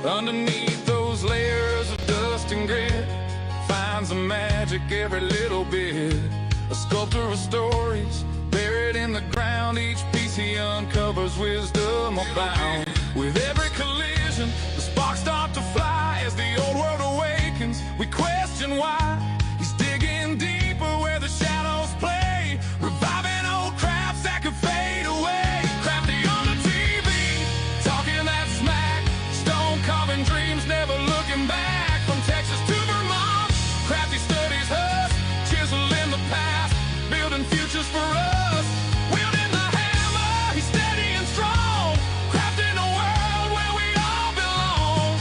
Underneath those layers of dust and grit finds the magic every little bit. A sculptor of stories buried in the ground. Each piece he uncovers wisdom abound. With every collision, the sparks start to fly. As the old world awakens, we question why. He's digging deeper where the shadows play, reviving old crafts that could fade away. Crafty on the TV, talking that smack, stone carving dreams, never looking back. From Texas to Vermont, Crafty studies us, chiseling the past, building futures for us. Wielding the hammer, he's steady and strong, crafting a world where we all belong.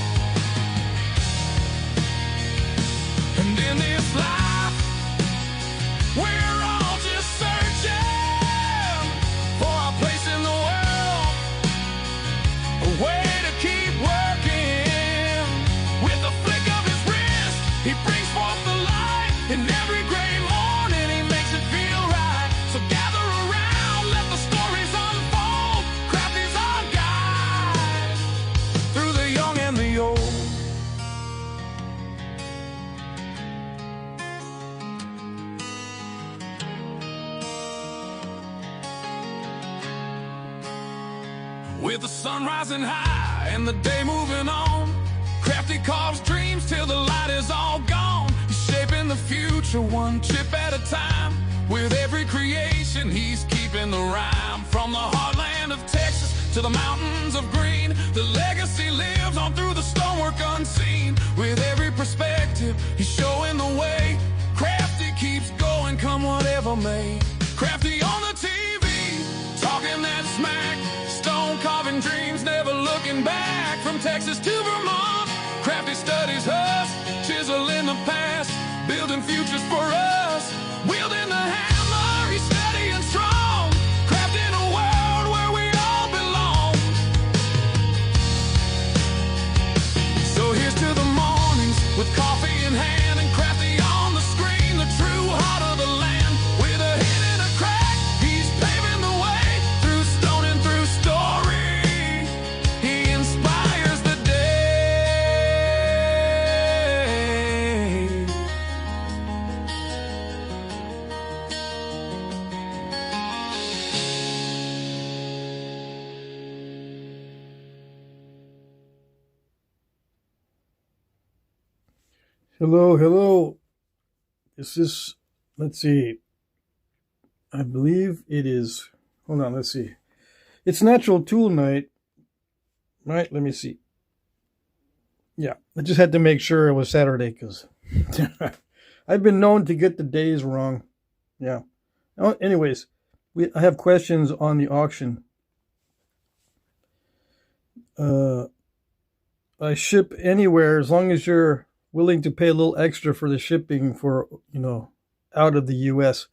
And in this life, we're all just searching for our place in the world, a way to keep working. With the flick of his wrist, he brings forth the light. In every gray morning, he makes it feel right. So gather around, let the stories unfold. Crafty's our guide through the young and the old. With the sun rising high and the day moving on, Crafty carves dreams till the light is all gone. He's shaping the future one chip at a time. With every creation, he's keeping the rhyme. From the heartland of Texas to the mountains of green, the legacy lives on through the stonework unseen. With every perspective, he's showing the way. Crafty keeps going, come whatever may. Crafty on the TV, talking that smack, stone carving dreams, never looking back. From Texas to Vermont, Crafty studies us, chiseling the past, building futures for us. Wielding the hammer, he's steady and strong, crafting a world where we all belong. So here's to the mornings with coffee in hand and Crafty on the screen, the true heart of the land. With a hit and a crack, he's paving the way through stone and through story. He inspires the day. Hello, hello. This is, let's see, I believe it is, hold on, let's see. It's Natural Tool Night, right? Let me see. Yeah, I just had to make sure it was Saturday because I've been known to get the days wrong. Yeah. Anyways, I have questions on the auction. I ship anywhere as long as you're willing to pay a little extra for the shipping for, out of the U.S.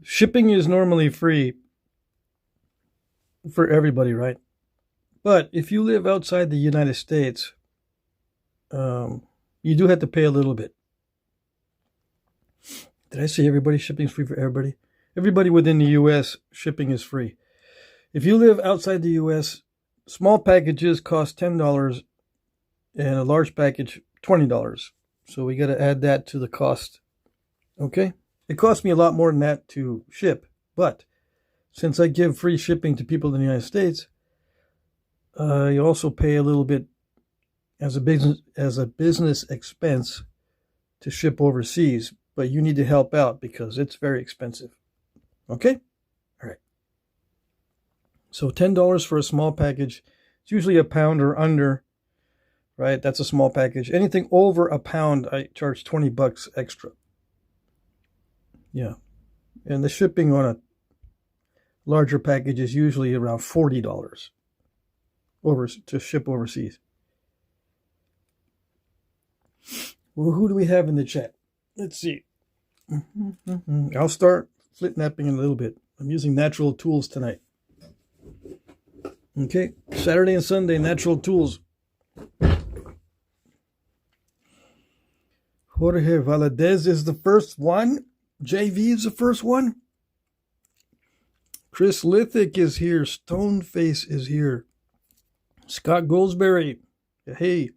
Shipping is normally free for everybody, right? But if you live outside the United States, you do have to pay a little bit. Did I say everybody? Shipping is free for everybody? Everybody within the U.S., shipping is free. If you live outside the U.S., small packages cost $10 and a large package $20. So we got to add that to the cost. Okay? It costs me a lot more than that to ship. But since I give free shipping to people in the United States, you also pay a little bit as a business expense to ship overseas. But you need to help out because it's very expensive. Okay? All right. So $10 for a small package. It's usually a pound or under. Right? That's a small package. Anything over a pound, I charge $20 extra. Yeah. And the shipping on a larger package is usually around $40 to ship overseas. Well, who do we have in the chat? Let's see. I'll start Flintknapping in a little bit. I'm using natural tools tonight. Okay. Saturday and Sunday, natural tools. Jorge Valadez is the first one. JV is the first one. Chris Lithic is here. Stoneface is here. Scott Goldsberry. Hey,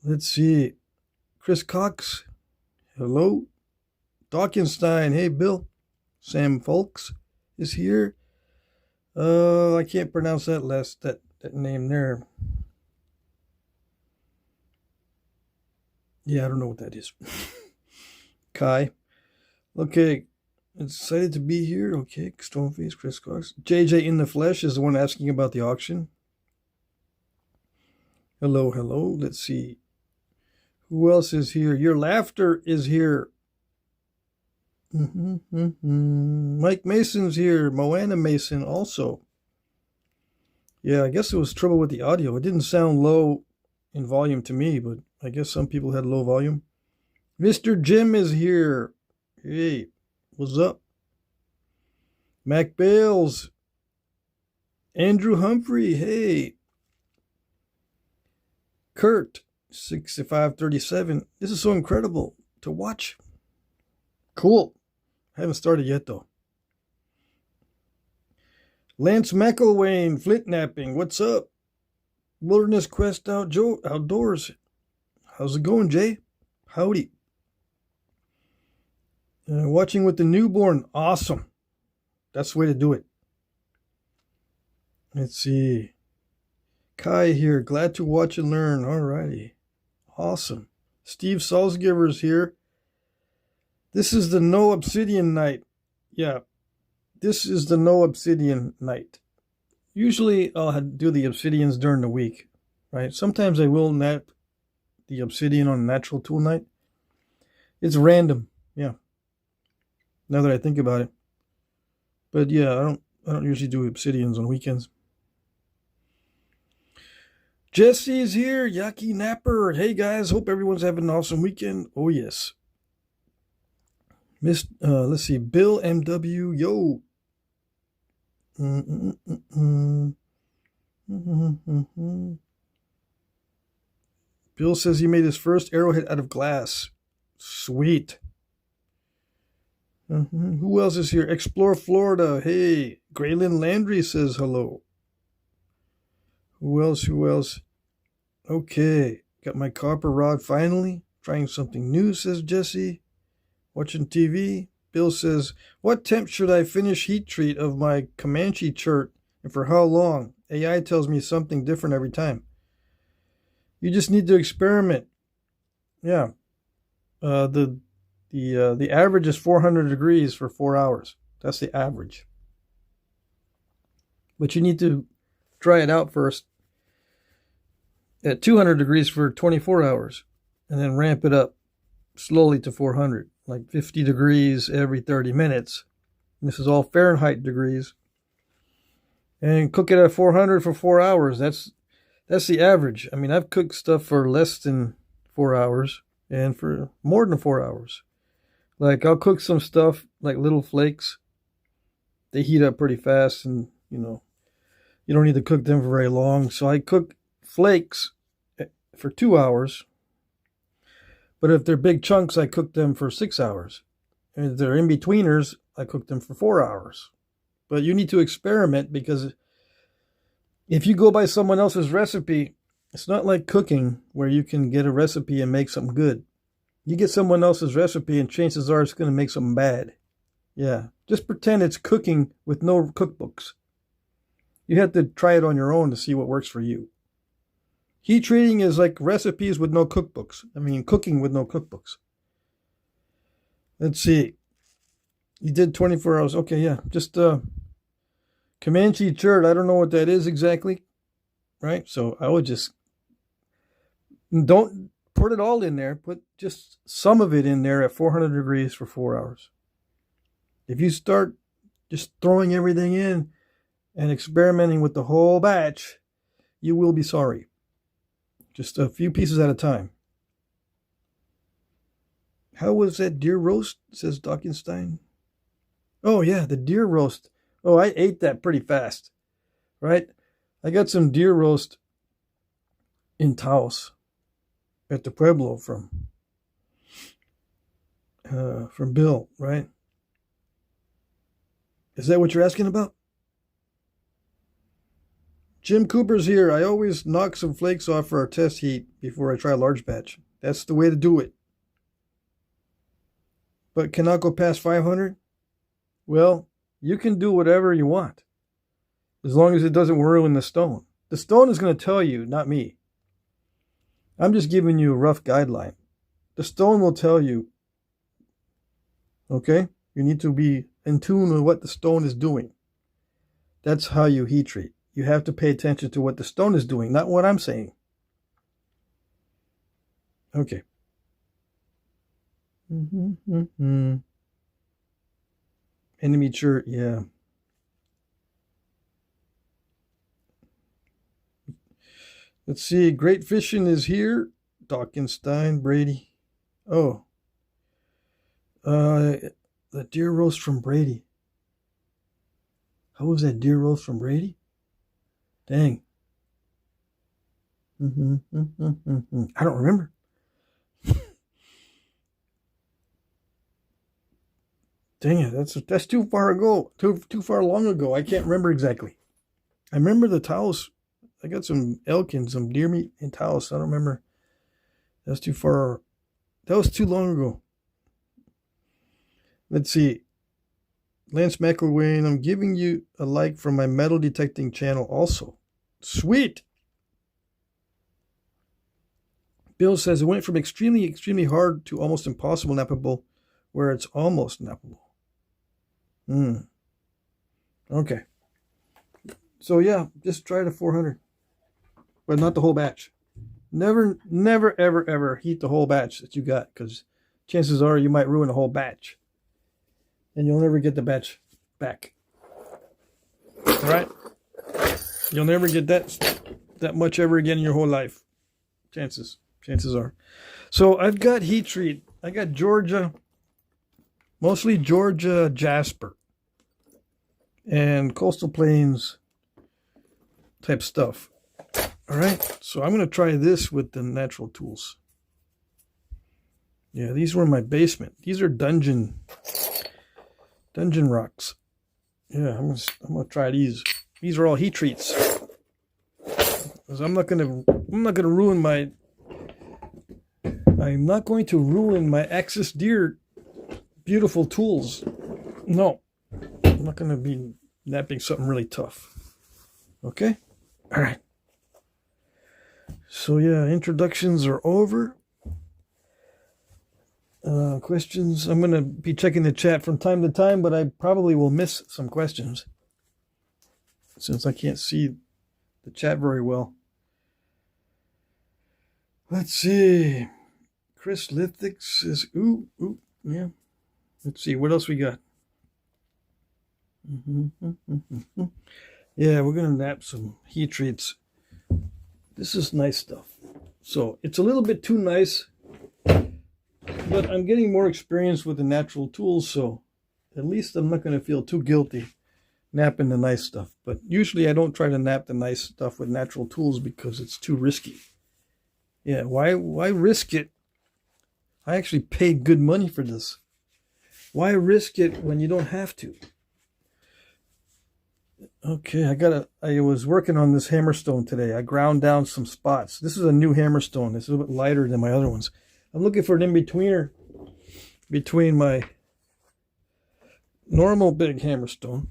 let's see. Chris Cox. Hello. Dawkinstein. Hey, Bill. Sam Folks is here. I can't pronounce that that name there. Yeah, I don't know what that is. Kai. Okay. Excited to be here. Okay. Stoneface, Chris Cox. JJ in the Flesh is the one asking about the auction. Hello, hello. Let's see. Who else is here? Your Laughter is here. Mike Mason's here. Moana Mason also. Yeah, I guess it was trouble with the audio. It didn't sound low in volume to me, but I guess some people had low volume. Mr. Jim is here. Hey, what's up? Mac Bales. Andrew Humphrey. Hey. Kurt, 6537. This is so incredible to watch. Cool. I haven't started yet, though. Lance McElwain, Flintknapping. What's up? Wilderness Quest Outdoors. How's it going, Jay? Howdy. Watching with the newborn. Awesome. That's the way to do it. Let's see. Kai here. Glad to watch and learn. Alrighty. Awesome. Steve Salzgiver's here. This is the no obsidian night. Yeah. This is the no obsidian night. Usually I'll do the obsidians during the week, right? Sometimes I will nap the obsidian on natural tool night. It's random. Yeah. Now that I think about it. But yeah, I don't usually do obsidians on weekends. Jesse's here, Yaki Napper. Hey guys, hope everyone's having an awesome weekend. Oh yes. Let's see, Bill MW, yo. Bill says he made his first arrowhead out of glass. Sweet. Who else is here? Explore Florida. Hey, Graylin Landry says hello. Who else? Okay, got my copper rod finally. Trying something new, says Jesse. Watching TV. Bill says, what temp should I finish heat treat of my Comanche chert and for how long? AI tells me something different every time. You just need to experiment. Yeah. The average is 400 degrees for 4 hours. That's the average. But you need to try it out first at 200 degrees for 24 hours and then ramp it up slowly to 400, like 50 degrees every 30 minutes. This is all Fahrenheit degrees. And cook it at 400 for 4 hours. That's the average. I mean, I've cooked stuff for less than 4 hours and for more than 4 hours. Like I'll cook some stuff like little flakes. They heat up pretty fast and, you don't need to cook them for very long. So I cook flakes for 2 hours. But if they're big chunks, I cook them for 6 hours. And if they're in-betweeners, I cook them for 4 hours. But you need to experiment because if you go by someone else's recipe, it's not like cooking where you can get a recipe and make something good. You get someone else's recipe and chances are it's going to make something bad. Yeah, just pretend it's cooking with no cookbooks. You have to try it on your own to see what works for you. Heat treating is like recipes with no cookbooks. I mean, cooking with no cookbooks. Let's see. You did 24 hours. Okay, yeah. Just Comanche chert. I don't know what that is exactly. Right? So I would just... Don't put it all in there. Put just some of it in there at 400 degrees for 4 hours. If you start just throwing everything in and experimenting with the whole batch, you will be sorry. Just a few pieces at a time. How was that deer roast? Says Dawkinstein. Oh, yeah, the deer roast. Oh, I ate that pretty fast. Right? I got some deer roast in Taos at the Pueblo from Bill, right? Is that what you're asking about? Jim Cooper's here. I always knock some flakes off for our test heat before I try a large batch. That's the way to do it. But cannot go past 500? Well, you can do whatever you want, as long as it doesn't ruin the stone. The stone is going to tell you, not me. I'm just giving you a rough guideline. The stone will tell you, okay? You need to be in tune with what the stone is doing. That's how you heat treat. You have to pay attention to what the stone is doing, not what I'm saying. Okay. Enemy chart, yeah. Let's see. Great Fishing is here. Dawkinstein, Brady. Oh. The deer roast from Brady. How was that deer roast from Brady? Dang. I don't remember. Dang it, that's too far ago. Too far long ago. I can't remember exactly. I remember the towels. I got some elk and some deer meat and towels. I don't remember. That's too far. That was too long ago. Let's see. Lance McElwain, I'm giving you a like from my metal detecting channel also. Sweet. Bill says it went from extremely, extremely hard to almost impossible nappable, where it's almost nappable. Okay. So yeah, just try the 400. But not the whole batch. Never, ever, ever heat the whole batch that you got, because chances are you might ruin the whole batch. And you'll never get the batch back. Alright? You'll never get that much ever again in your whole life. Chances are. So I've got heat treat. I got Georgia, mostly Georgia Jasper, and Coastal Plains type stuff. Alright, so I'm going to try this with the natural tools. Yeah, these were in my basement. These are dungeon rocks. Yeah, I'm gonna try these. These are all heat treats. Because I'm not going to ruin my Axis Deer beautiful tools. No. I'm not going to be napping something really tough. Okay? All right. So yeah, introductions are over. Questions. I'm going to be checking the chat from time to time, but I probably will miss some questions since I can't see the chat very well. Let's see. Chris Lithic says, ooh, yeah. Let's see, what else we got? Yeah, we're going to nap some heat treats. This is nice stuff. So it's a little bit too nice, but I'm getting more experience with the natural tools, so at least I'm not going to feel too guilty napping the nice stuff. But usually I don't try to nap the nice stuff with natural tools because it's too risky. Yeah, why risk it? I actually paid good money for this. Why risk it when you don't have to? Okay, I was working on this hammerstone today. I ground down some spots. This is a new hammerstone. It's a little bit lighter than my other ones. I'm looking for an in-betweener between my normal big hammerstone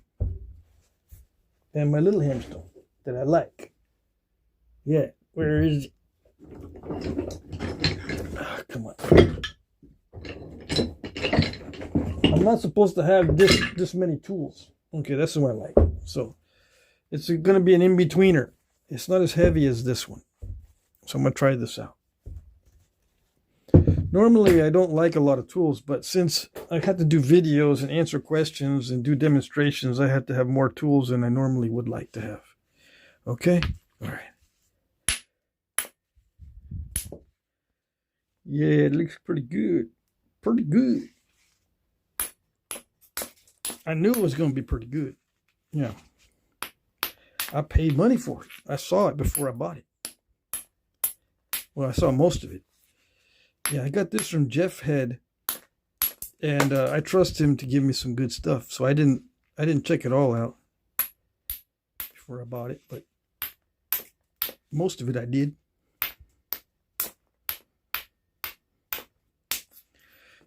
and my little hammerstone that I like. Yeah, where is it? Oh, come on. I'm not supposed to have this many tools. Okay, that's the one I like. So it's going to be an in-betweener. It's not as heavy as this one. So I'm going to try this out. Normally, I don't like a lot of tools, but since I had to do videos and answer questions and do demonstrations, I had to have more tools than I normally would like to have. Okay? All right. Yeah, it looks pretty good. Pretty good. I knew it was going to be pretty good. Yeah. I paid money for it. I saw it before I bought it. Well, I saw most of it. Yeah, I got this from Jeff Head, and I trust him to give me some good stuff. So I didn't check it all out before I bought it, but Most of it I did.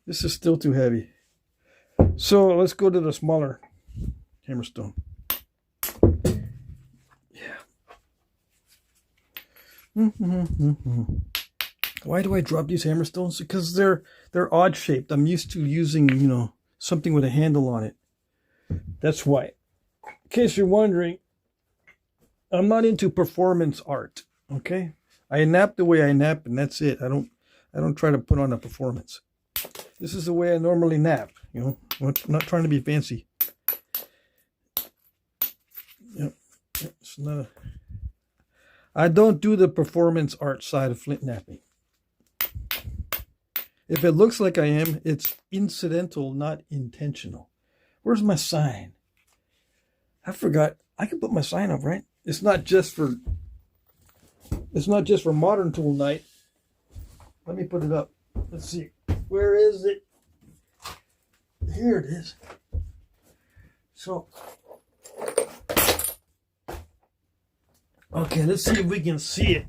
This is still too heavy. So let's go to the smaller hammerstone. Yeah. Why do I drop these hammerstones? Because they're odd shaped. I'm used to using, you know, something with a handle on it. That's why. In case you're wondering, I'm not into performance art. Okay? I nap the way I nap, and that's it. I don't try to put on a performance. This is the way I normally nap, you know. I'm not trying to be fancy. Yep. It's not I don't do the performance art side of flint napping. If it looks like I am, it's incidental, not intentional. Where's my sign? I forgot. I can put my sign up, right? It's not just for modern tool night. Let me put it up. Let's see. Where is it? Here it is. So, okay, let's see if we can see it.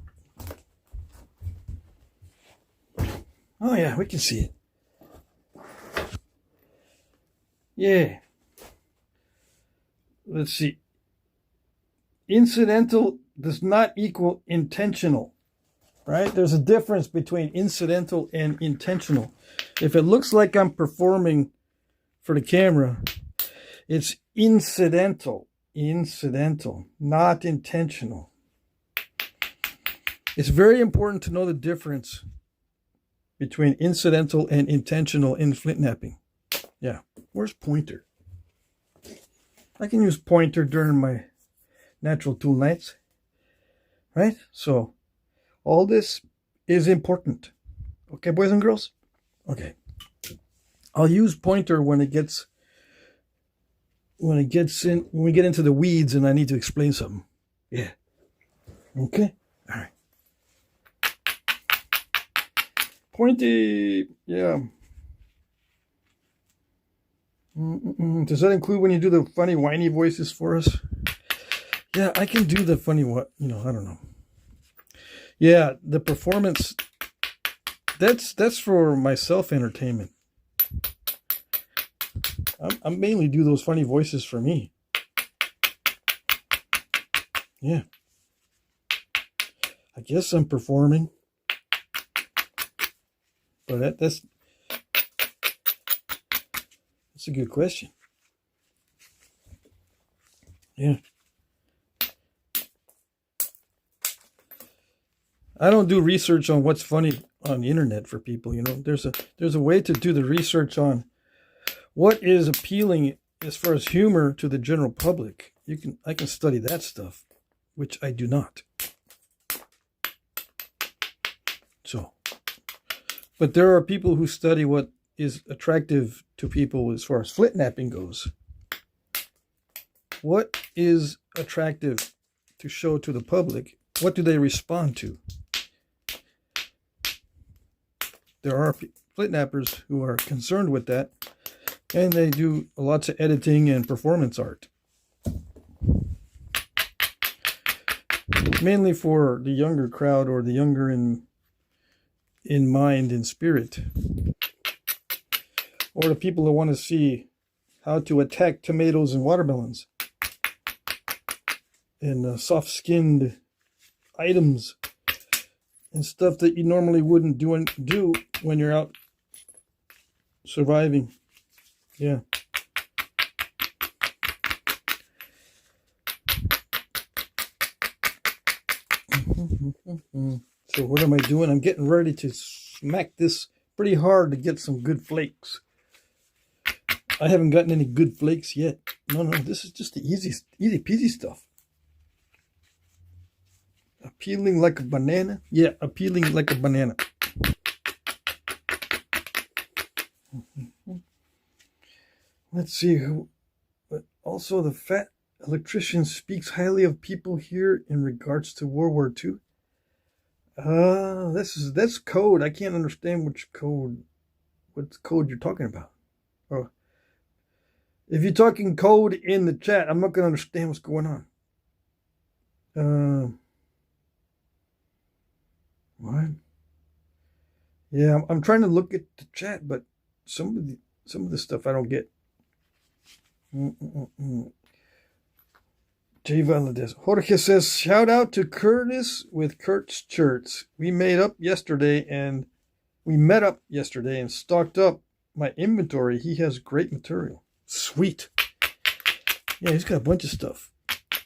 Oh yeah, we can see it. Yeah. Let's see. Incidental does not equal intentional, right? There's a difference between incidental and intentional. If it looks like I'm performing for the camera, it's incidental, not intentional. It's very important to know the difference between incidental and intentional in flint napping. Yeah, where's pointer? I can use pointer during my natural tool nights, right? So all this is important. Okay, boys and girls? Okay. I'll use pointer when we get into the weeds and I need to explain something. Yeah. Okay? All right. Pointy. Yeah. Does that include when you do the funny whiny voices for us? Yeah, I can do the funny I don't know. Yeah, the performance, that's for my self-entertainment. I mainly do those funny voices for me. Yeah. I guess I'm performing. But that's a good question. Yeah. I don't do research on what's funny on the internet for people, you know. There's a way to do the research on what is appealing as far as humor to the general public. I can study that stuff, which I do not. So, but there are people who study what is attractive to people as far as flint napping goes. What is attractive to show to the public? What do they respond to? There are flint nappers who are concerned with that, and they do lots of editing and performance art. Mainly for the younger crowd, or the younger in mind and spirit, or the people who want to see how to attack tomatoes and watermelons and soft-skinned items and stuff that you normally wouldn't do when you're out surviving. Yeah. So what am I doing? I'm getting ready to smack this pretty hard to get some good flakes. I haven't gotten any good flakes yet. No, this is just the easy peasy stuff. Appealing like a banana? Yeah, appealing like a banana. Let's see. But also, the fat electrician speaks highly of people here in regards to World War II. That's code. I can't understand what code you're talking about. Oh, if you're talking code in the chat, I'm not going to understand what's going on. What? Yeah, I'm trying to look at the chat, but some of the stuff I don't get. Jay Valadez. Jorge says, shout out to Curtis with Kurt's Shirts. We met up yesterday and stocked up my inventory. He has great material. Sweet. Yeah, he's got a bunch of stuff.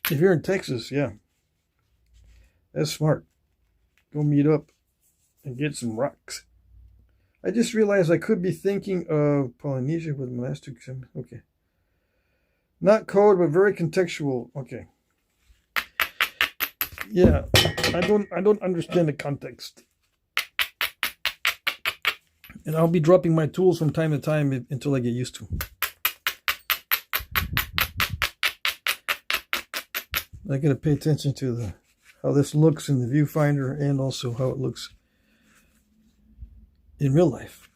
If you're in Texas, yeah. That's smart. Go meet up and get some rocks. I just realized I could be thinking of Polynesia with my last two. Okay. Not code, but very contextual. Okay. Yeah, I don't understand the context. And I'll be dropping my tools from time to time until I get used to them. I gotta pay attention to how this looks in the viewfinder and also how it looks in real life.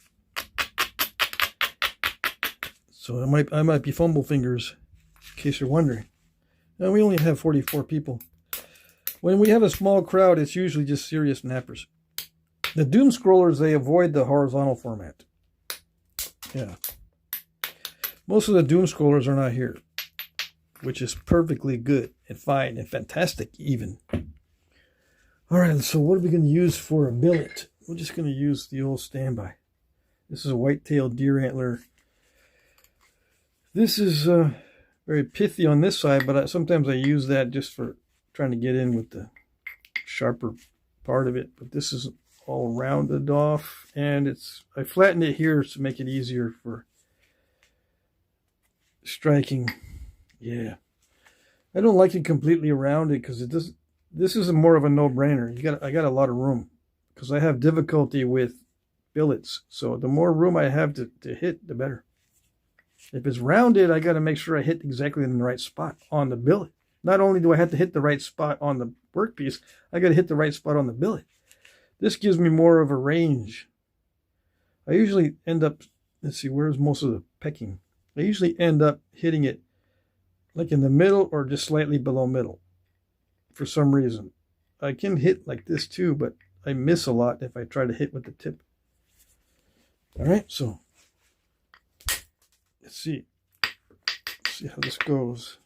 So I might be fumble fingers, in case you're wondering. Now we only have 44 people. When we have a small crowd, it's usually just serious nappers. The doom scrollers, they avoid the horizontal format. Yeah. Most of the doom scrollers are not here, which is perfectly good and fine and fantastic even. All right, so what are we going to use for a billet? We're just going to use the old standby. This is a white-tailed deer antler. This is very pithy on this side, but sometimes I use that just for trying to get in with the sharper part of it. But this is all rounded off, and I flattened it here to make it easier for striking. Yeah, I don't like it completely rounded because it doesn't. This is more of a no-brainer. I got a lot of room because I have difficulty with billets. So the more room I have to hit, the better. If it's rounded, I got to make sure I hit exactly in the right spot on the billet. Not only do I have to hit the right spot on the workpiece, I got to hit the right spot on the billet. This gives me more of a range. I usually end up, let's see, where's most of the pecking? I usually end up hitting it like in the middle or just slightly below middle for some reason. I can hit like this too, but I miss a lot if I try to hit with the tip. All right, so let's see how this goes.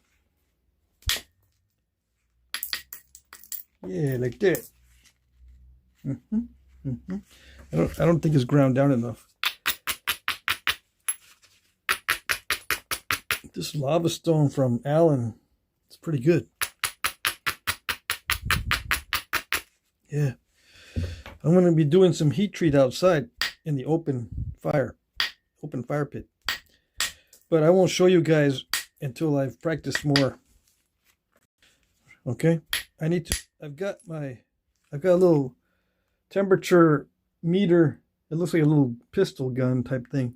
Yeah, like that. I don't think it's ground down enough. This lava stone from Allen, it's pretty good. Yeah, I'm going to be doing some heat treat outside in the open fire pit. But I won't show you guys until I've practiced more. Okay, I've got a little temperature meter. It looks like a little pistol gun type thing,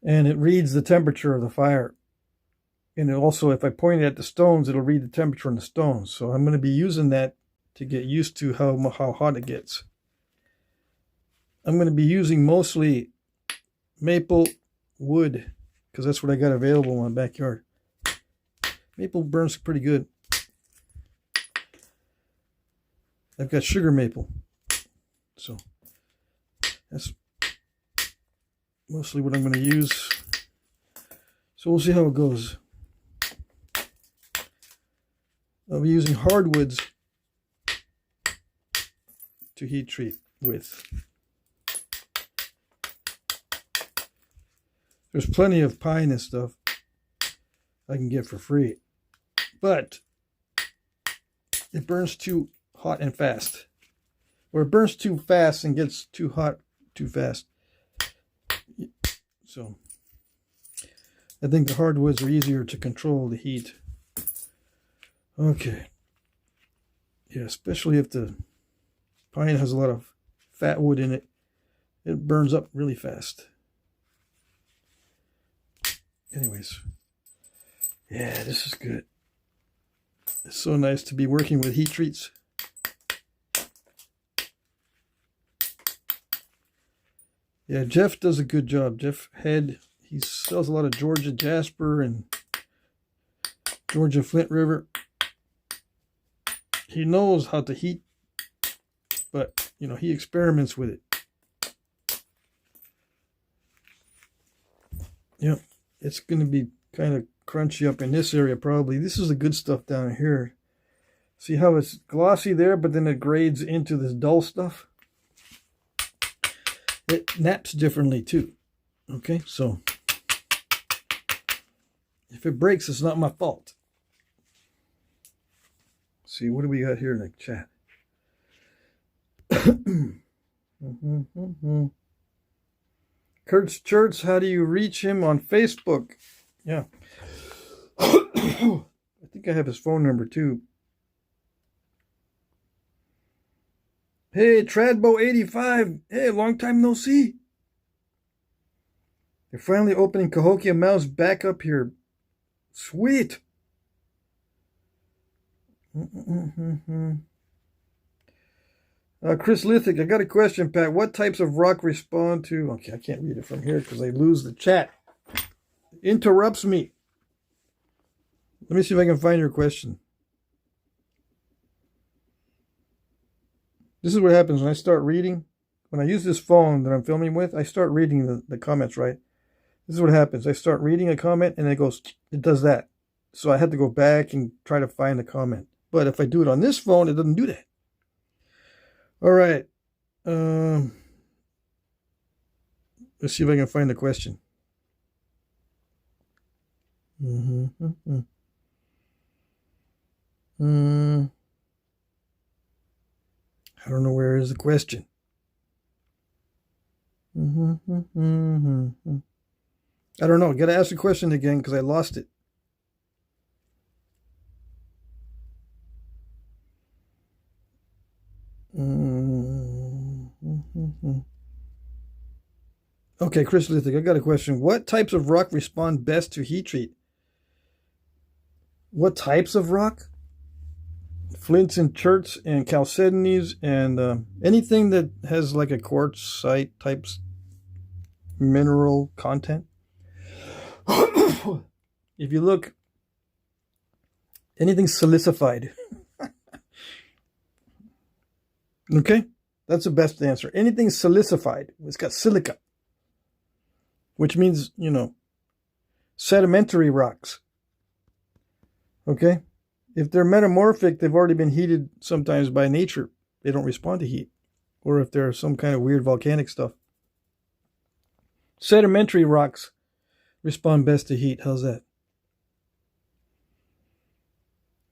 and it reads the temperature of the fire. And also, if I point it at the stones, it'll read the temperature on the stones. So I'm going to be using that to get used to how hot it gets. I'm going to be using mostly maple wood because that's what I got available in my backyard. Maple burns pretty good. I've got sugar maple. So that's mostly what I'm going to use. So we'll see how it goes. I'll be using hardwoods to heat treat with. There's plenty of pine and stuff I can get for free, but it burns too hot and fast, or it burns too fast and gets too hot too fast. So I think the hardwoods are easier to control the heat. Okay. Yeah, especially if the pine has a lot of fat wood in it. It burns up really fast. Anyways. Yeah, this is good. It's so nice to be working with heat treats. Yeah, Jeff does a good job. Jeff Head, he sells a lot of Georgia Jasper and Georgia Flint River. He knows how to heat but you know, he experiments with it. Yep, it's going to be kind of crunchy up in this area probably. This is the good stuff down here. See how it's glossy there, but then it grades into this dull stuff? It naps differently too. Okay, so if it breaks, it's not my fault. Let's see, what do we got here in the chat? Kurt's Church, how do you reach him on Facebook? Yeah. I think I have his phone number too. Hey, Tradbo85. Hey, long time no see. They're finally opening Cahokia Mouse back up here. Sweet. Chris Lithic, I got a question, Pat. What types of rock respond to... Okay, I can't read it from here because I lose the chat. It interrupts me. Let me see if I can find your question. This is what happens when I start reading. When I use this phone that I'm filming with, I start reading the comments, right? This is what happens. I start reading a comment and it does that. So I had to go back and try to find the comment. But if I do it on this phone, it doesn't do that. All right. Let's see if I can find the question. I don't know where is the question. I don't know. Got to ask the question again because I lost it. Okay, Chris Lithic, I got a question. What types of rock respond best to heat treat? What types of rock? Flints and cherts and chalcedonies and anything that has like a quartzite type mineral content. If you look, anything silicified. Okay, that's the best answer. Anything silicified. It's got silica, which means, you know, sedimentary rocks. Okay? If they're metamorphic, they've already been heated sometimes by nature. They don't respond to heat. Or if they're some kind of weird volcanic stuff. Sedimentary rocks respond best to heat. How's that?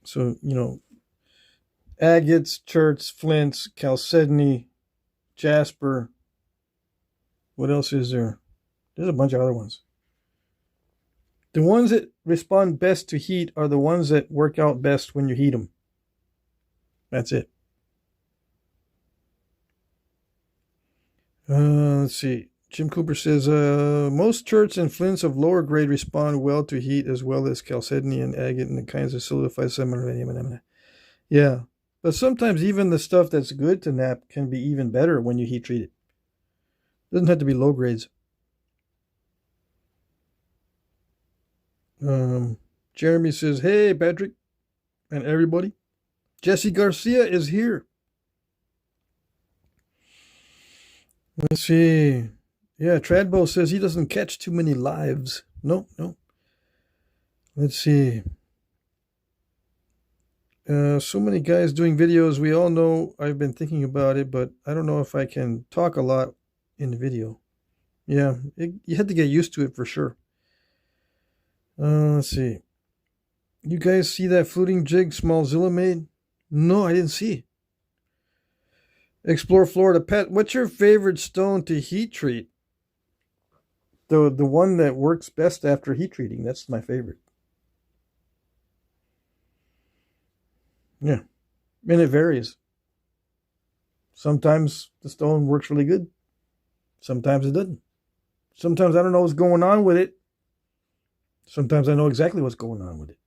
So, you know, agates, cherts, flints, chalcedony, jasper. What else is there? There's a bunch of other ones. The ones that respond best to heat are the ones that work out best when you heat them. That's it. Let's see. Jim Cooper says, most cherts and flints of lower grade respond well to heat as well as chalcedony and agate and the kinds of solidified sedimentary. Yeah. But sometimes even the stuff that's good to nap can be even better when you heat treat it. Doesn't have to be low grades. Jeremy says, hey, Patrick and everybody. Jesse Garcia is here. Let's see. Yeah, Tradbo says he doesn't catch too many lives. No. Let's see. So many guys doing videos. We all know I've been thinking about it, but I don't know if I can talk a lot in the video. Yeah, you had to get used to it for sure. Let's see. You guys see that fluting jig Smallzilla made? No, I didn't see. Explore Florida. Pat, what's your favorite stone to heat treat? The one that works best after heat treating. That's my favorite. Yeah. And it varies. Sometimes the stone works really good. Sometimes it doesn't. Sometimes I don't know what's going on with it. Sometimes I know exactly what's going on with it.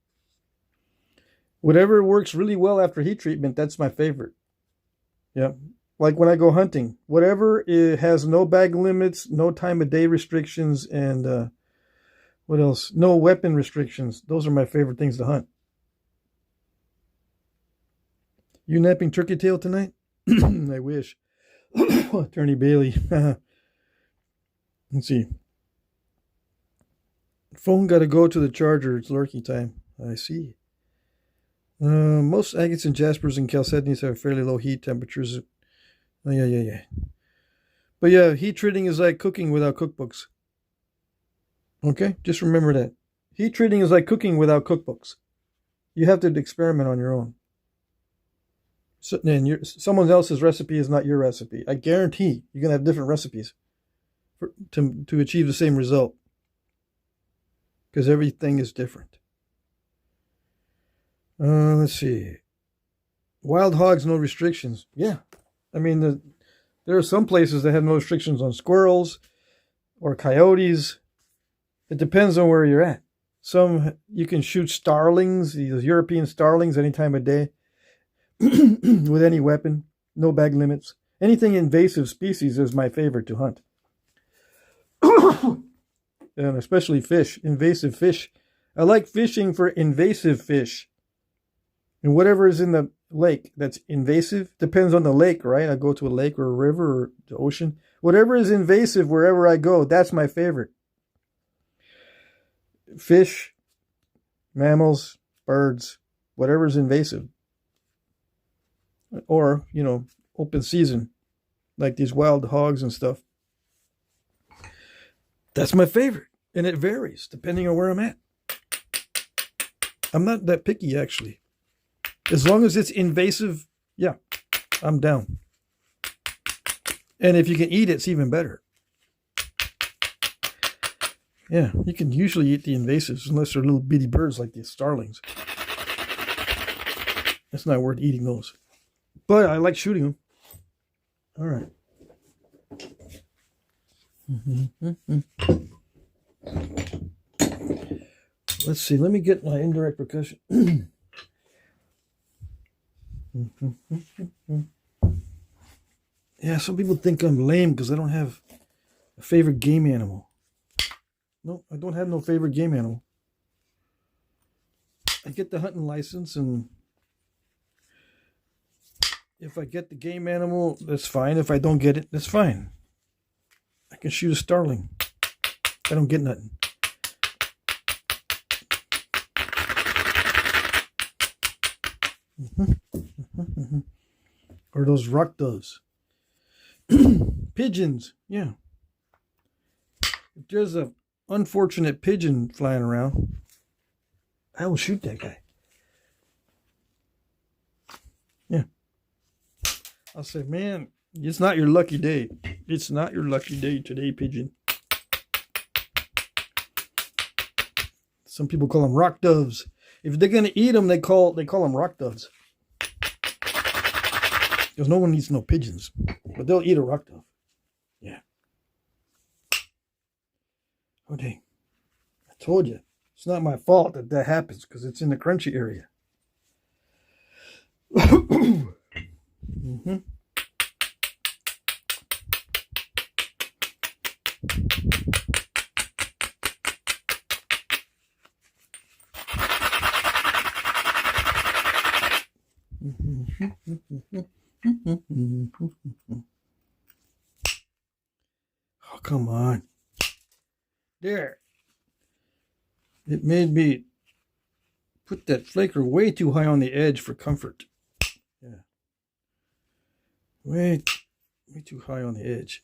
Whatever works really well after heat treatment, that's my favorite. Yeah. Like when I go hunting, whatever it has no bag limits, no time of day restrictions, and what else? No weapon restrictions. Those are my favorite things to hunt. You napping turkey tail tonight? I wish. Attorney Bailey. Let's see. Phone got to go to the charger. It's lurking time. I see. Most agates and jaspers and chalcedonies have fairly low heat temperatures. Oh, yeah. But yeah, heat treating is like cooking without cookbooks. Okay? Just remember that. Heat treating is like cooking without cookbooks. You have to experiment on your own. So, and someone else's recipe is not your recipe. I guarantee you're going to have different recipes to achieve the same result. Because everything is different. Let's see. Wild hogs, no restrictions. Yeah. I mean, there are some places that have no restrictions on squirrels or coyotes. It depends on where you're at. Some, you can shoot starlings, these European starlings, any time of day with any weapon. No bag limits. Anything invasive species is my favorite to hunt. And especially fish, invasive fish. I like fishing for invasive fish. And whatever is in the lake that's invasive, depends on the lake, right? I go to a lake or a river or the ocean. Whatever is invasive wherever I go, that's my favorite. Fish, mammals, birds, whatever is invasive. Or, open season, like these wild hogs and stuff. That's my favorite. And it varies depending on where I'm at. I'm not that picky, actually. As long as it's invasive, yeah, I'm down. And if you can eat it, it's even better. Yeah, you can usually eat the invasives unless they're little bitty birds like the starlings. It's not worth eating those. But I like shooting them. All right. Let's see. Let me get my indirect percussion. Yeah, some people think I'm lame because I don't have a favorite game animal. No, I don't have no favorite game animal. I get the hunting license, and if I get the game animal, that's fine. If I don't get it, that's fine. I can shoot a starling. I don't get nothing. Or those rock doves. Pigeons, yeah. If there's a unfortunate pigeon flying around, I will shoot that guy. Yeah. I'll say, man, it's not your lucky day. It's not your lucky day today, pigeon. Some people call them rock doves. If they're gonna eat them, they call them rock doves. Because no one eats no pigeons, but they'll eat a rock dove. Yeah. Oh dang! I told you, it's not my fault that happens because it's in the crunchy area. Mm-hmm. Oh, come on. There. It made me put that flaker way too high on the edge for comfort. Yeah. Way too high on the edge.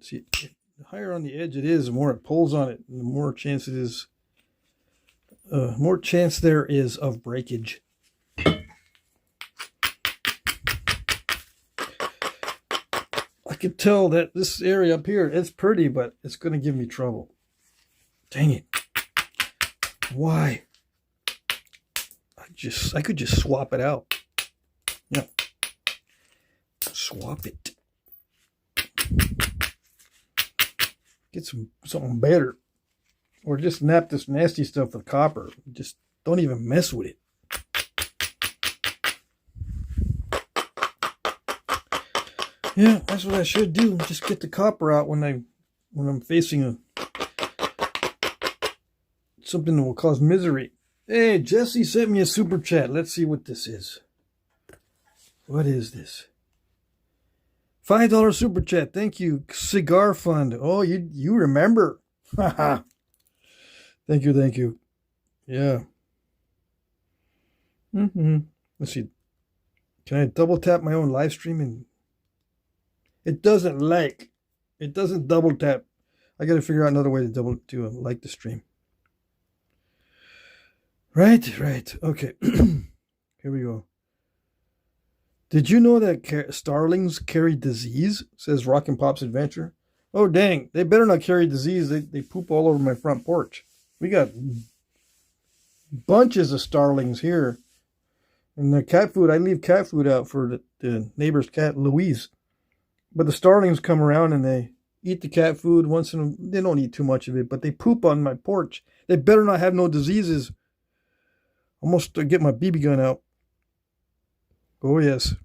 See, the higher on the edge it is, the more it pulls on it, and the more chance it is, more chance there is of breakage. I could tell that this area up here, it's pretty, but it's going to give me trouble. Dang it. Why? I could just swap it out. Yeah. Swap it. Get something better. Or just nap this nasty stuff with copper. Just don't even mess with it. Yeah, that's what I should do. Just get the copper out when I'm facing something that will cause misery. Hey, Jesse sent me a super chat. Let's see what this is. What is this? $5 super chat. Thank you. Cigar fund. Oh, you remember. Thank you, thank you. Yeah. Let's see. Can I double tap my own live stream? And it doesn't like. It doesn't double tap. I got to figure out another way to like the stream. Right. Okay. Here we go. Did you know that starlings carry disease? Says Rockin' Pop's Adventure. Oh, dang. They better not carry disease. They poop all over my front porch. We got bunches of starlings here. And the cat food, I leave cat food out for the neighbor's cat, Louise. But the starlings come around and they eat the cat food once in a while. They don't eat too much of it, but they poop on my porch. They better not have no diseases. Almost get my BB gun out. Oh, yes.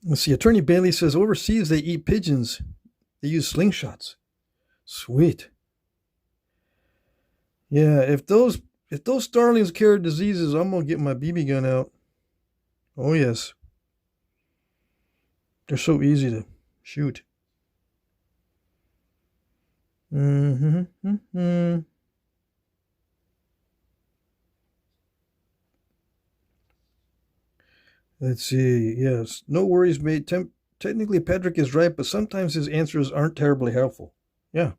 Let's see. Attorney Bailey says overseas they eat pigeons. They use slingshots. Sweet. Yeah, if those starlings carry diseases, I'm going to get my BB gun out. Oh, yes. They're so easy to shoot. Let's see. Yes. No worries, mate. Technically, Patrick is right, but sometimes his answers aren't terribly helpful. Yeah.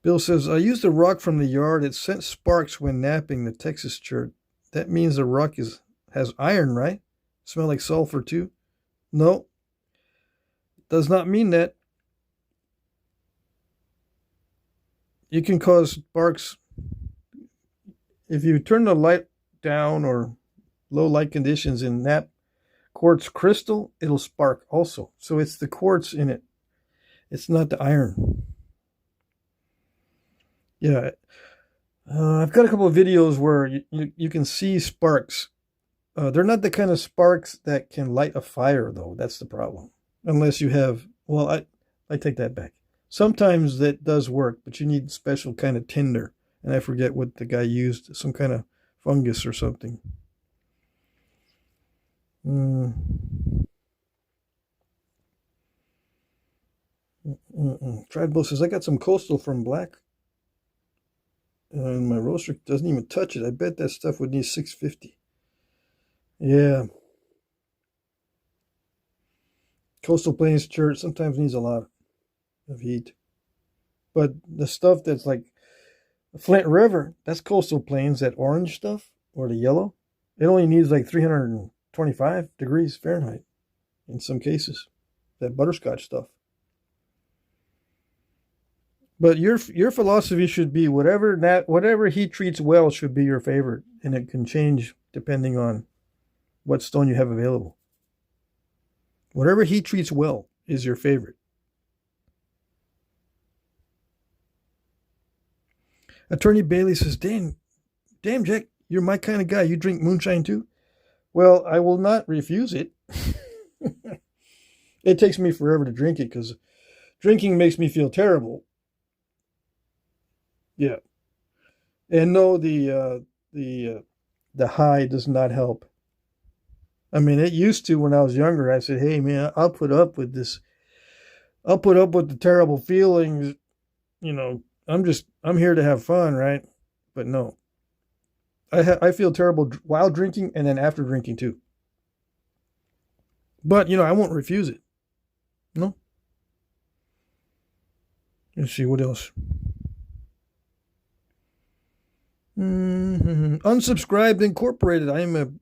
Bill says, I used a rock from the yard. It sent sparks when napping the Texas chert. That means the rock has iron, right? Smell like sulfur too? No. Does not mean that. You can cause sparks. If you turn the light down or low light conditions in that quartz crystal, it'll spark also. So it's the quartz in it. It's not the iron. Yeah. I've got a couple of videos where you can see sparks. They're not the kind of sparks that can light a fire, though. That's the problem. Unless you have, well, I take that back. Sometimes that does work, but you need special kind of tinder. And I forget what the guy used. Some kind of fungus or something. Tridebo says, I got some coastal from Black. And my roaster doesn't even touch it. I bet that stuff would need $6.50. Yeah. Coastal Plains chert sometimes needs a lot of heat. But the stuff that's like Flint River, that's Coastal Plains, that orange stuff, or the yellow, it only needs like 325 degrees Fahrenheit in some cases. That butterscotch stuff. But your philosophy should be whatever heat treats well should be your favorite, and it can change depending on what stone you have available. Whatever heat treats well is your favorite. Attorney Bailey says, damn, Jack, you're my kind of guy. You drink moonshine too? Well, I will not refuse it. It takes me forever to drink it because drinking makes me feel terrible. Yeah. And no, the high does not help. I mean, it used to when I was younger. I said, hey, man, I'll put up with this. I'll put up with the terrible feelings. You know, I'm here to have fun, right? But no. I feel terrible while drinking and then after drinking too. But, I won't refuse it. No. Let's see, what else? Unsubscribed Incorporated. I am a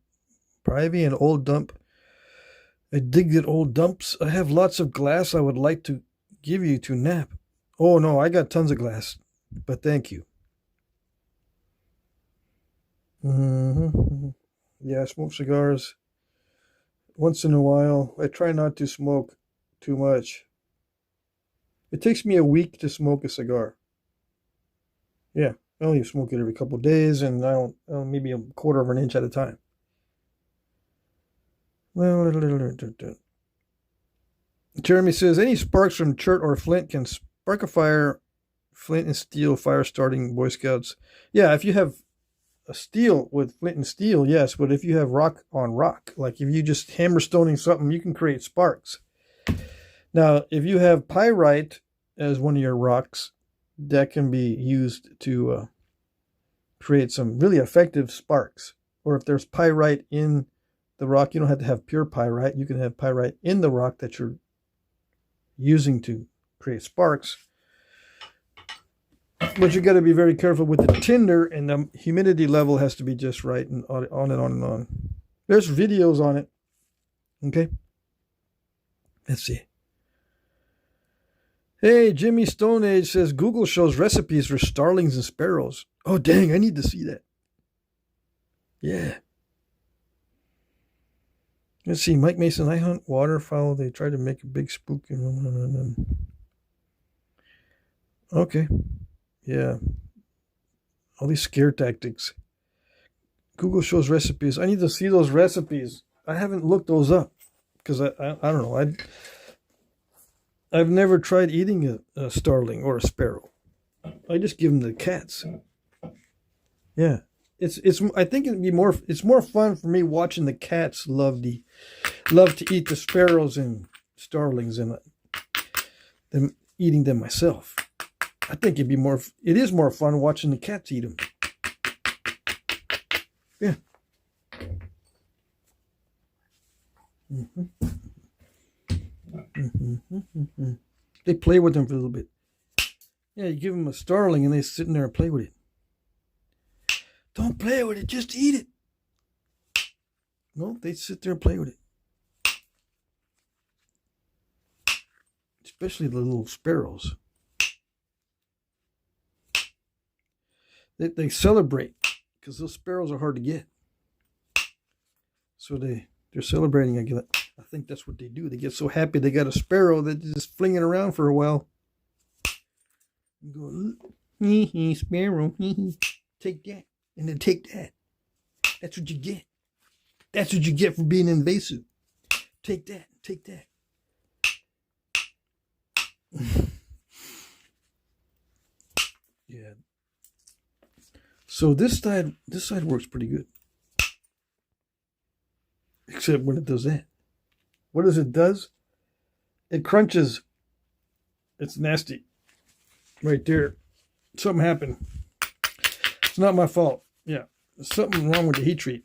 privy and old dump. I dig at old dumps. I have lots of glass I would like to give you to nap. Oh, no, I got tons of glass. But thank you. Yeah, I smoke cigars once in a while. I try not to smoke too much. It takes me a week to smoke a cigar. Yeah, I only smoke it every couple of days, and I don't maybe a quarter of an inch at a time. Well, Jeremy says, any sparks from chert or flint can spark a fire flint and steel fire starting Boy Scouts. Yeah, if you have a steel with flint and steel, yes. But if you have rock on rock, like if you just hammer stoning something, you can create sparks. Now, if you have pyrite as one of your rocks, that can be used to create some really effective sparks. Or if there's pyrite in the rock, you don't have to have pure pyrite. You can have pyrite in the rock that you're using to create sparks. But you got to be very careful with the tinder, and the humidity level has to be just right, and on and on and on. There's videos on it. Okay. Let's see. Hey, Jimmy Stone Age says Google shows recipes for starlings and sparrows. Oh, dang, I need to see that. Yeah. Let's see. Mike Mason, I hunt waterfowl. They try to make a big spook. Okay. Yeah. All these scare tactics. Google shows recipes. I need to see those recipes. I haven't looked those up because I don't know. I've never tried eating a starling or a sparrow. I just give them to the cats. Yeah. It's I think it's more fun for me watching the cats love to eat the sparrows and starlings than eating them myself. I think it is more fun watching the cats eat them. Yeah. They play with them for a little bit. Yeah, you give them a starling and they sit in there and play with it. Don't play with it, just eat it. No, they sit there and play with it. Especially the little sparrows. They celebrate because those sparrows are hard to get. So they're celebrating. I think that's what they do. They get so happy they got a sparrow that they're just flinging around for a while. Go, sparrow, take that, and then take that. That's what you get. That's what you get for being invasive. Take that, take that. Yeah. So this side works pretty good. Except when it does that. What does it does? It crunches. It's nasty. Right there. Something happened. It's not my fault. Yeah. There's something wrong with the heat treat.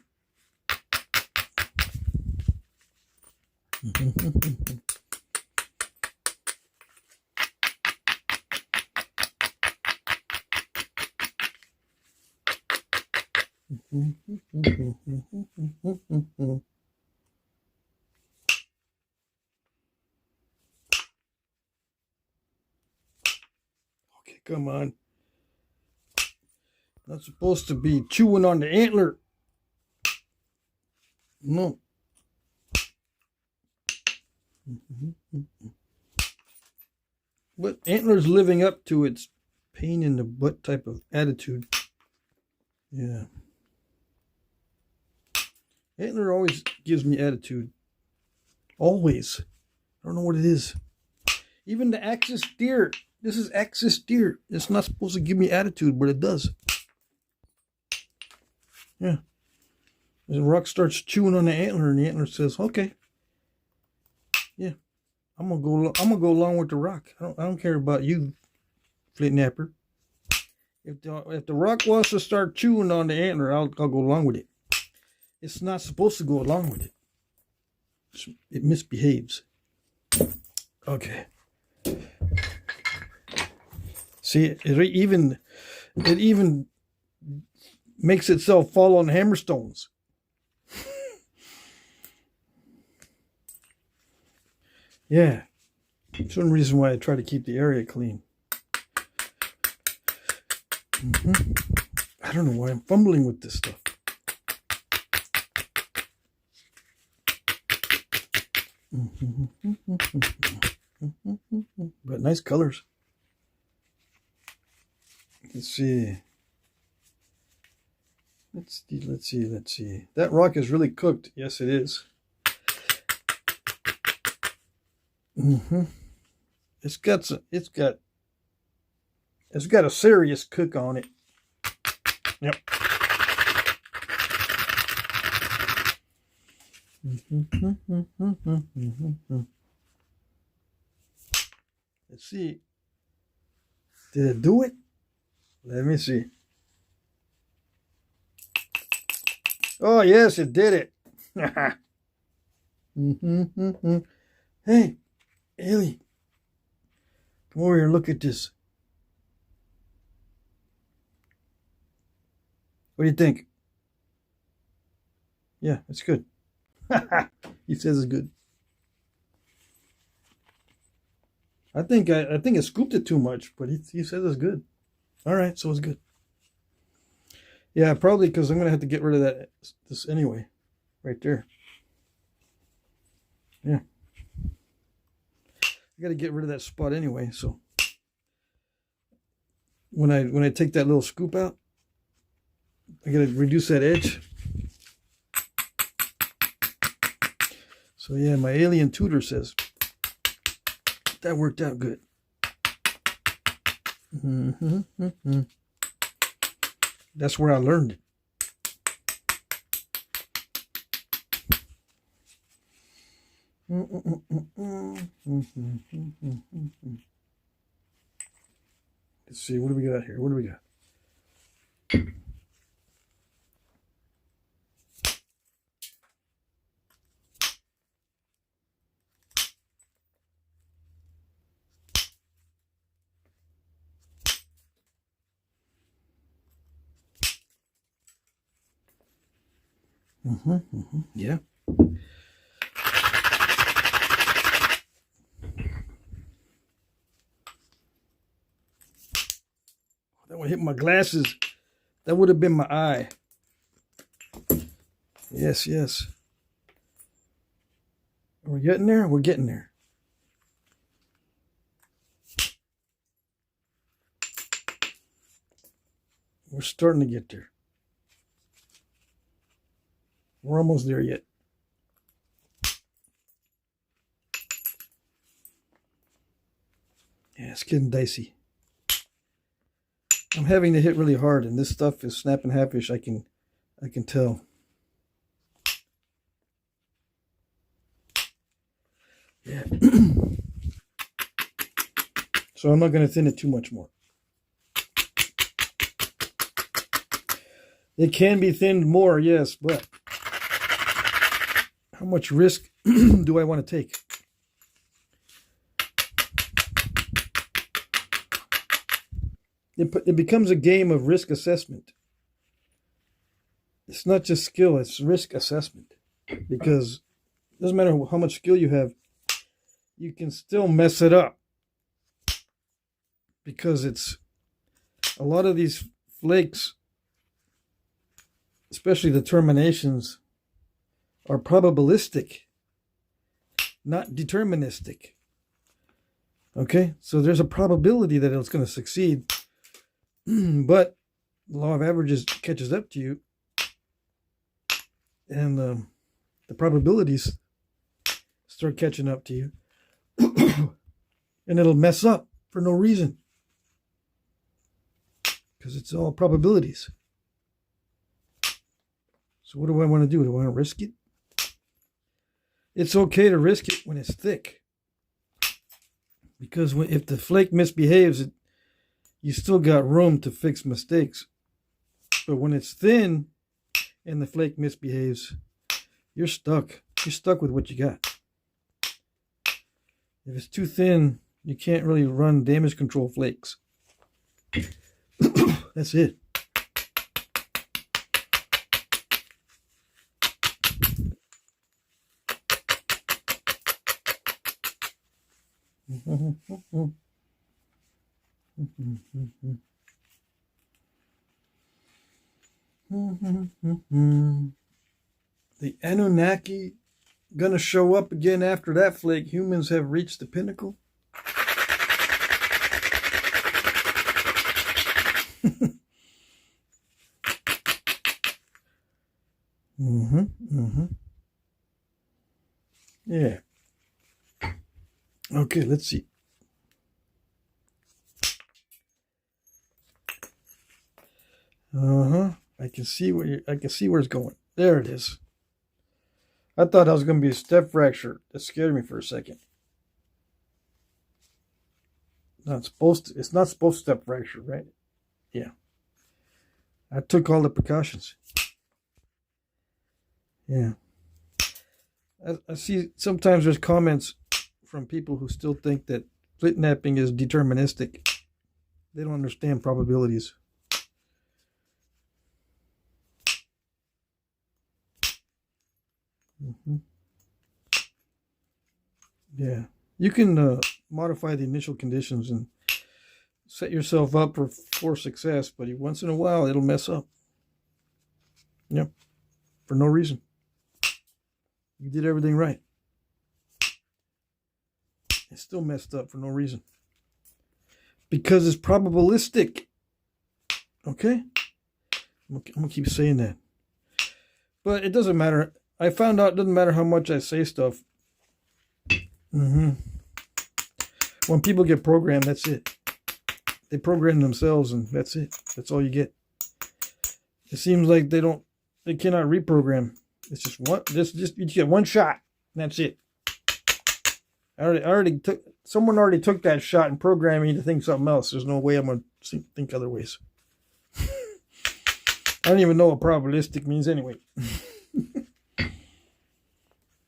Okay, come on. Not supposed to be chewing on the antler. No. But antler's living up to its pain in the butt type of attitude. Yeah. Antler always gives me attitude. Always. I don't know what it is. Even the axis deer. This is axis deer. It's not supposed to give me attitude, but it does. Yeah. The rock starts chewing on the antler, and the antler says, "Okay, yeah, I'm gonna go along with the rock. I don't care about you, Flintknapper. If the rock wants to start chewing on the antler, I'll go along with it. It's not supposed to go along with it. It misbehaves." Okay. See, it even makes itself fall on hammerstones. Yeah. It's one reason why I try to keep the area clean. I don't know why I'm fumbling with this stuff. But nice colors. Let's see. Let's see. That rock is really cooked. Yes, it is. It's got It's got a serious cook on it. Yep. Let's see. Did it do it? Let me see. Oh, yes, it did it. Hey, Ellie. Come over here and look at this. What do you think? Yeah, it's good. He says it's good. I think I scooped it too much, but he says it's good. All right, so it's good. Yeah, probably because I'm gonna have to get rid of this anyway, right there. Yeah, I got to get rid of that spot anyway. So when I take that little scoop out, I got to reduce that edge. So yeah, my alien tutor says that worked out good. That's where I learned it. Let's see, what do we got here? What do we got? Yeah. That one hit my glasses. That would have been my eye. Yes, yes. Are we getting there? We're getting there. We're starting to get there. We're almost there yet. Yeah, it's getting dicey. I'm having to hit really hard, and this stuff is snapping halfish. I can tell. Yeah. So I'm not going to thin it too much more. It can be thinned more, yes, but how much risk do I want to take? It becomes a game of risk assessment. It's not just skill, it's risk assessment. Because it doesn't matter how much skill you have, you can still mess it up. Because it's a lot of these flakes, especially the terminations, are probabilistic, not deterministic. Okay, so there's a probability that it's going to succeed, but the law of averages catches up to you, and the probabilities start catching up to you, and it'll mess up for no reason, because it's all probabilities. So what do I want to do? Do I want to risk it? It's okay to risk it when it's thick. Because if the flake misbehaves, you still got room to fix mistakes. But when it's thin and the flake misbehaves, you're stuck. You're stuck with what you got. If it's too thin, you can't really run damage control flakes. That's it. The Anunnaki gonna show up again after that flake. Humans have reached the pinnacle. Yeah. Okay, let's see. I can see I can see where it's going. There it is. I thought that was going to be a step fracture. That scared me for a second. It's not supposed to step fracture, right? Yeah. I took all the precautions. Yeah. I see sometimes there's comments from people who still think that Flintknapping is deterministic. They don't understand probabilities. Yeah. You can modify the initial conditions and set yourself up for success, but once in a while it'll mess up. Yep. For no reason. You did everything right. It's still messed up for no reason. Because it's probabilistic. Okay? I'm going to keep saying that. But it doesn't matter. I found out it doesn't matter how much I say stuff. When people get programmed, that's it. They program themselves and that's it. That's all you get. It seems like they cannot reprogram. It's just you get one shot and that's it. Someone already took that shot and programmed me to think something else. There's no way I'm going to think other ways. I don't even know what probabilistic means anyway.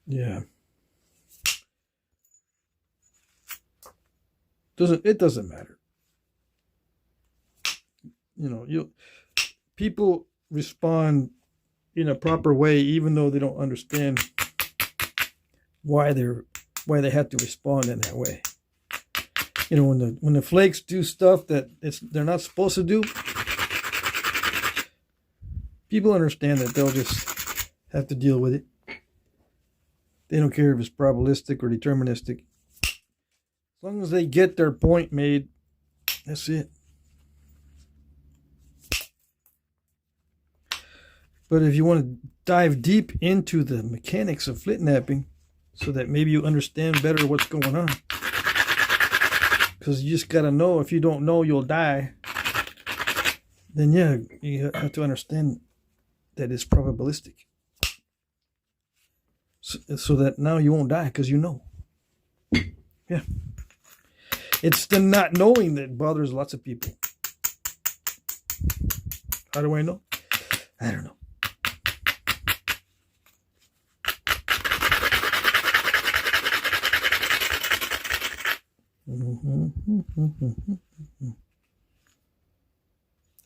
Yeah. It doesn't matter. People respond in a proper way even though they don't understand why they have to respond in that way. When the flakes do stuff that they're not supposed to do, people understand that they'll just have to deal with it. They don't care if it's probabilistic or deterministic. As long as they get their point made, that's it. But if you want to dive deep into the mechanics of Flintknapping so that maybe you understand better what's going on, because you just got to know. If you don't know, you'll die. Then yeah, you have to understand that it's probabilistic. So that now you won't die because you know. Yeah. It's the not knowing that bothers lots of people. How do I know? I don't know.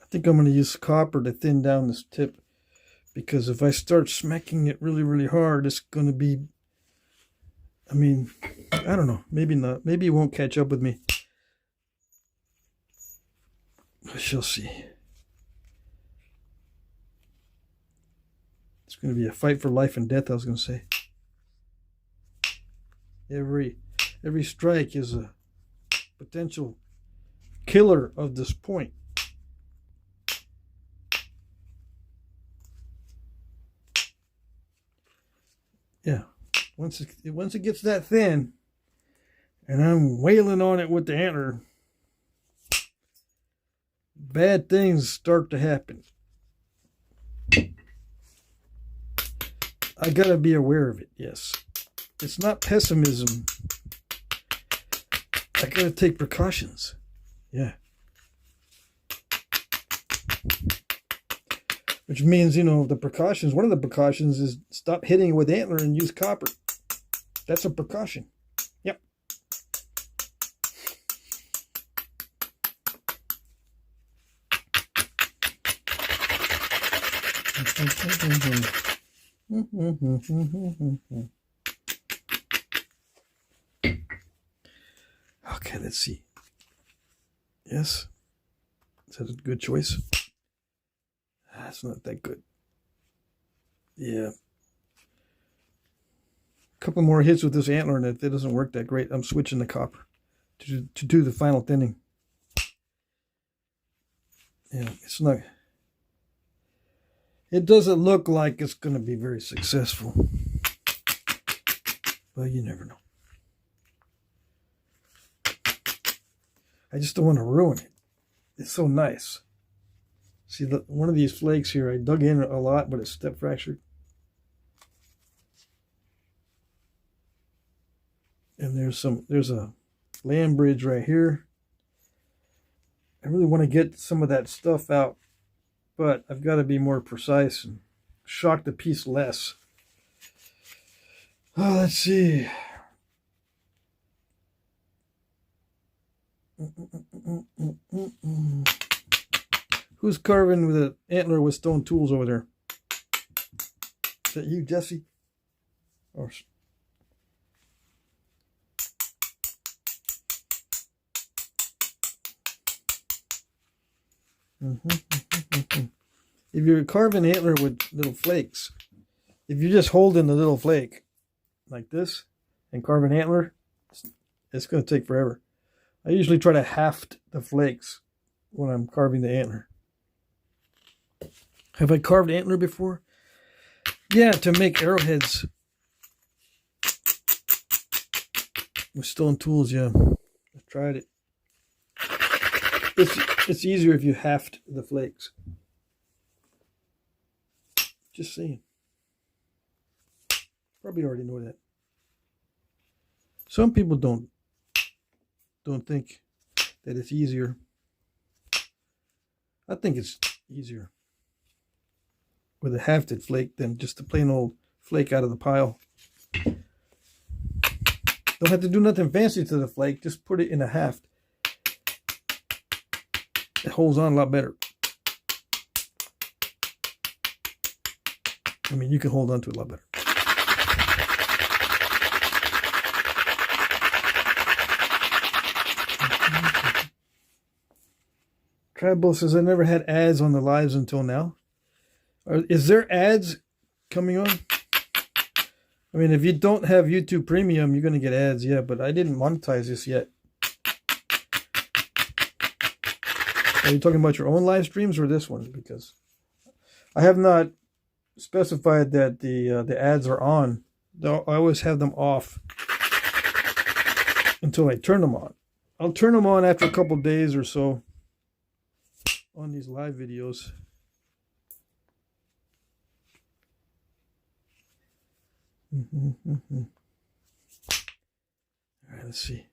I think I'm going to use copper to thin down this tip, because if I start smacking it really, really hard, it's going to be, I don't know, maybe not. Maybe it won't catch up with me. I shall see. It's going to be a fight for life and death, I was going to say. Every strike is a potential killer of this point. Yeah. Once it gets that thin, and I'm wailing on it with the antler, bad things start to happen. I gotta be aware of it, yes. It's not pessimism. I gotta take precautions. Yeah. Which means, the precautions, one of the precautions is stop hitting it with antler and use copper. That's a precaution. Yep. Okay, let's see. Yes. Is that a good choice? That's not that good. Yeah. A couple more hits with this antler, and if it doesn't work that great, I'm switching the copper to do the final thinning. Yeah, it's not. It doesn't look like it's going to be very successful. But you never know. I just don't want to ruin it. It's so nice. See, one of these flakes here, I dug in a lot, but it's step fractured. And there's a land bridge right here. I really want to get some of that stuff out, but I've got to be more precise and shock the piece less. Oh, let's see. Who's carving with an antler with stone tools over there? Is that you, Jesse? Or if you're carving antler with little flakes, if you're just holding the little flake like this and carve an antler, it's going to take forever. I usually try to haft the flakes when I'm carving the antler. Have I carved antler before? Yeah, to make arrowheads with stone tools, yeah. I've tried it. It's easier if you haft the flakes. Just saying. Probably already know that. Some people don't think that it's easier. I think it's easier with a hafted flake than just a plain old flake out of the pile. Don't have to do nothing fancy to the flake. Just put it in a haft. It holds on a lot better. I mean, you can hold on to it a lot better. Tribal says, I never had ads on the lives until now. Is there ads coming on? I mean, if you don't have YouTube Premium, you're going to get ads, yeah, but I didn't monetize this yet. Are you talking about your own live streams or this one? Because I have not specified that the ads are on. I always have them off until I turn them on. I'll turn them on after a couple days or so on these live videos. All right, let's see.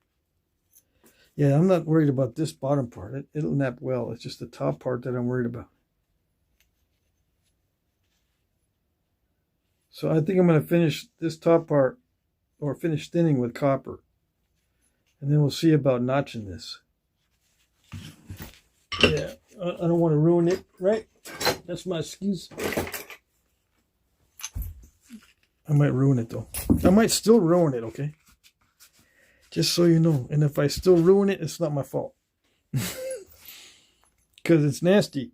Yeah, I'm not worried about this bottom part. It'll nap well. It's just the top part that I'm worried about. So I think I'm going to finish this top part, or finish thinning with copper. And then we'll see about notching this. Yeah, I don't want to ruin it, right? That's my excuse. I might ruin it, though. I might still ruin it, okay? Just so you know. And if I still ruin it, it's not my fault. Because it's nasty.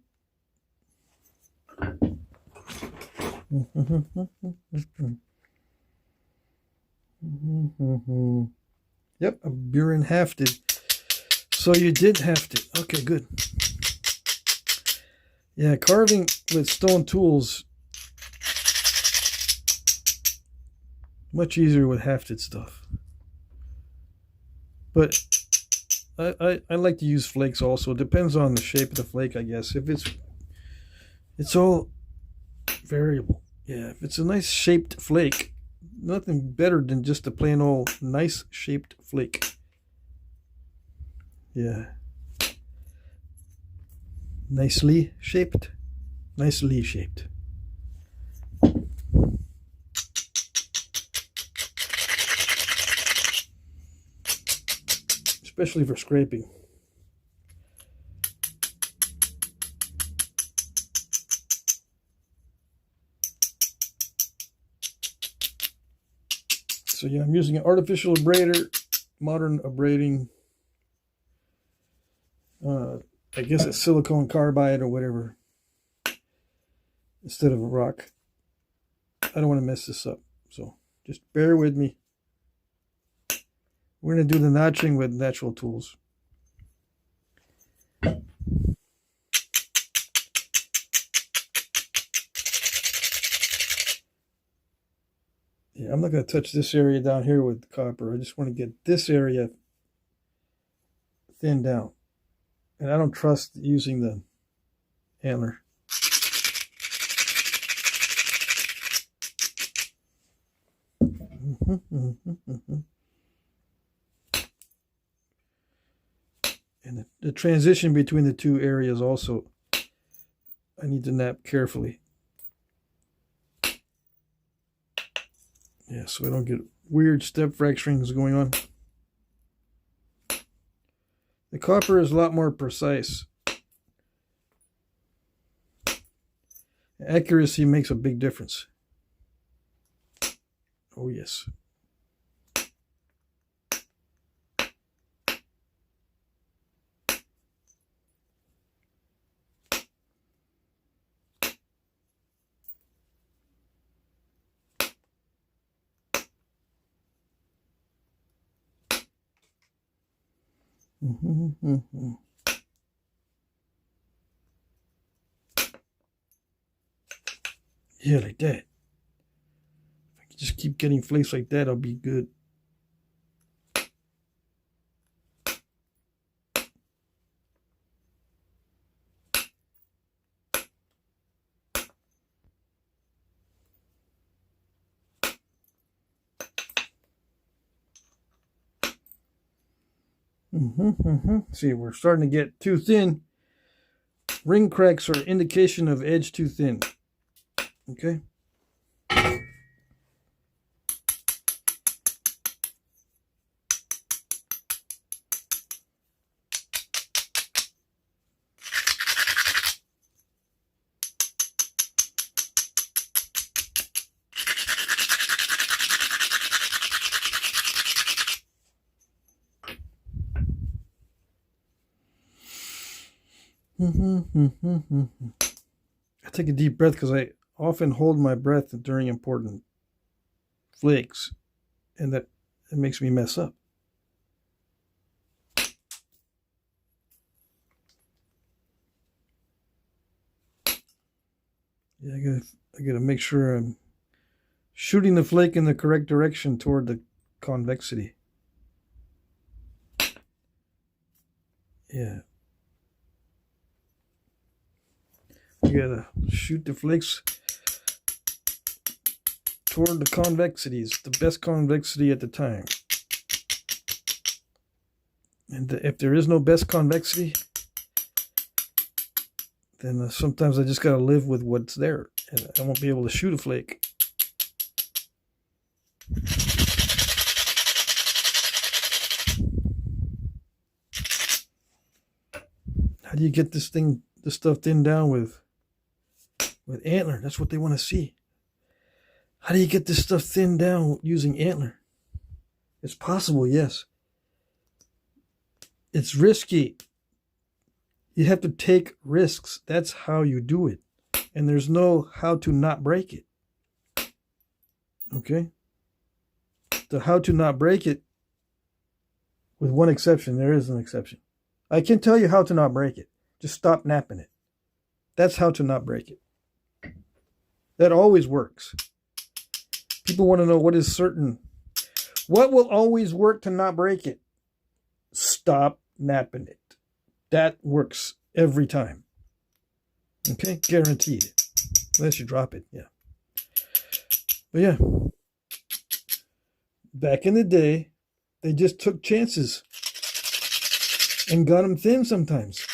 Yep, a Buren hafted. So you did haft it. Okay, good. Yeah, carving with stone tools, much easier with hafted stuff. But I like to use flakes also. It depends on the shape of the flake, I guess. If it's all variable. Yeah, if it's a nice shaped flake, nothing better than just a plain old nice shaped flake. Yeah. Nicely shaped. Nicely shaped. Especially for scraping. So yeah, I'm using an artificial abrader, modern abrading. I guess it's silicone carbide or whatever, instead of a rock. I don't want to mess this up, so just bear with me. We're going to do the notching with natural tools. Yeah, I'm not going to touch this area down here with copper. I just want to get this area thinned down. And I don't trust using the antler. And the transition between the two areas also, I need to knap carefully. Yeah, so I don't get weird step fracturings going on. The copper is a lot more precise. Accuracy makes a big difference. Oh, yes. Yeah, like that. If I can just keep getting flakes like that, I'll be good. See, we're starting to get too thin. Ring cracks are indication of edge too thin. Okay. I take a deep breath because I often hold my breath during important flakes, and that it makes me mess up. Yeah, I gotta make sure I'm shooting the flake in the correct direction toward the convexity. Yeah. You gotta shoot the flakes toward the convexities, the best convexity at the time. And if there is no best convexity, then sometimes I just gotta live with what's there, and I won't be able to shoot a flake. How do you get this stuff thinned down with antler? That's what they want to see. How do you get this stuff thinned down using antler? It's possible, yes. It's risky. You have to take risks. That's how you do it. And there's no how to not break it. Okay? The how to not break it, with one exception, there is an exception. I can tell you how to not break it. Just stop napping it. That's how to not break it. That always works. People want to know what is certain. What will always work to not break it? Stop napping it. That works every time. Okay? Guaranteed. Unless you drop it. Yeah. But yeah. Back in the day, they just took chances and got them thin sometimes.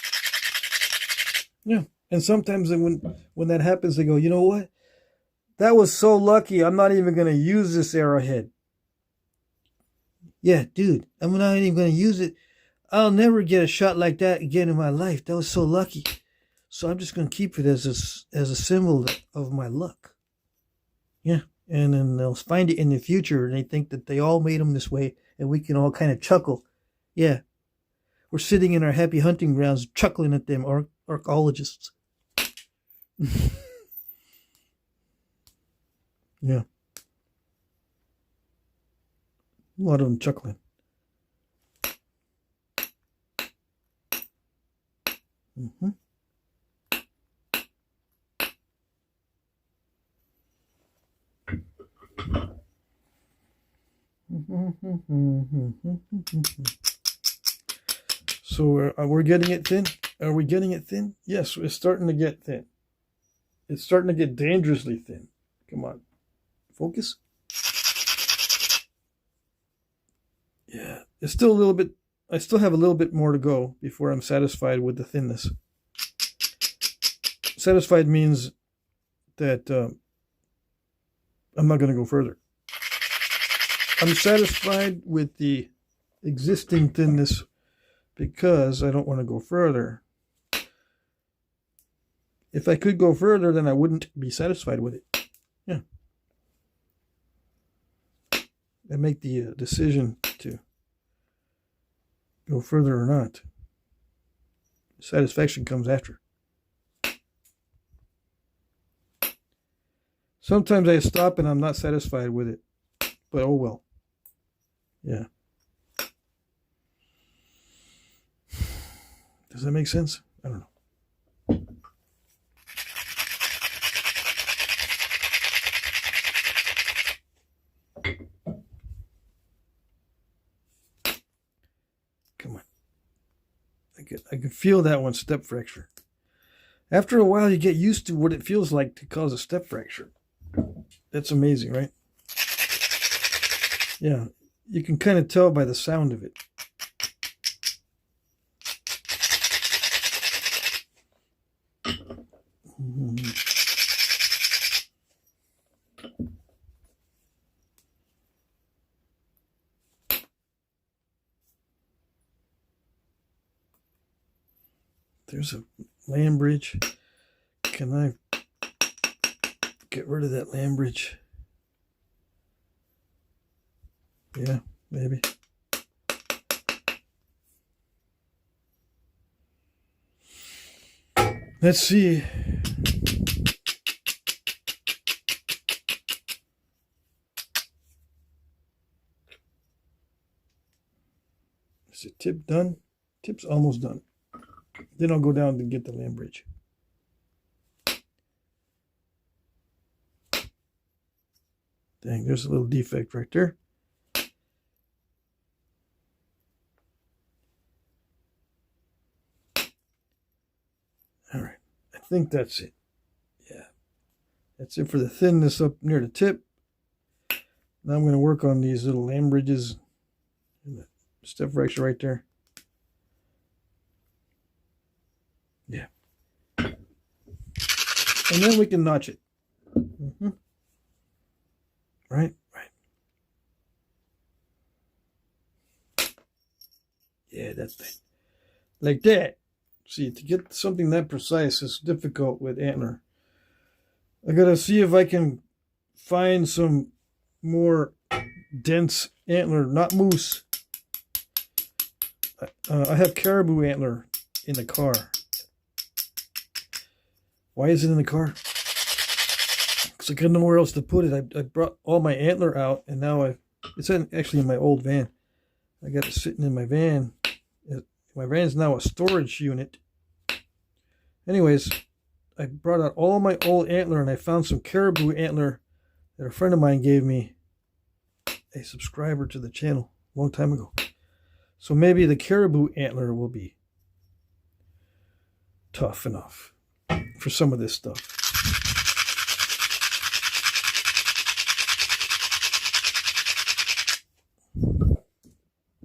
Yeah. And sometimes when that happens, they go, you know what? That was so lucky. I'm not even going to use this arrowhead. Yeah, dude, I'm not even going to use it. I'll never get a shot like that again in my life. That was so lucky. So I'm just going to keep it as a symbol of my luck. Yeah. And then they'll find it in the future, and they think that they all made them this way, and we can all kind of chuckle. Yeah. We're sitting in our happy hunting grounds chuckling at them archaeologists. Yeah. A lot of them chuckling. So we're getting it thin. Are we getting it thin? Yes, it's starting to get thin. It's starting to get dangerously thin. Come on. Focus. Yeah, it's still a little bit, I still have a little bit more to go before I'm satisfied with the thinness. Satisfied means that I'm not going to go further. I'm satisfied with the existing thinness because I don't want to go further. If I could go further, then I wouldn't be satisfied with it. Yeah. I make the decision to go further or not. Satisfaction comes after. Sometimes I stop and I'm not satisfied with it, but oh well. Yeah. Does that make sense? I don't know. Come on. I can feel that one step fracture. After a while, you get used to what it feels like to cause a step fracture. That's amazing, right? Yeah, you can kind of tell by the sound of it. There's a land bridge. Can I get rid of that land bridge? Yeah, maybe. Let's see. Is the tip done? Tip's almost done. Then I'll go down and get the land bridge. Dang, there's a little defect right there. All right, I think that's it. Yeah, that's it for the thinness up near the tip. Now I'm going to work on these little land bridges. Step fracture right there. Yeah. And then we can notch it. Right? Right. Yeah, that's it. Like that. See, to get something that precise is difficult with antler. I gotta see if I can find some more dense antler, not moose. I have caribou antler in the car. Why is it in the car? Because I got nowhere else to put it. I brought all my antler out, and now it's actually in my old van. I got it sitting in my van. My van's now a storage unit. Anyways, I brought out all my old antler, and I found some caribou antler that a friend of mine gave me, a subscriber to the channel a long time ago. So maybe the caribou antler will be tough enough for some of this stuff.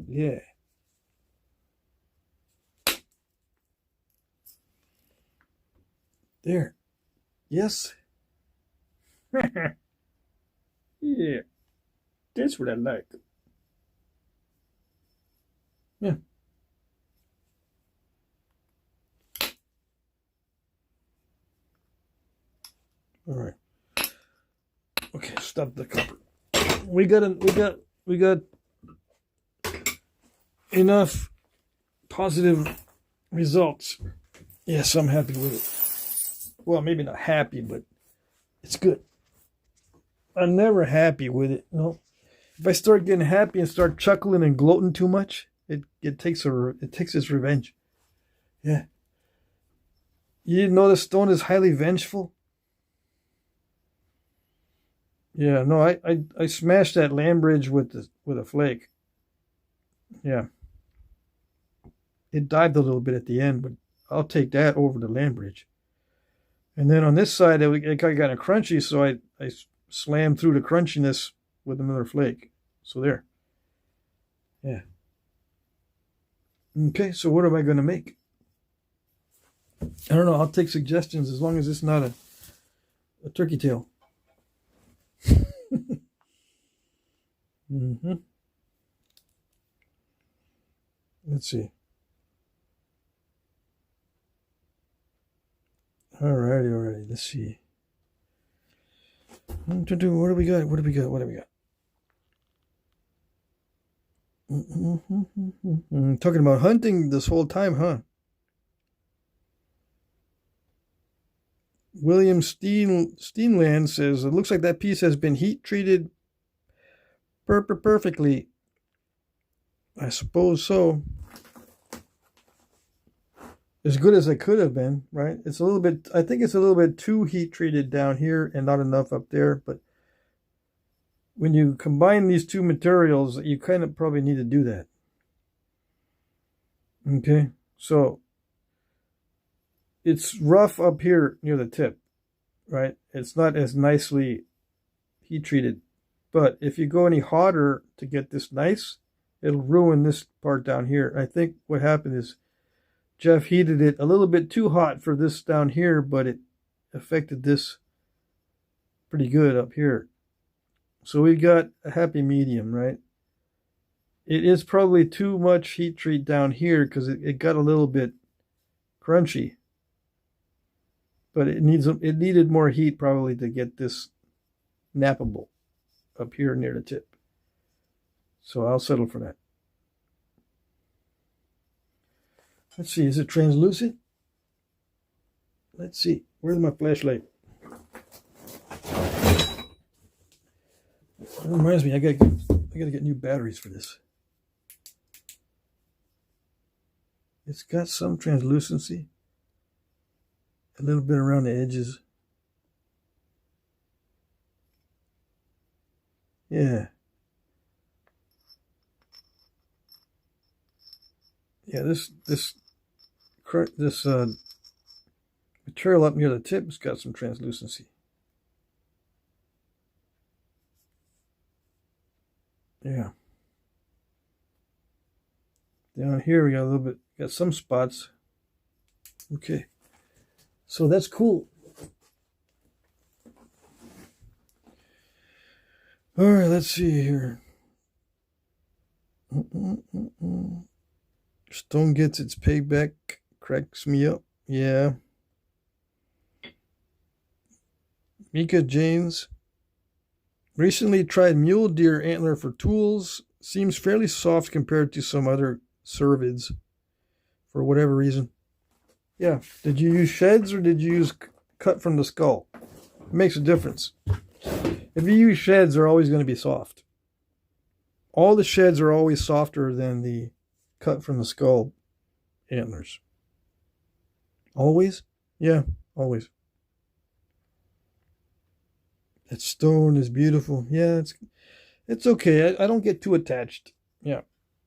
Yeah. There. Yes. Yeah. That's what I like. Yeah. All right. Okay, stop the copper. We got enough positive results. Yes, I'm happy with it. Well, maybe not happy, but it's good. I'm never happy with it. No. If I start getting happy and start chuckling and gloating too much, it takes its revenge. Yeah. You didn't know the stone is highly vengeful? Yeah, no, I smashed that land bridge with a flake. Yeah. It dived a little bit at the end, but I'll take that over the land bridge. And then on this side, it got kind of crunchy, so I slammed through the crunchiness with another flake. So there. Yeah. Okay, so what am I going to make? I don't know. I'll take suggestions as long as it's not a turkey tail. Let's see. Alrighty. Let's see. What do we got? Talking about hunting this whole time, huh? William Steenland says, it looks like that piece has been heat treated perfectly. I suppose so. As good as it could have been, right? It's a little bit, I think it's a little bit too heat treated down here and not enough up there. But when you combine these two materials, you kind of probably need to do that. Okay, so it's rough up here near the tip, right? It's not as nicely heat treated. But if you go any hotter to get this nice, it'll ruin this part down here. I think what happened is Jeff heated it a little bit too hot for this down here, but it affected this pretty good up here. So we got a happy medium, right? It is probably too much heat treat down here because it got a little bit crunchy. But it needed more heat probably to get this nappable up here near the tip. So I'll settle for that. Let's see, is it translucent? Let's see. Where's my flashlight? That reminds me, I gotta get new batteries for this. It's got some translucency. A little bit around the edges. Yeah. Yeah, this material up near the tip has got some translucency. Yeah. Down here we got a little bit, got some spots. Okay. So that's cool. All right, let's see here. Stone gets its payback. Cracks me up. Yeah. Mika James. Recently tried mule deer antler for tools. Seems fairly soft compared to some other cervids for whatever reason. Yeah. Did you use sheds or did you use cut from the skull? It makes a difference. If you use sheds, they're always going to be soft. All the sheds are always softer than the cut from the skull antlers. Always? Yeah, always. That stone is beautiful. Yeah, it's okay. I don't get too attached. Yeah.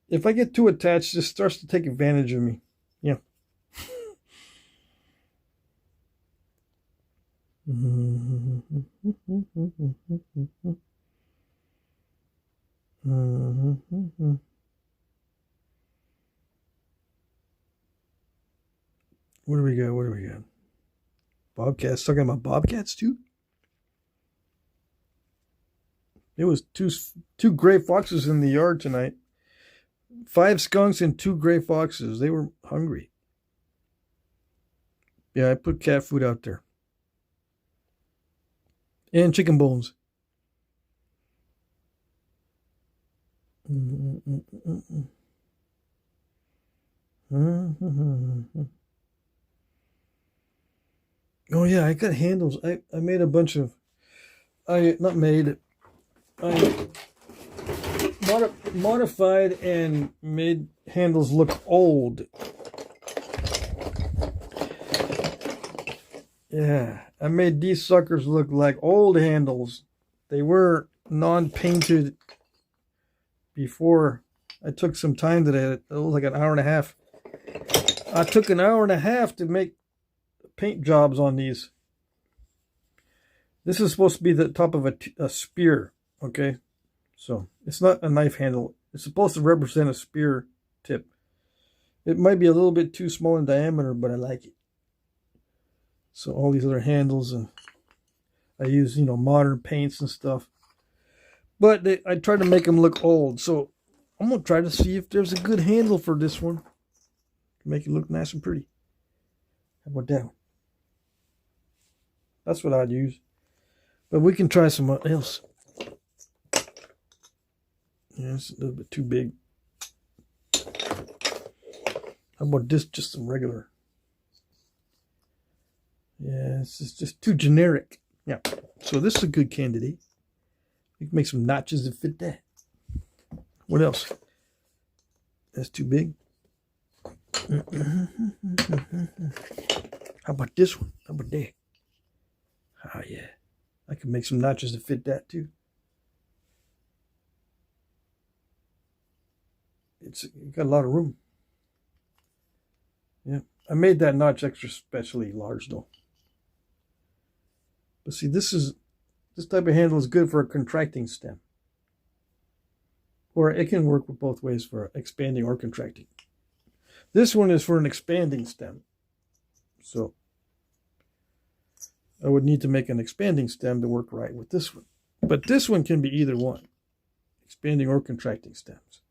If I get too attached, it starts to take advantage of me. Yeah. What do we got? Bobcats. Talking about bobcats too? There was two gray foxes in the yard tonight. 5 skunks and 2 gray foxes. They were hungry. Yeah, I put cat food out there. And chicken bones. Oh yeah, I got handles. I made a bunch of. I modified and made handles look old. Yeah, I made these suckers look like old handles. They were non-painted before. I took some time today. It was like an hour and a half. I took an hour and a half to make paint jobs on these. This is supposed to be the top of a spear, okay? So it's not a knife handle. It's supposed to represent a spear tip. It might be a little bit too small in diameter, but I like it. So all these other handles, and I use, you know, modern paints and stuff. But I try to make them look old. So I'm going to try to see if there's a good handle for this one. Make it look nice and pretty. How about that one? That's what I'd use. But we can try some else. Yeah, it's a little bit too big. How about this? Just some regular. Yeah, it's just too generic. Yeah. So this is a good candidate. We can make some notches that fit that. What else? That's too big. How about this one? How about that? Oh, yeah. I can make some notches to fit that too. It's got a lot of room. Yeah. I made that notch extra specially large though. But see, this type of handle is good for a contracting stem. Or it can work with both ways for expanding or contracting. This one is for an expanding stem. So I would need to make an expanding stem to work right with this one. But this one can be either one. Expanding or contracting stems.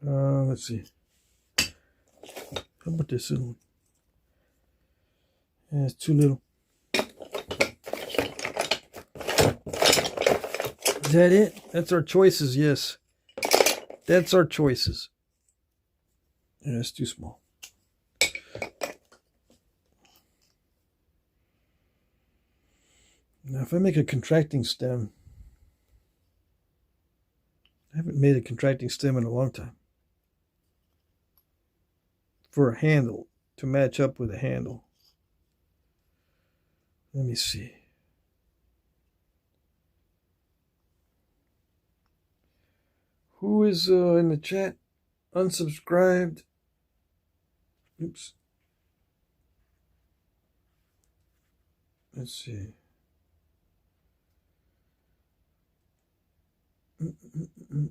Let's see. How about this little one? Yeah, it's too little. Is that it? That's our choices, yes. That's our choices. Yeah, it's too small. Now, if I make a contracting stem, I haven't made a contracting stem in a long time. For a handle, to match up with a handle. Let me see. Who is in the chat? Unsubscribed. Oops. Let's see.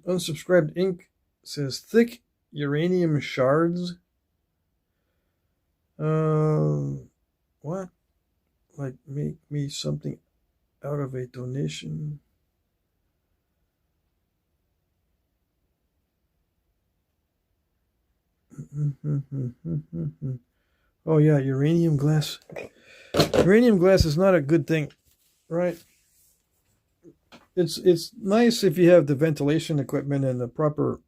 Unsubscribed Ink says thick uranium shards. What? Like make me something out of a donation. Oh yeah, uranium glass. Uranium glass is not a good thing, right? It's nice if you have the ventilation equipment and the proper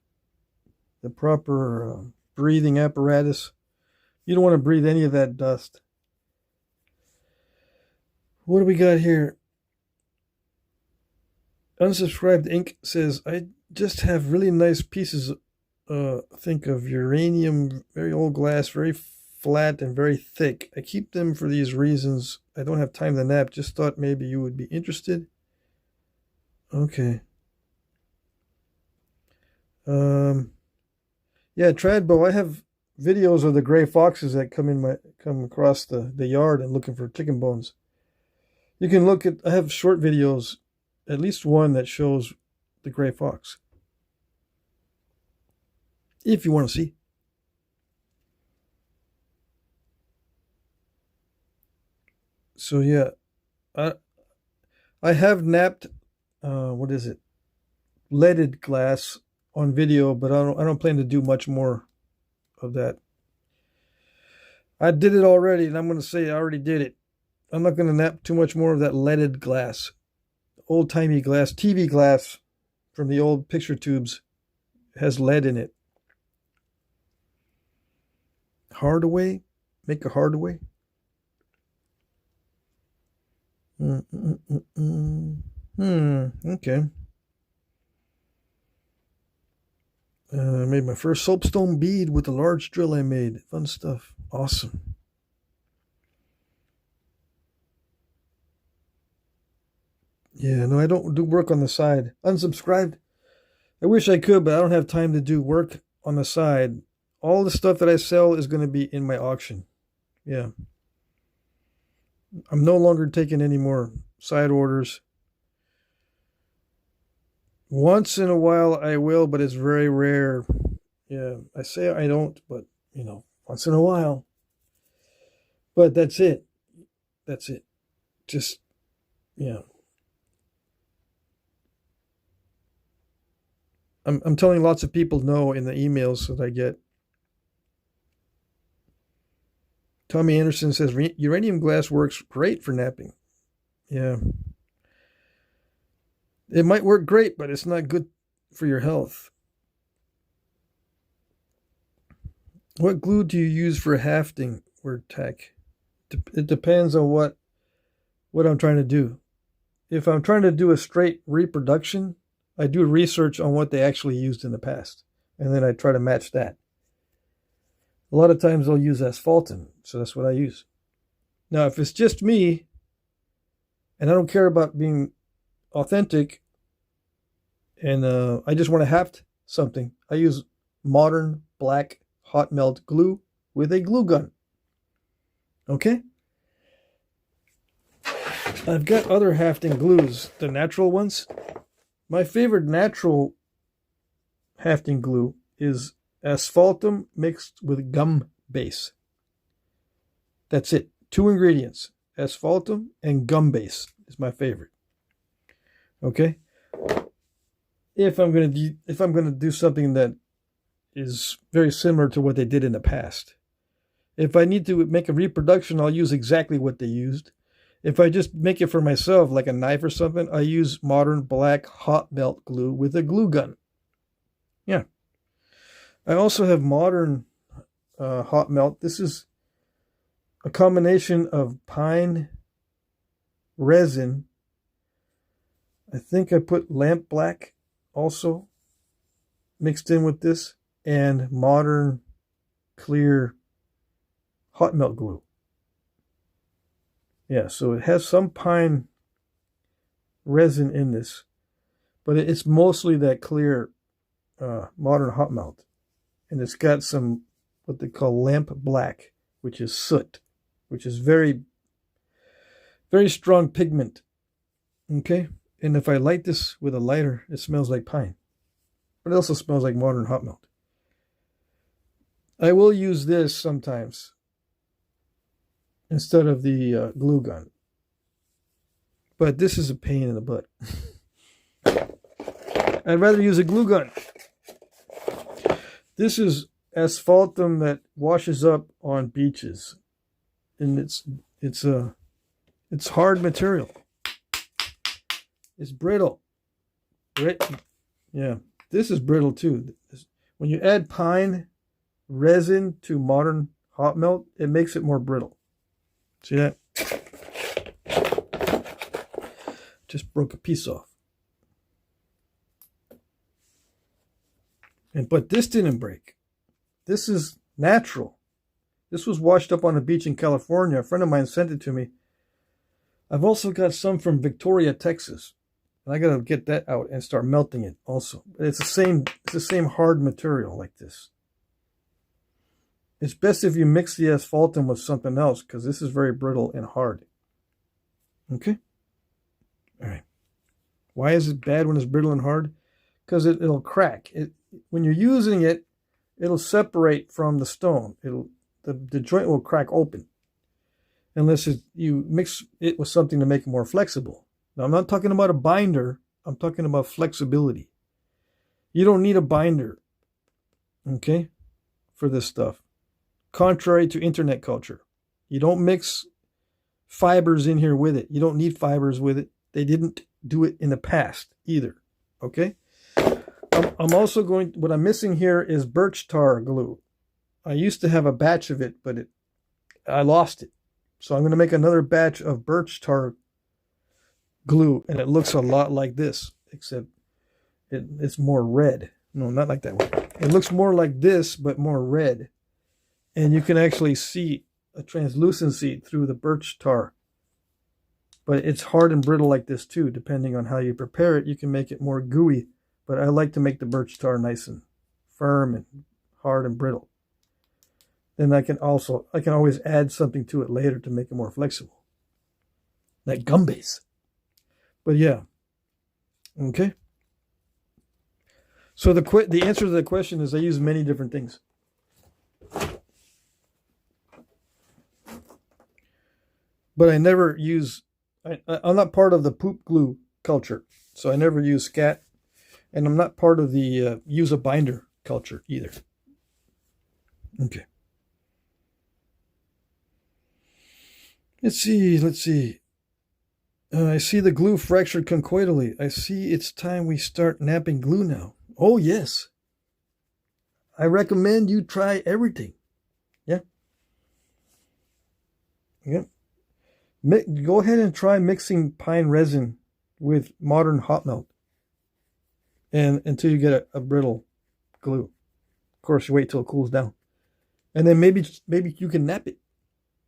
breathing apparatus. You don't want to breathe any of that dust. What do we got here? Unsubscribed Ink says, I just have really nice pieces, think of uranium, very old glass, very flat and very thick. I keep them for these reasons. I don't have time to nap. Just thought maybe you would be interested. Okay. Yeah, Tradbo, I have videos of the gray foxes that come across the yard and looking for chicken bones. You can look at, I have short videos, at least one that shows the gray fox. If you want to see. So yeah, I have napped, what is it? Leaded glass on video, but I don't plan to do much more of that. I did it already, and I'm going to say I already did it. I'm not going to nap too much more of that leaded glass. Old-timey glass, TV glass from the old picture tubes. It has lead in it. Hardaway? Make a Hardaway? Okay. I made my first soapstone bead with the large drill I made. Fun stuff. Awesome. Yeah, no, I don't do work on the side. Unsubscribed. I wish I could, but I don't have time to do work on the side all the stuff that I sell is going to be in my auction. Yeah. I'm no longer taking any more side orders. Once in a while I will, but it's very rare. Yeah, I say I don't, but, you know, once in a while. But that's it. That's it. Just, yeah. I'm telling lots of people no in the emails that I get. Tommy Anderson says, uranium glass works great for knapping. Yeah. It might work great, but it's not good for your health. What glue do you use for hafting or tack? It depends on what I'm trying to do. If I'm trying to do a straight reproduction, I do research on what they actually used in the past, and then I try to match that. A lot of times they'll use asphaltum, so that's what I use. Now, if it's just me, and I don't care about being authentic, and I just want to haft something, I use modern black hot melt glue with a glue gun. Okay? I've got other hafting glues, the natural ones. My favorite natural hafting glue is asphaltum mixed with gum base. That's it. 2 ingredients. Asphaltum and gum base is my favorite. Okay? If I'm going to do something that is very similar to what they did in the past. If I need to make a reproduction, I'll use exactly what they used. If I just make it for myself, like a knife or something, I use modern black hot melt glue with a glue gun. Yeah. I also have modern hot melt. This is a combination of pine resin. I think I put lamp black also mixed in with this, and modern clear hot melt glue. Yeah, so it has some pine resin in this, but it's mostly that clear modern hot melt. And it's got some what they call lamp black, which is soot, which is very, very strong pigment. Okay? And if I light this with a lighter, it smells like pine. But it also smells like modern hot melt. I will use this sometimes instead of the glue gun. But this is a pain in the butt. I'd rather use a glue gun. This is asphaltum that washes up on beaches. And it's hard material. It's brittle. Yeah, this is brittle too. When you add pine resin to modern hot melt, it makes it more brittle. See that? Just broke a piece off. But this didn't break. This is natural. This was washed up on a beach in California. A friend of mine sent it to me. I've also got some from Victoria, Texas. And I gotta get that out and start melting it also. But it's the same hard material like this. It's best if you mix the asphaltum with something else, because this is very brittle and hard. Okay? Alright. Why is it bad when it's brittle and hard? Because it'll crack. When you're using it, it'll separate from the stone. The joint will crack open. Unless you mix it with something to make it more flexible. Now, I'm not talking about a binder. I'm talking about flexibility. You don't need a binder, okay, for this stuff. Contrary to internet culture. You don't mix fibers in here with it. You don't need fibers with it. They didn't do it in the past either, okay? I'm also what I'm missing here is birch tar glue. I used to have a batch of it, but I lost it. So I'm going to make another batch of birch tar glue, and it looks a lot like this, except it's more red. No, not like that one. It looks more like this, but more red. And you can actually see a translucency through the birch tar. But it's hard and brittle like this too. Depending on how you prepare it, you can make it more gooey. But I like to make the birch tar nice and firm and hard and brittle. then I can always add something to it later to make it more flexible. Like gum base. But yeah. Okay. So the answer to the question is I use many different things. But I never use, I'm not part of the poop glue culture. So I never use scat. And I'm not part of the use a binder culture either. Okay. Let's see. I see the glue fractured conchoidally. I see it's time we start napping glue now. Oh, yes. I recommend you try everything. Yeah. Yeah. Go ahead and try mixing pine resin with modern hot melt. And until you get a brittle glue. Of course, you wait till it cools down. And then maybe you can nap it.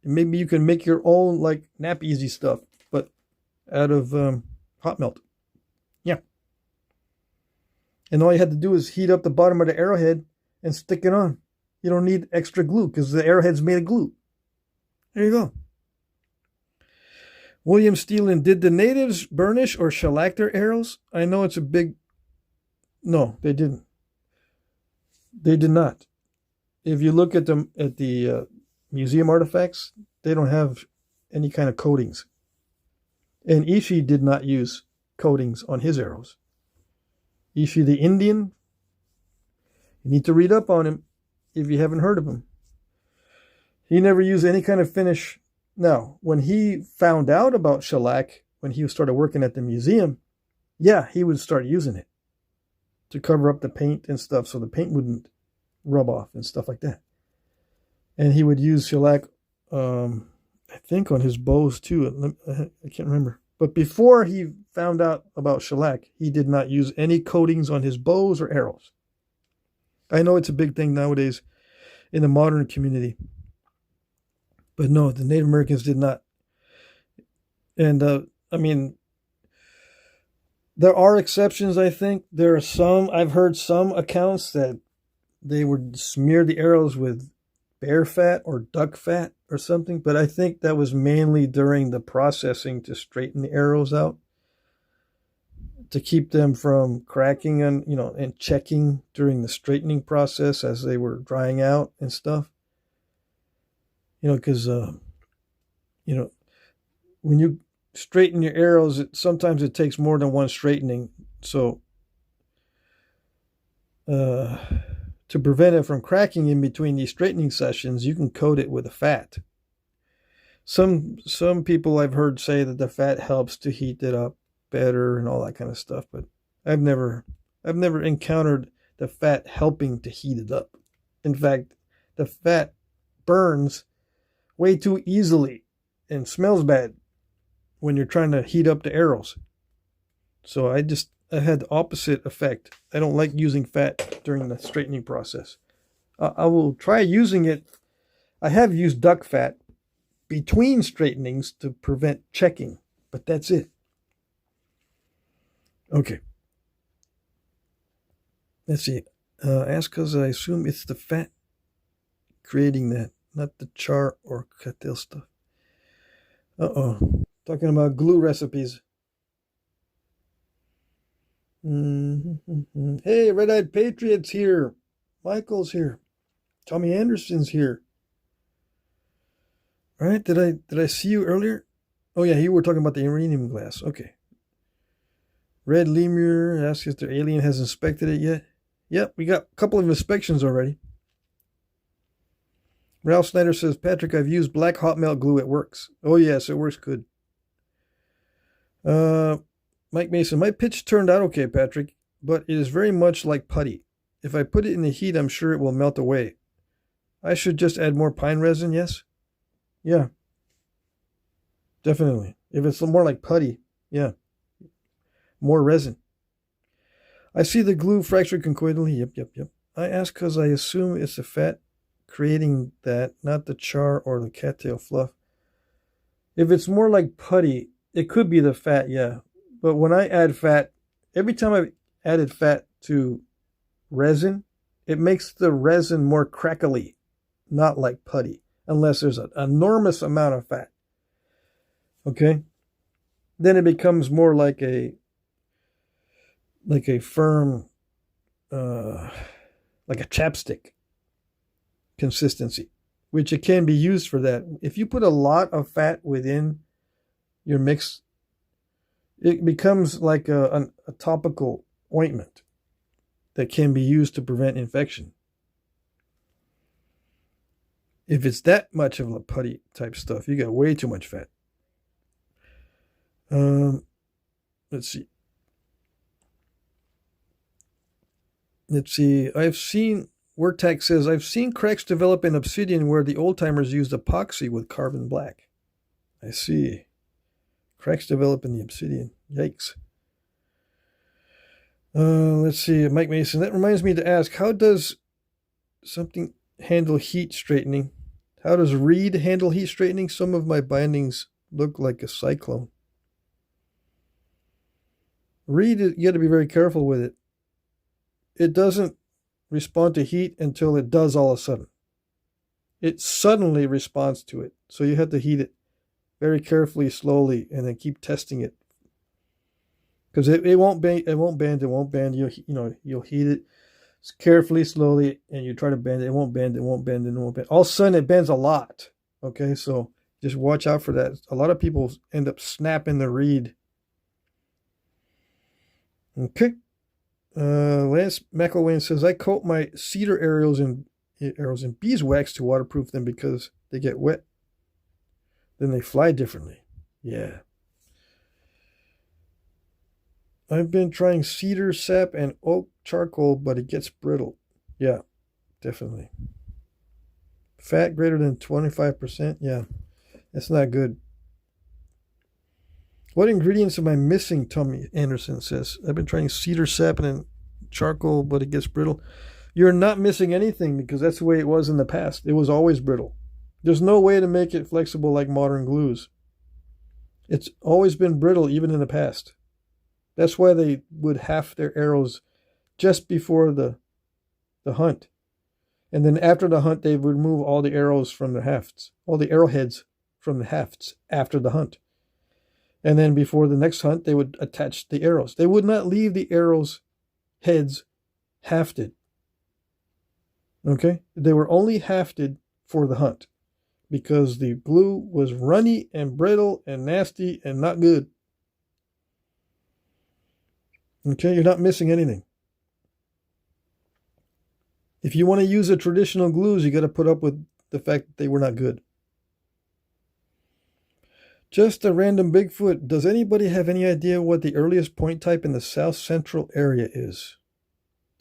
Maybe you can make your own like nap easy stuff, but out of hot melt. Yeah. And all you had to do is heat up the bottom of the Arrowhead and stick it on. You don't need extra glue because the Arrowhead's made of glue. There you go. William Steelen, did the natives burnish or shellac their arrows? I know it's a big... No, they didn't. They did not. If you look at the museum artifacts, they don't have any kind of coatings. And Ishi did not use coatings on his arrows. Ishi the Indian, you need to read up on him if you haven't heard of him. He never used any kind of finish. Now, when he found out about shellac, when he started working at the museum, yeah, he would start using it to cover up the paint and stuff so the paint wouldn't rub off and stuff like that. And he would use shellac, I think, on his bows too. I can't remember. But before he found out about shellac, he did not use any coatings on his bows or arrows. I know it's a big thing nowadays in the modern community. But no, the Native Americans did not. And, I mean, there are exceptions, I think. There are some, I've heard some accounts that they would smear the arrows with bear fat or duck fat or something. But I think that was mainly during the processing to straighten the arrows out, to keep them from cracking and checking during the straightening process as they were drying out and stuff. Because, when you straighten your arrows, sometimes it takes more than one straightening. So, to prevent it from cracking in between these straightening sessions, you can coat it with a fat. Some people I've heard say that the fat helps to heat it up better and all that kind of stuff, but I've never encountered the fat helping to heat it up. In fact, the fat burns way too easily and smells bad when you're trying to heat up the arrows. So I had the opposite effect. I don't like using fat during the straightening process. I will try using it. I have used duck fat between straightenings to prevent checking, but that's it. Okay. Let's see. Ask because I assume it's the fat creating that, not the char or cattail stuff. Talking about glue recipes. Hey, Red-Eyed Patriot's here. Michael's here. Tommy Anderson's here. All right, did I see you earlier? Oh yeah, you were talking about the uranium glass. Okay. Red Lemur asks if their alien has inspected it yet. Yep, we got a couple of inspections already. Ralph Snyder says, Patrick, I've used black hot melt glue. It works. Oh yes, it works good. Mike Mason, my pitch turned out okay, Patrick, but it is very much like putty. If I put it in the heat, I'm sure it will melt away. I should just add more pine resin, yes? Yeah. Definitely. If it's more like putty, yeah. More resin. I see the glue fractured conchoidally. Yep. I ask because I assume it's the fat creating that, not the char or the cattail fluff. If it's more like putty, it could be the fat, yeah. But when I add fat, every time I've added fat to resin, it makes the resin more crackly. not like putty, unless there's an enormous amount of fat. Okay? Then it becomes more like a firm, like a chapstick consistency, which it can be used for that. If you put a lot of fat within your mix, it becomes like a topical ointment that can be used to prevent infection. If it's that much of a putty type stuff, you got way too much fat. Let's see. Wertac says, I've seen cracks develop in Obsidian where the old timers used epoxy with carbon black. I see. Cracks develop in the Obsidian. Yikes. Let's see. Mike Mason, that reminds me to ask, how does something handle heat straightening? How does reed handle heat straightening? Some of my bindings look like a cyclone. Reed, you got to be very careful with it. It doesn't respond to heat until it does all of a sudden. It suddenly responds to it. So you have to heat it very carefully, slowly, and then keep testing it. Because it won't bend, it won't bend. You'll heat it carefully, slowly, and you try to bend it. It won't bend, it won't bend, and it won't bend. All of a sudden it bends a lot. Okay, so just watch out for that. A lot of people end up snapping the reed. Okay. Lance McElwain says, I coat my cedar arrows in beeswax to waterproof them because they get wet. Then they fly differently. Yeah. I've been trying cedar sap and oak charcoal, but it gets brittle. Yeah, definitely. Fat greater than 25%. Yeah, that's not good. What ingredients am I missing, Tommy Anderson says. I've been trying cedar sap and charcoal, but it gets brittle. You're not missing anything because that's the way it was in the past. It was always brittle. There's no way to make it flexible like modern glues. It's always been brittle, even in the past. That's why they would haft their arrows just before the hunt. And then after the hunt, they would remove all the arrows from the hafts, all the arrowheads from the hafts after the hunt. And then before the next hunt, they would attach the arrows. They would not leave the arrows' heads hafted. Okay? They were only hafted for the hunt because the glue was runny and brittle and nasty and not good. Okay? You're not missing anything. If you want to use the traditional glues, you got to put up with the fact that they were not good. Just a random Bigfoot. Does anybody have any idea what the earliest point type in the south central area is?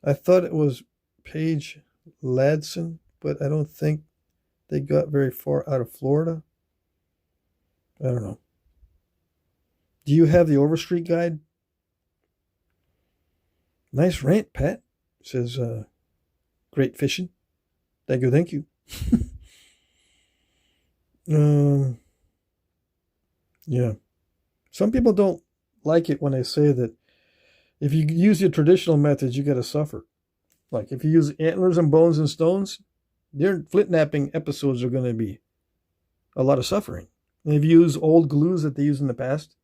I thought it was Page Ladson, but I don't think they got very far out of Florida. I don't know. Do you have the Overstreet guide? Nice rant, Pat, says great fishing. Thank you, thank you. Yeah. Some people don't like it when I say that if you use your traditional methods, you got to suffer. Like if you use antlers and bones and stones, their Flintknapping episodes are going to be a lot of suffering. And if you use old glues that they used in the past,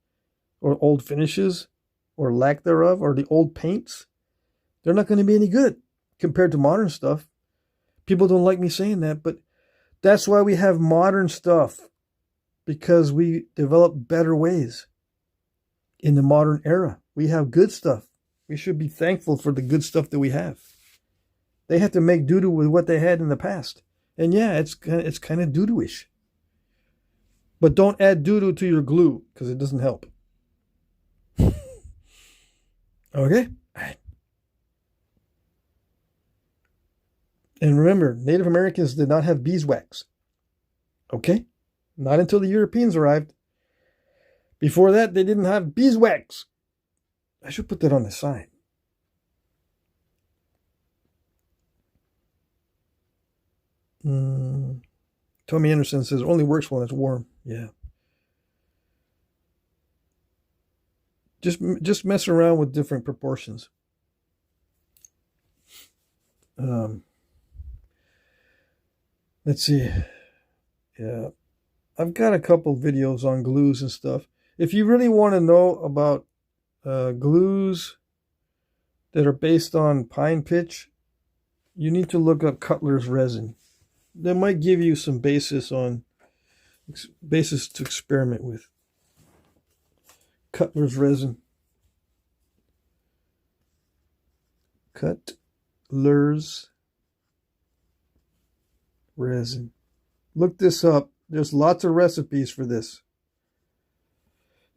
or old finishes, or lack thereof, or the old paints, they're not going to be any good compared to modern stuff. People don't like me saying that, but that's why we have modern stuff. Because we develop better ways in the modern era. We have good stuff. We should be thankful for the good stuff that we have. They have to make doo-doo with what they had in the past. And yeah, it's kind of doo-doo-ish. But don't add doo-doo to your glue because it doesn't help. Okay? All right. And remember, Native Americans did not have beeswax. Okay? Not until the Europeans arrived. Before that, they didn't have beeswax. I should put that on the sign. Tommy Anderson says, only works when it's warm. Yeah. Just mess around with different proportions. Let's see. Yeah, I've got a couple videos on glues and stuff. If you really want to know about glues that are based on pine pitch, you need to look up Cutler's resin. That might give you some basis to experiment with. Cutler's resin. Cutler's resin. Look this up. There's lots of recipes for this.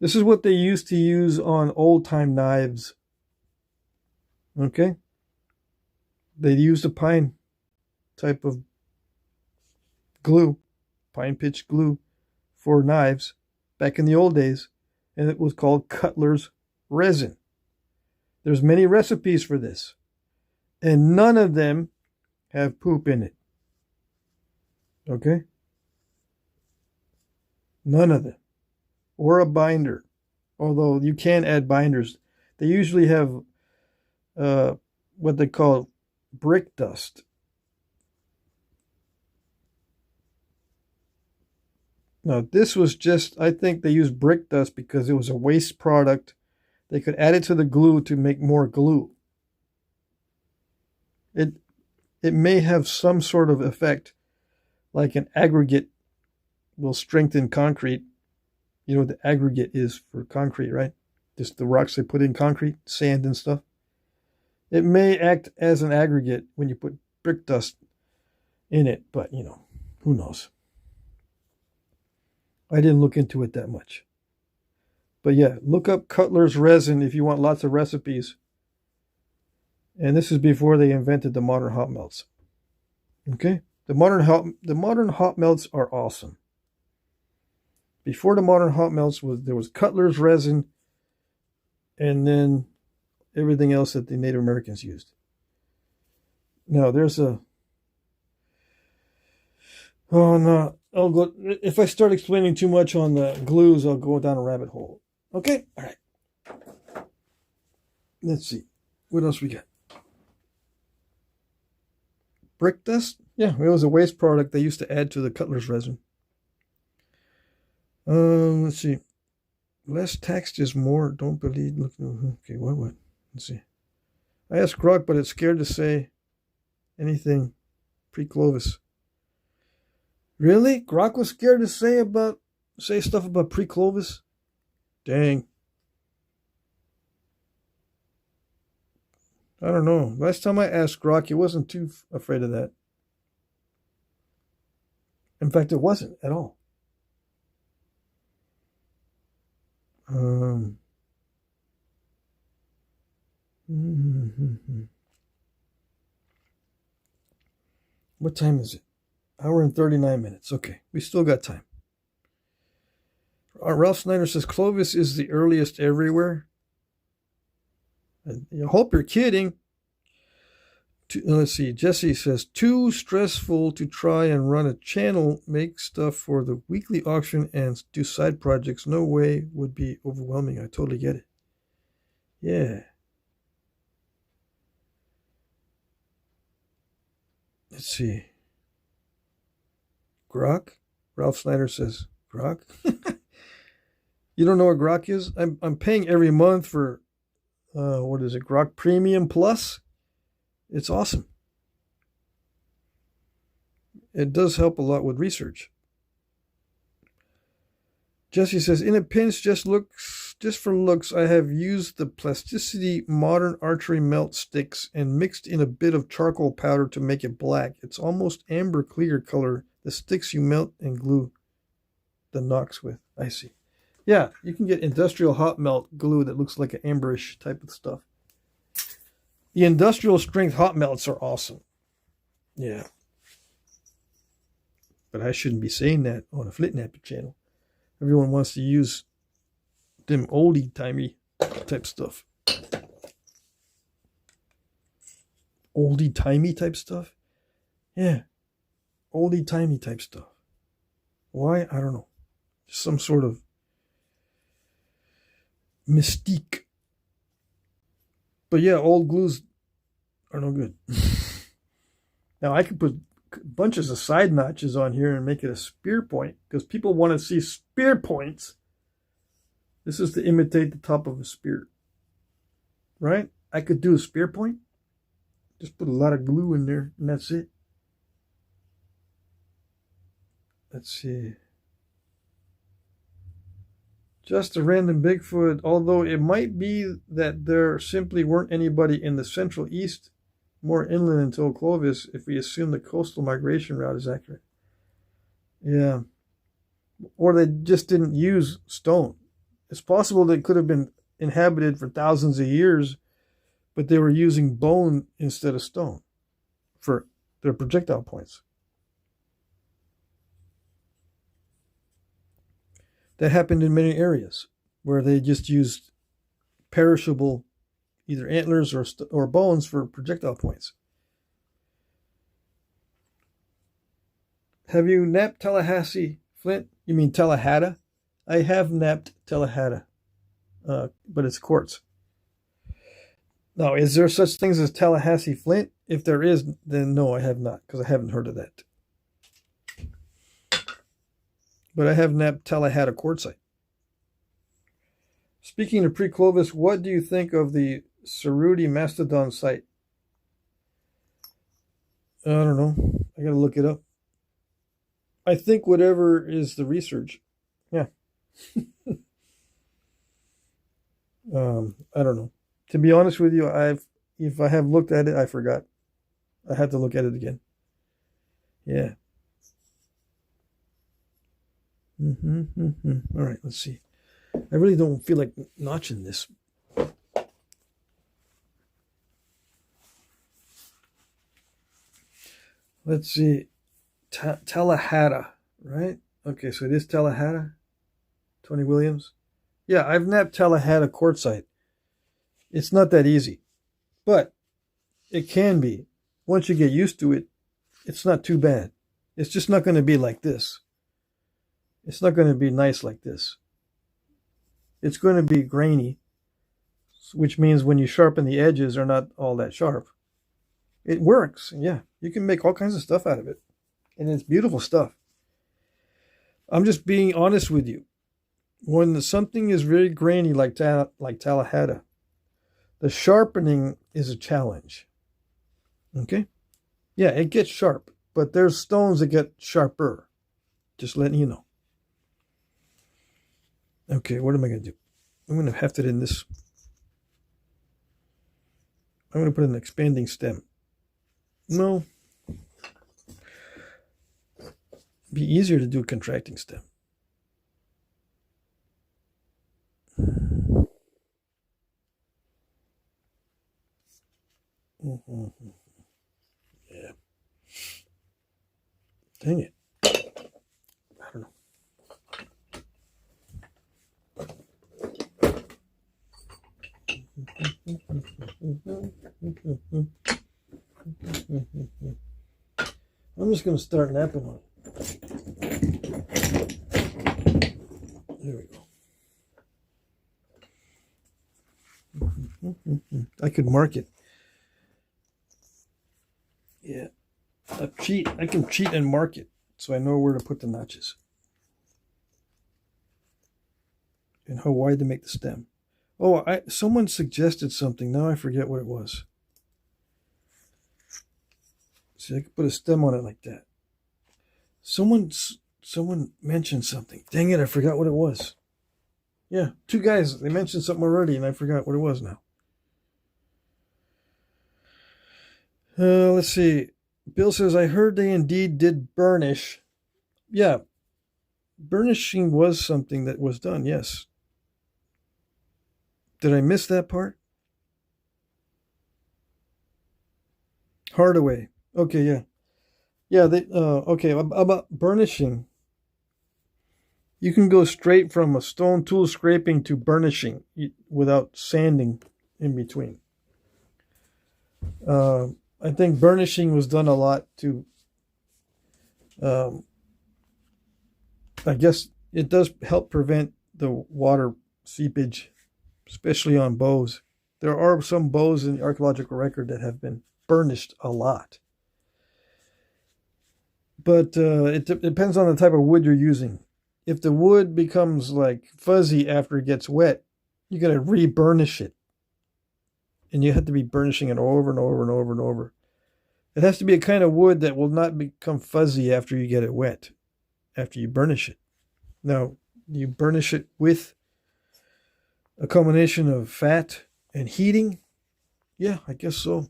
This is what they used to use on old-time knives. Okay? They used a pine type of glue, pine pitch glue, for knives back in the old days, and it was called Cutler's resin. There's many recipes for this, and none of them have poop in it. Okay? None of them. Or a binder. Although you can add binders. They usually have what they call brick dust. Now, this was just, I think they used brick dust because it was a waste product. They could add it to the glue to make more glue. It may have some sort of effect, like an aggregate will strengthen concrete. You know what the aggregate is for concrete, right? Just the rocks they put in concrete, sand and stuff. It may act as an aggregate when you put brick dust in it, but, you know, who knows? I didn't look into it that much. But yeah, look up Cutler's resin if you want lots of recipes. And this is before they invented the modern hot melts. Okay? The modern hot melts are awesome. Before the modern hot melts, there was Cutler's resin, and then everything else that the Native Americans used. Now there's a... Oh no, I'll go. If I start explaining too much on the glues, I'll go down a rabbit hole. Okay? All right. Let's see. What else we got? Brick dust? Yeah, it was a waste product they used to add to the Cutler's resin. Let's see. Less text is more. Don't believe. Look. Okay, what? Let's see. I asked Grok, but it's scared to say anything pre-Clovis. Really? Grok was scared to say stuff about pre-Clovis? Dang. I don't know. Last time I asked Grok, he wasn't too afraid of that. In fact, it wasn't at all. What time is it? Hour and 39 minutes. Okay, we still got time. Ralph Snyder says Clovis is the earliest everywhere. I hope you're kidding. Let's see. Jesse says, too stressful to try and run a channel, make stuff for the weekly auction, and do side projects. No way, would be overwhelming. I totally get it. Yeah. Let's see. Grok? Ralph Snyder says, Grok? You don't know what Grok is? I'm paying every month for, what is it, Grok Premium Plus? It's awesome. It does help a lot with research. Jesse says, in a pinch, just for looks, I have used the Plasticity Modern Archery Melt Sticks and mixed in a bit of charcoal powder to make it black. It's almost amber clear color. The sticks you melt and glue the nocks with. I see. Yeah, you can get industrial hot melt glue that looks like an amberish type of stuff. The industrial strength hot melts are awesome. Yeah. But I shouldn't be saying that on a Flintknapping channel. Everyone wants to use them oldie-timey type stuff. Oldie-timey type stuff? Yeah. Oldie-timey type stuff. Why? I don't know. Some sort of mystique. But yeah, old glues are no good. Now I could put bunches of side notches on here and make it a spear point because people want to see spear points. This is to imitate the top of a spear, right? I could do a spear point. Just put a lot of glue in there and that's it. Let's see. Just a random Bigfoot, although it might be that there simply weren't anybody in the Central East, more inland until Clovis, if we assume the coastal migration route is accurate. Yeah. Or they just didn't use stone. It's possible they could have been inhabited for thousands of years, but they were using bone instead of stone for their projectile points. That happened in many areas where they just used perishable either antlers or bones for projectile points. Have you napped Tallahassee, Flint? You mean Tallahassee? I have napped Tallahassee, but it's quartz. Now, is there such things as Tallahassee Flint? If there is, then no, I have not, because I haven't heard of that. But I have napped Tallahassee quartzite. Speaking of pre-Clovis, what do you think of the Cerruti Mastodon site? I don't know. I gotta look it up. I think whatever is the research. Yeah. I don't know. To be honest with you, if I have looked at it, I forgot. I had to look at it again. Yeah. All right, let's see. I really don't feel like notching this. Let's see. Tallahassee, right? Okay, so it is Tallahassee. Tony Williams. Yeah, I've napped Tallahassee quartzite. It's not that easy, but it can be. Once you get used to it, it's not too bad. It's just not going to be like this. It's not going to be nice like this. It's going to be grainy, which means when you sharpen the edges, they're not all that sharp. It works. Yeah, you can make all kinds of stuff out of it. And it's beautiful stuff. I'm just being honest with you. When something is very grainy like Tallahassee, the sharpening is a challenge. Okay? Yeah, it gets sharp, but there's stones that get sharper. Just letting you know. Okay, what am I going to do? I'm going to heft it in this. I'm going to put an expanding stem. No. Be easier to do a contracting stem. Yeah. Dang it. I don't know. I'm just going to start napping on it. There we go. I could mark it. Yeah. I can cheat and mark it so I know where to put the notches. And how wide to make the stem. Oh, someone suggested something. Now I forget what it was. See, I could put a stem on it like that. Someone mentioned something. Dang it, I forgot what it was. Yeah, two guys, they mentioned something already and I forgot what it was now. Let's see. Bill says, I heard they indeed did burnish. Yeah, burnishing was something that was done, yes. Did I miss that part? Hardaway. Okay, yeah. Yeah, okay, about burnishing. You can go straight from a stone tool scraping to burnishing without sanding in between. I think burnishing was done a lot to, I guess it does help prevent the water seepage, especially on bows. There are some bows in the archaeological record that have been burnished a lot. But it depends on the type of wood you're using. If the wood becomes like fuzzy after it gets wet, you got to re-burnish it. And you have to be burnishing it over and over and over and over. It has to be a kind of wood that will not become fuzzy after you get it wet, after you burnish it. Now, you burnish it with a combination of fat and heating. Yeah, I guess so.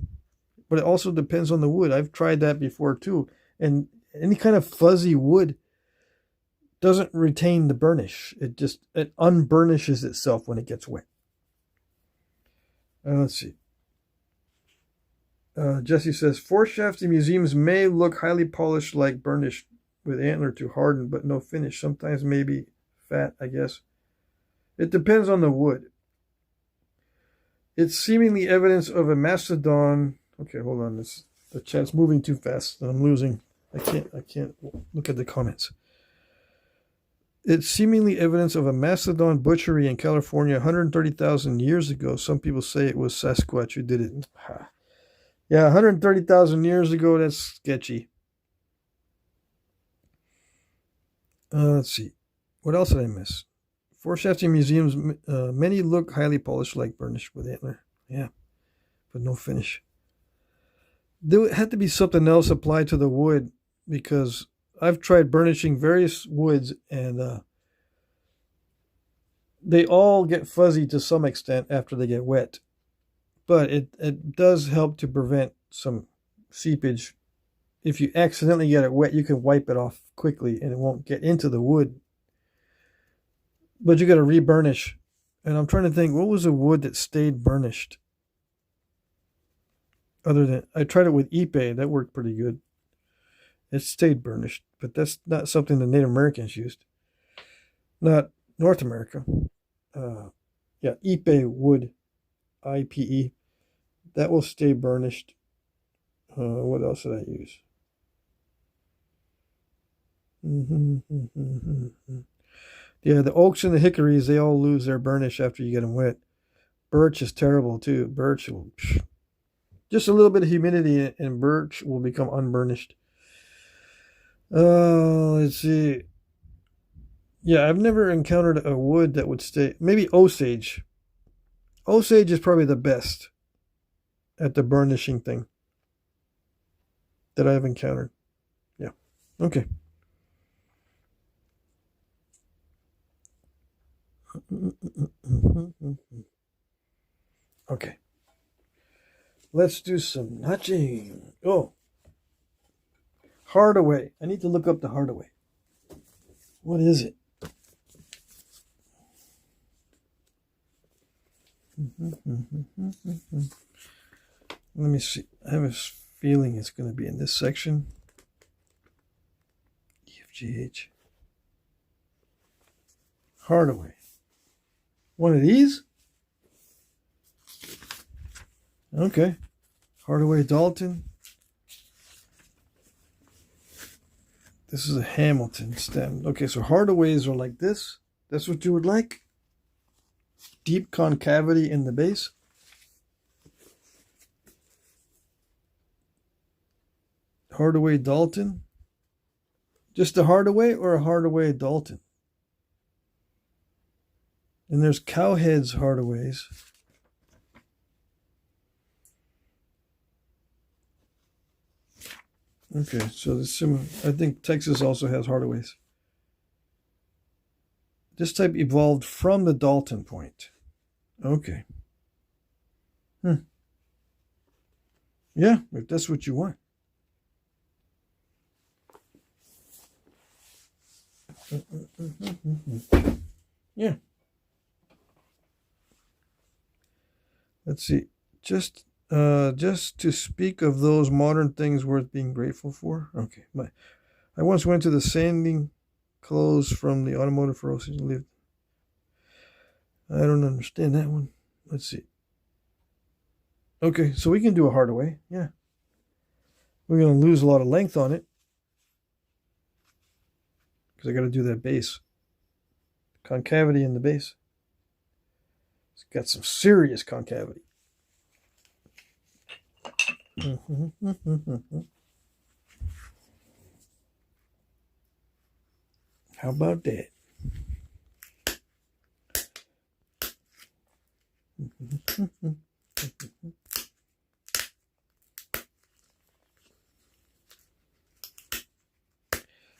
But it also depends on the wood. I've tried that before too. And any kind of fuzzy wood doesn't retain the burnish. It unburnishes itself when it gets wet. Let's see. Jesse says, foreshafts in museums may look highly polished like burnished with antler to harden, but no finish. Sometimes maybe fat, I guess. It depends on the wood. It's seemingly evidence of a mastodon. Okay, hold on. The chat's moving too fast and I'm losing. I can't look at the comments. It's seemingly evidence of a mastodon butchery in California 130,000 years ago. Some people say it was Sasquatch who did it. Yeah, 130,000 years ago, that's sketchy. Let's see. What else did I miss? Foreshafting museums, many look highly polished like burnished with antler. Yeah, but no finish. There had to be something else applied to the wood because I've tried burnishing various woods and they all get fuzzy to some extent after they get wet. But it does help to prevent some seepage. If you accidentally get it wet, you can wipe it off quickly and it won't get into the wood. But you got to re-burnish. And I'm trying to think, what was a wood that stayed burnished? Other than, I tried it with Uhmw-Pe. That worked pretty good. It stayed burnished. But that's not something the Native Americans used. Not North America. Yeah, Uhmw-Pe wood. IPE. That will stay burnished. What else did I use? Yeah, the oaks and the hickories, they all lose their burnish after you get them wet. Birch is terrible too. Birch will... Just a little bit of humidity and birch will become unburnished. Let's see. Yeah, I've never encountered a wood that would stay... Maybe Osage. Osage is probably the best at the burnishing thing that I've encountered. Yeah. Okay. Okay. Let's do some notching. Oh. Hardaway. I need to look up the Hardaway. What is it? Let me see. I have a feeling it's going to be in this section. EFGH. Hardaway. One of these? Okay. Hardaway Dalton. This is a Hamilton stem. Okay, so Hardaways are like this. That's what you would like? Deep concavity in the base. Hardaway Dalton. Just a Hardaway or a Hardaway Dalton? And there's Cowheads Hardaways. Okay, so the similar. I think Texas also has Hardaways. This type evolved from the Dalton point. Okay. Yeah, if that's what you want. Yeah. Let's see. Just to speak of those modern things worth being grateful for. Okay. I once went to the sanding clothes from the automotive ferocity lived. I don't understand that one. Let's see. Okay, so we can do a Hardaway. Yeah. We're going to lose a lot of length on it. Because I got to do that base. Concavity in the base. It's got some serious concavity. How about that?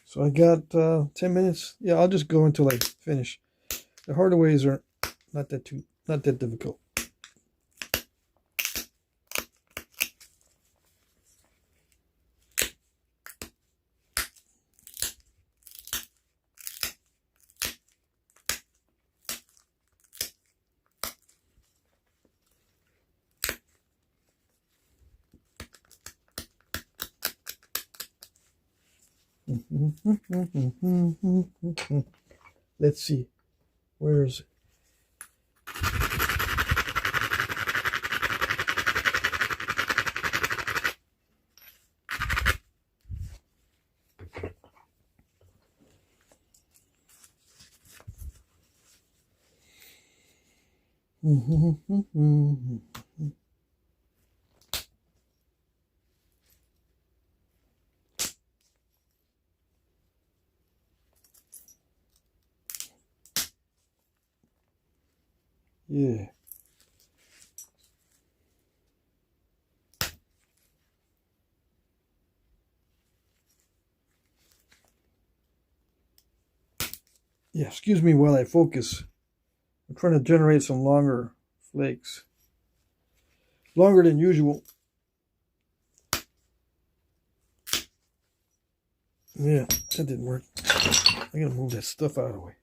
So I got 10 minutes. Yeah, I'll just go until I finish. The harder ways are not that difficult. Let's see. Where is it? Yeah. Yeah, excuse me while I focus. I'm trying to generate some longer flakes. Longer than usual. Yeah, that didn't work. I gotta move that stuff out of the way.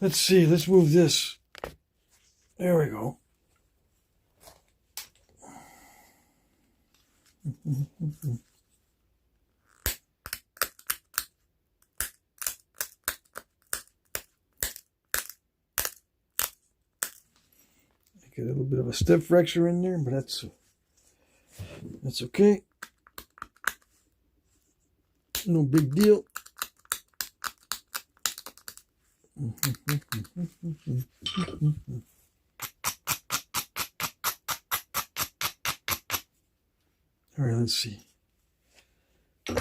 Let's see, let's move this. There we go. Get a little bit of a step fracture in there, but that's okay. No big deal. All right, let's see. I'm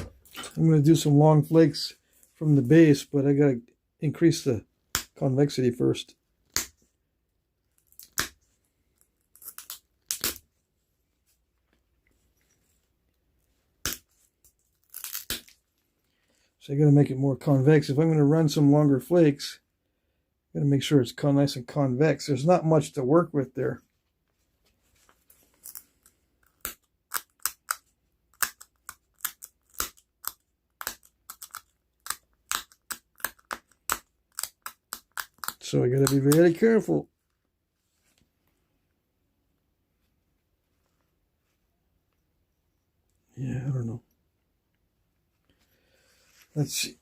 going to do some long flakes from the base, but I got to increase the convexity first. So I got to make it more convex. If I'm going to run some longer flakes, I got to make sure it's nice and convex. There's not much to work with there. So I got to be very careful. Yeah, I don't know. Let's see.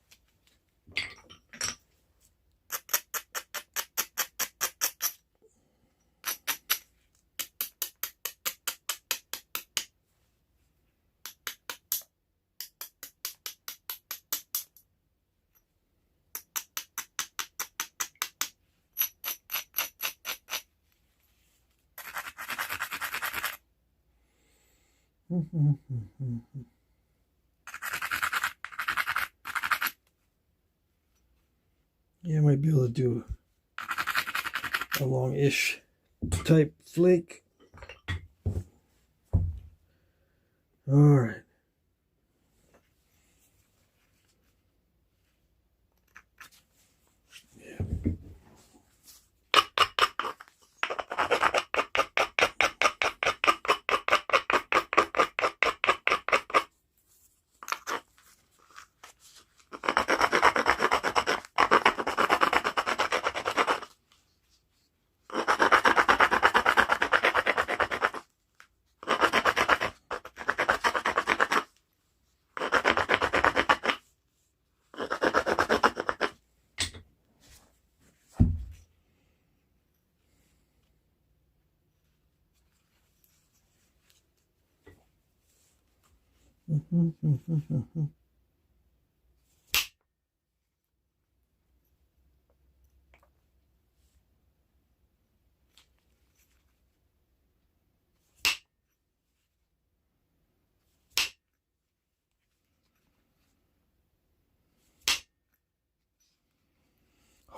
Yeah, I might be able to do a long-ish type flake. All right.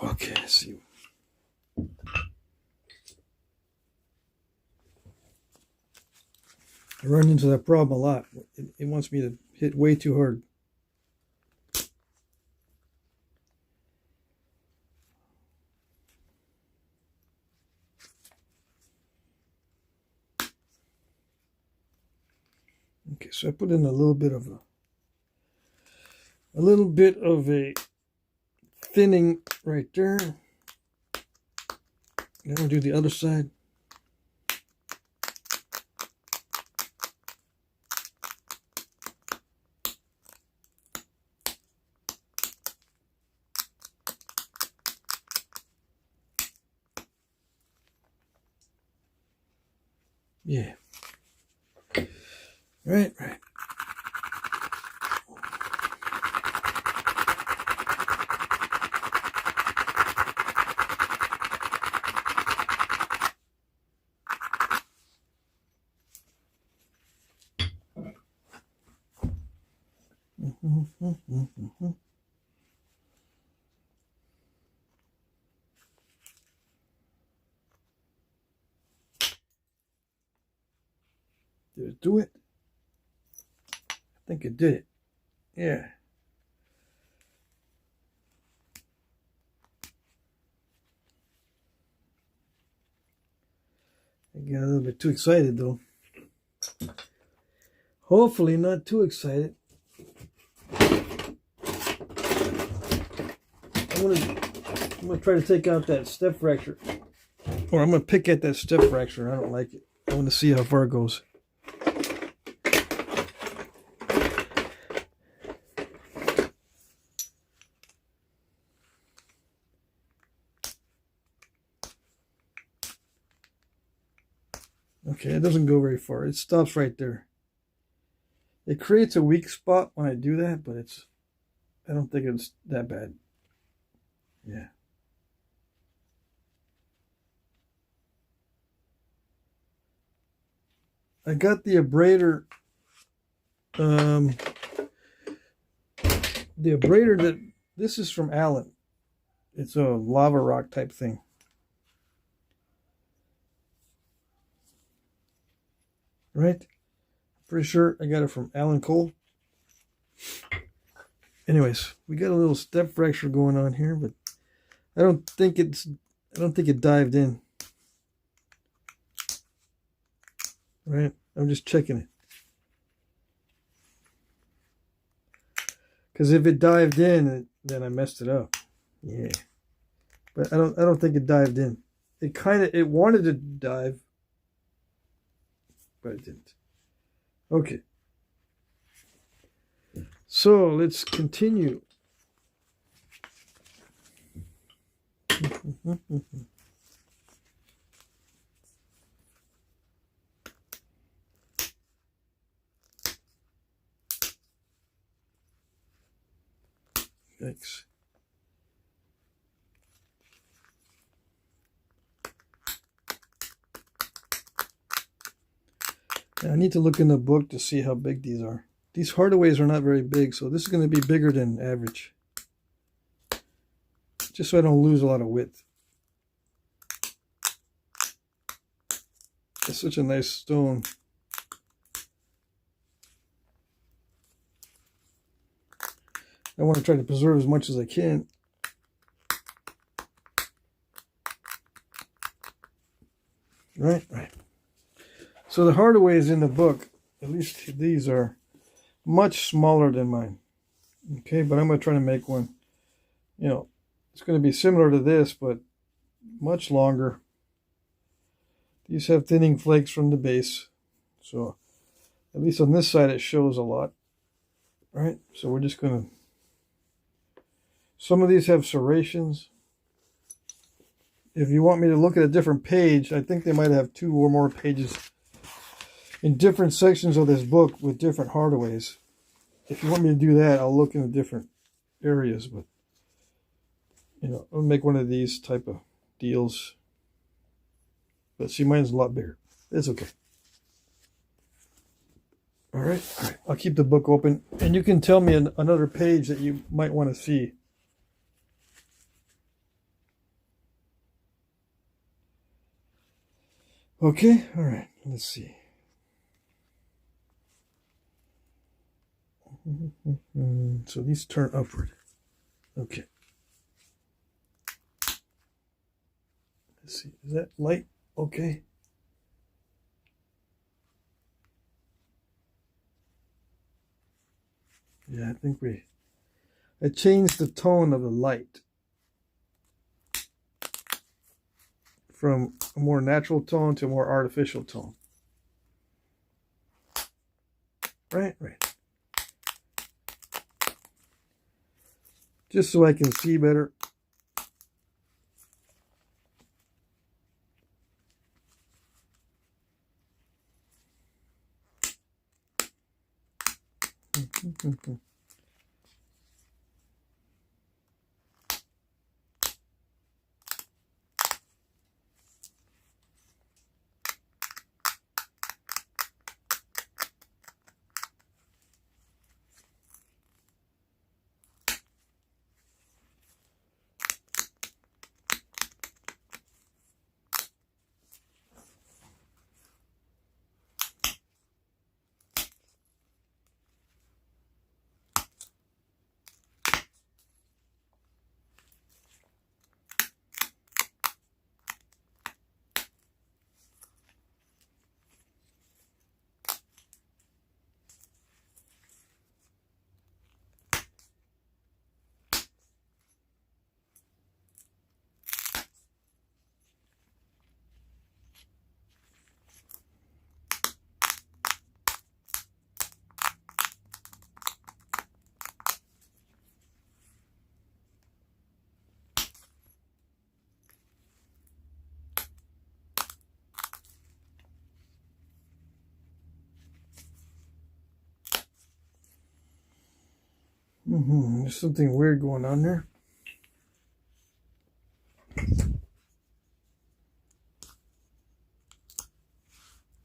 Okay, let's see. I run into that problem a lot. It wants me to hit way too hard. Okay, so I put in a little bit of a thinning right there. Now I'll do the other side. Yeah. Right. Did it do it? I think it did it. Yeah. I got a little bit too excited though. Hopefully not too excited. I'm gonna try to take out that step fracture. Or I'm gonna pick at that step fracture. I don't like it. I want to see how far it goes. Okay, it doesn't go very far. It stops right there. It creates a weak spot when I do that, but I don't think it's that bad. Yeah. I got the Abrader, this is from Allen. It's a lava rock type thing. Right? Pretty sure I got it from Alan Cole. Anyways, we got a little step fracture going on here, but I don't think it dived in. Right? I'm just checking it. Because if it dived in, then I messed it up. Yeah. But I don't think it dived in. It wanted to dive, but it didn't. Okay. So let's continue. Yikes. I need to look in the book to see how big these are. These Hardaways are not very big, so this is going to be bigger than average. Just so I don't lose a lot of width. It's such a nice stone. I want to try to preserve as much as I can. Right. So the Hardaways in the book, at least these are much smaller than mine. Okay, but I'm going to try to make one. You know, it's going to be similar to this, but much longer. These have thinning flakes from the base. So at least on this side it shows a lot. Right? So we're just going to... Some of these have serrations. If you want me to look at a different page, I think they might have 2 or more pages in different sections of this book with different Hardaways. If you want me to do that, I'll look into different areas, but you know, I'll make one of these type of deals. But see, mine's a lot bigger. It's okay. All right. I'll keep the book open, and you can tell me another page that you might want to see. Okay, all right, let's see. So these turn upward. Okay. Let's see, is that light okay? Yeah, I think I changed the tone of the light from a more natural tone to a more artificial tone. Right. Just so I can see better. There's something weird going on there.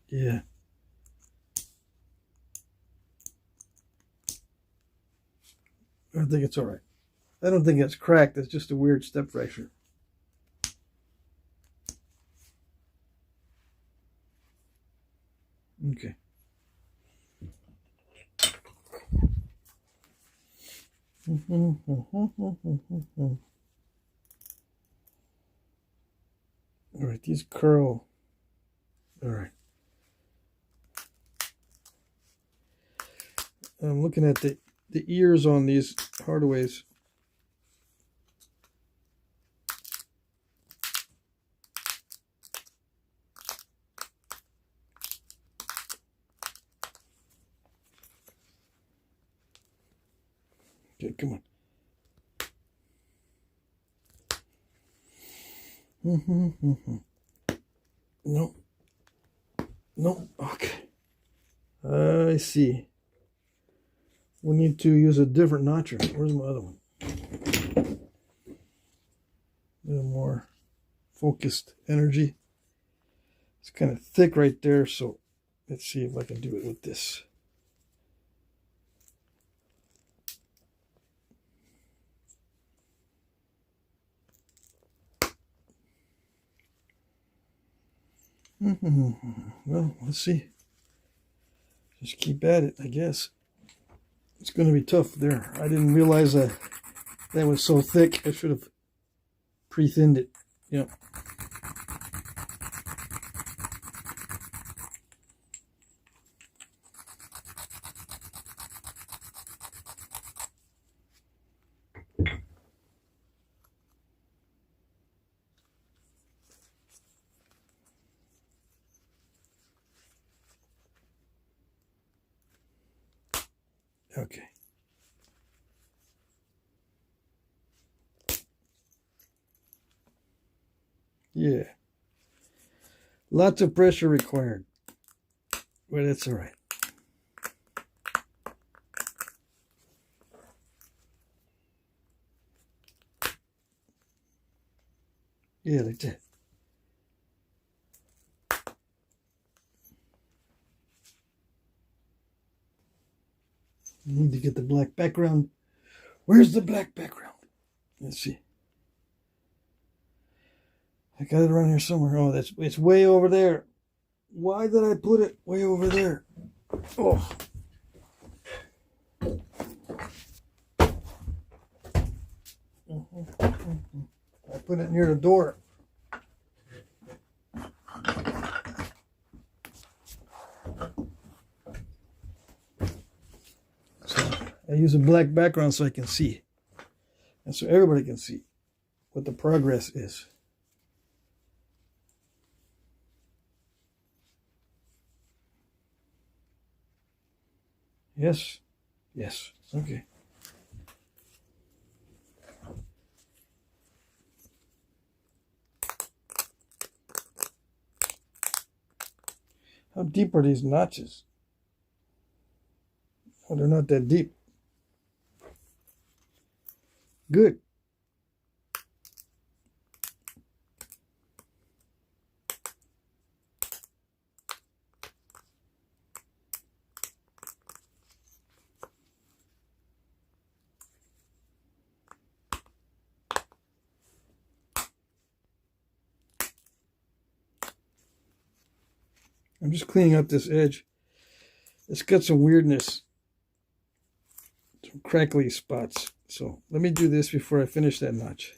Yeah. I think it's all right. I don't think it's cracked. It's just a weird step fracture. Okay. All right, these curl. All right. I'm looking at the ears on these Hardaways. Okay, come on. No. No. Okay. I see. We need to use a different notcher. Where's my other one? A little more focused energy. It's kind of thick right there, so let's see if I can do it with this. Well, let's see. Just keep at it, I guess. It's going to be tough there. I didn't realize that was so thick. I should have pre-thinned it. Yep. Okay. Yeah. Lots of pressure required. But that's all right. Yeah, like that. Need to get the black background. Where's the black background? Let's see. I got it around here somewhere. Oh, it's way over there. Why did I put it way over there? Oh. I put it near the door. So I use a black background so I can see. And so everybody can see what the progress is. Yes. Yes. Okay. How deep are these notches? Oh, they're not that deep. Good. I'm just cleaning up this edge. It's got some weirdness, some crackly spots. So let me do this before I finish that notch.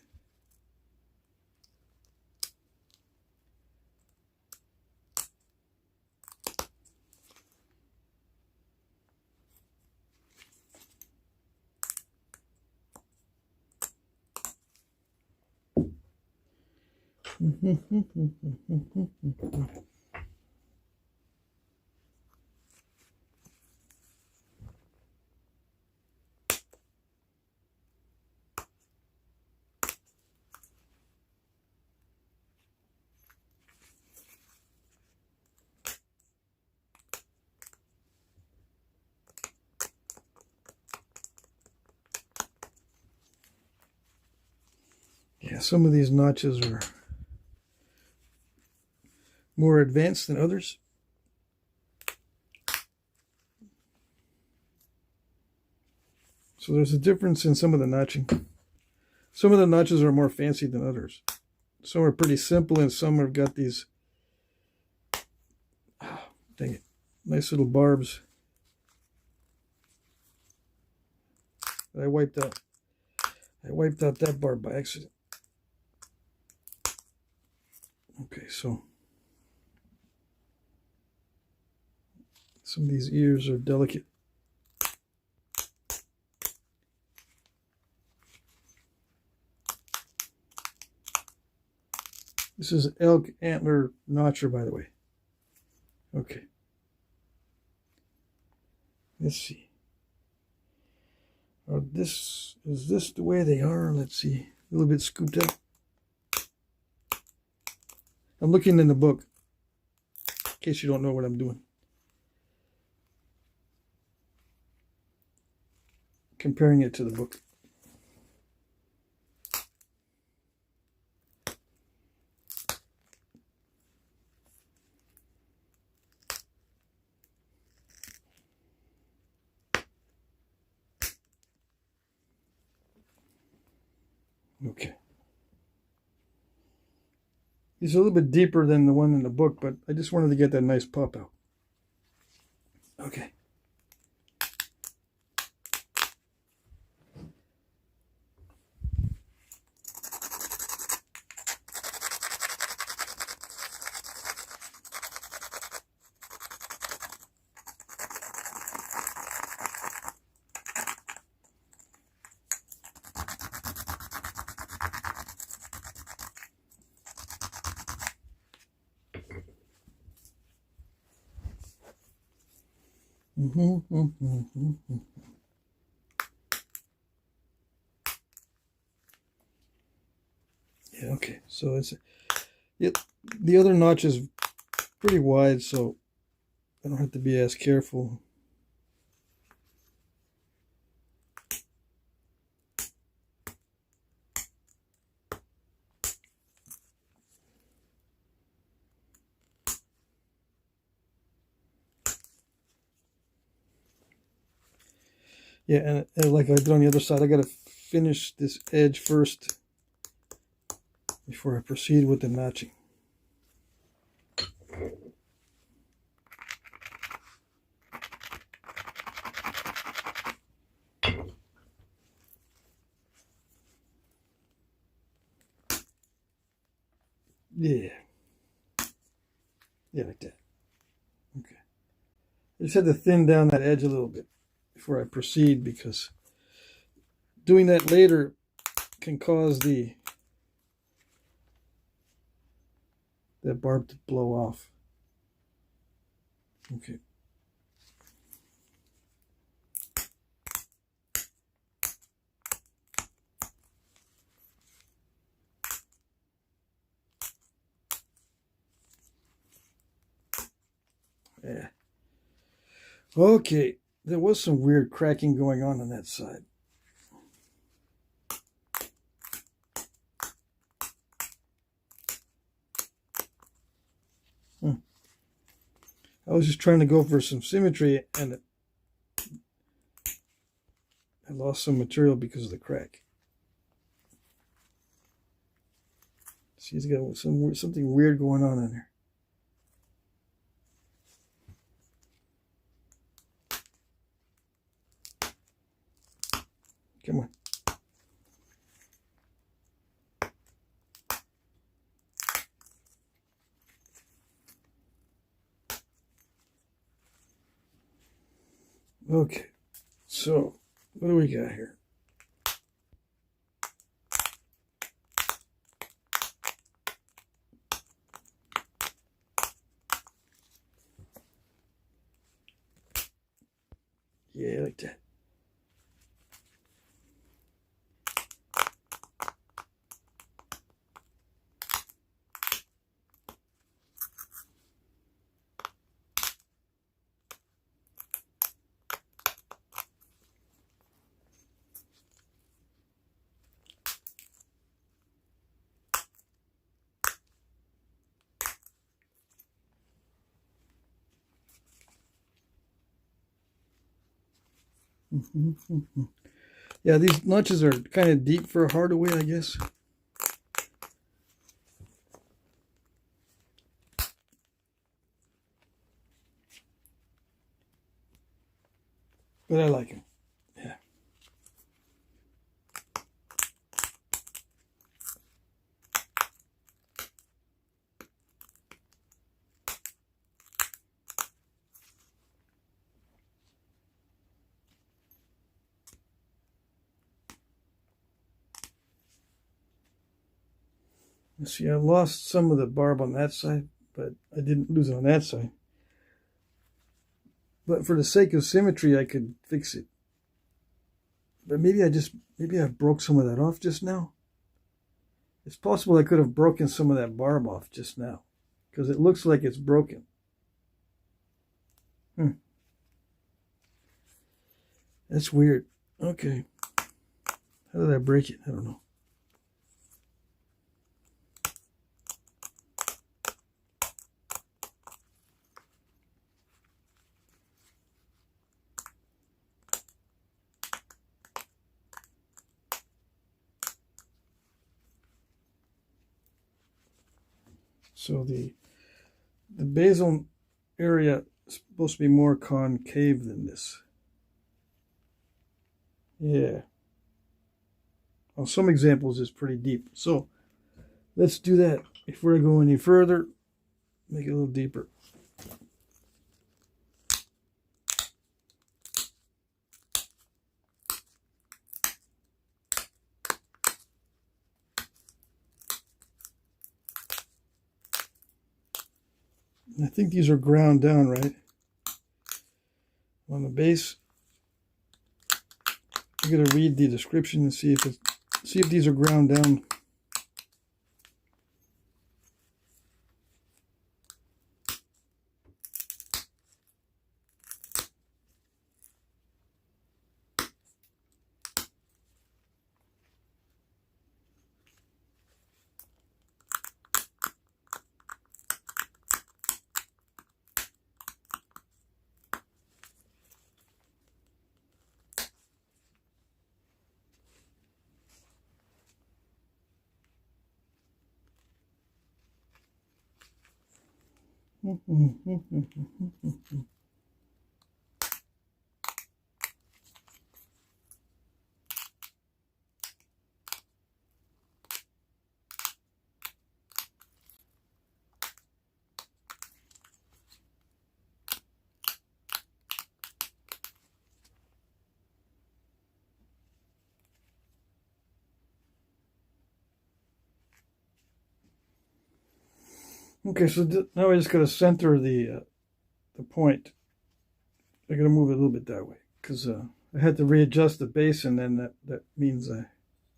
Yeah, some of these notches are more advanced than others. So there's a difference in some of the notching. Some of the notches are more fancy than others. Some are pretty simple and some have got these, dang it, nice little barbs. I wiped out that barb by accident. Okay, so some of these ears are delicate. This is an elk antler notcher, by the way. Okay. Let's see. Is this the way they are? Let's see. A little bit scooped up. I'm looking in the book, in case you don't know what I'm doing. Comparing it to the book. Okay. It's a little bit deeper than the one in the book, but I just wanted to get that nice pop out. Okay. Yeah, okay. So the other notch is pretty wide, so I don't have to be as careful. Yeah, and like I did on the other side, I got to finish this edge first before I proceed with the notching. Yeah. Yeah, like that. Okay. I just had to thin down that edge a little bit before I proceed, because doing that later can cause that barb to blow off. Okay. Yeah. Okay. There was some weird cracking going on that side. I was just trying to go for some symmetry, and I lost some material because of the crack. She's got something weird going on in there. Come on. Okay, so what do we got here? Yeah, like that. Yeah, these notches are kind of deep for a hardaway, I guess. But I like them. Yeah. Let's see, I lost some of the barb on that side, but I didn't lose it on that side. But for the sake of symmetry, I could fix it. But maybe I broke some of that off just now. It's possible I could have broken some of that barb off just now, because it looks like it's broken. That's weird. Okay. How did I break it? I don't know. So the basal area is supposed to be more concave than this. Yeah. Well, some examples is pretty deep. So let's do that. Before I go any further, make it a little deeper. I think these are ground down, right? On the base. I'm gonna read the description and see if these are ground down. Okay, so now I just got to center the point. I got to move it a little bit that way because I had to readjust the base, and then that means I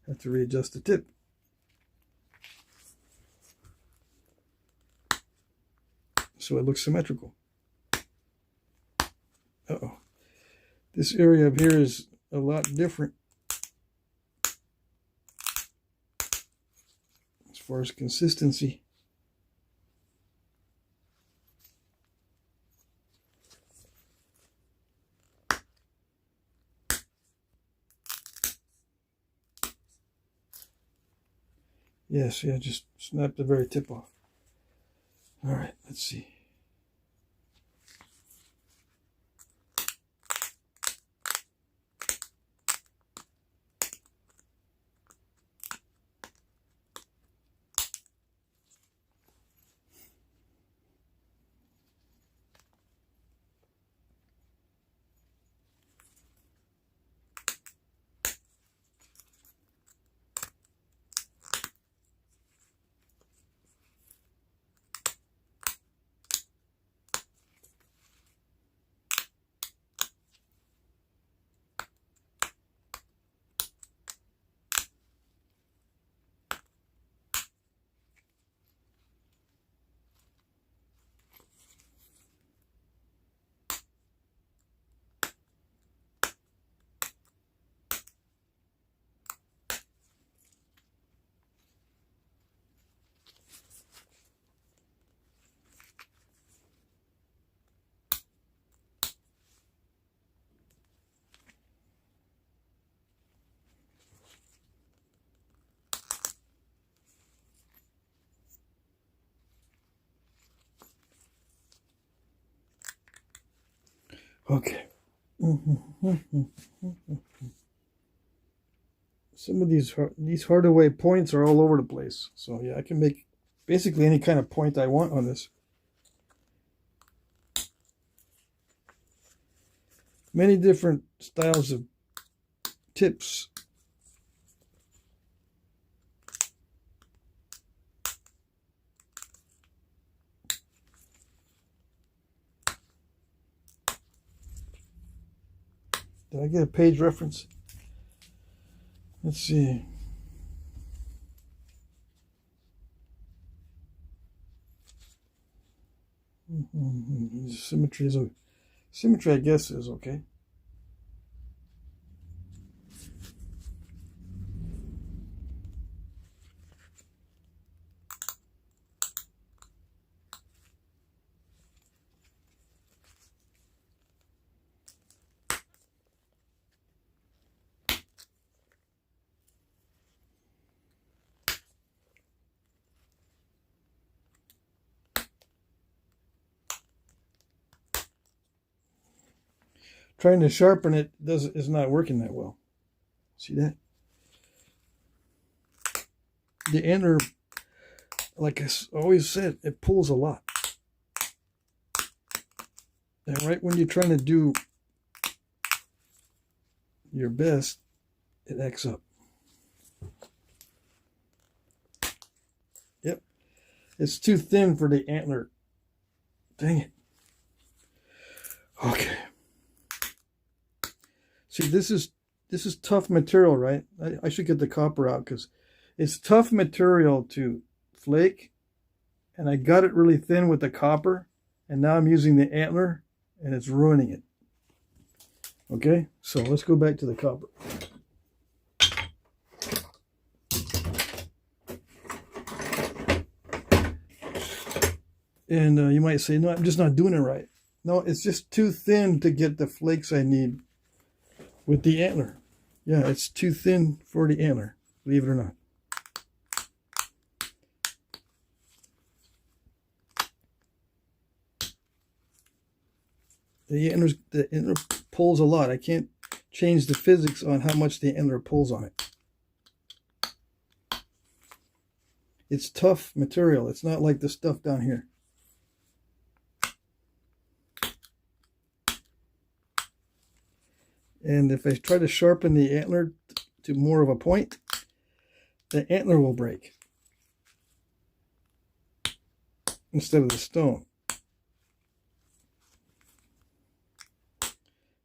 have to readjust the tip. So it looks symmetrical. Uh-oh. This area up here is a lot different as far as consistency. Yes, yeah, just snap the very tip off. All right, let's see. Okay. Some of these hard-to-weigh points are all over the place. So yeah, I can make basically any kind of point I want on this. Many different styles of tips. Did I get a page reference? Let's see. Symmetry is symmetry, I guess, is okay. Trying to sharpen it is not working that well. See that? The inner, like I always said, it pulls a lot. And right when you're trying to do your best, it acts up. Yep. It's too thin for the antler. Dang it. Okay. See, this is tough material, right? I should get the copper out because it's tough material to flake, and I got it really thin with the copper, and now I'm using the antler, and it's ruining it. Okay, so let's go back to the copper. And you might say, no, I'm just not doing it right. No, it's just too thin to get the flakes I need with the antler. Yeah, it's too thin for the antler, believe it or not. The antler pulls a lot. I can't change the physics on how much the antler pulls on it. It's tough material. It's not like the stuff down here. And if I try to sharpen the antler to more of a point, the antler will break. instead of the stone.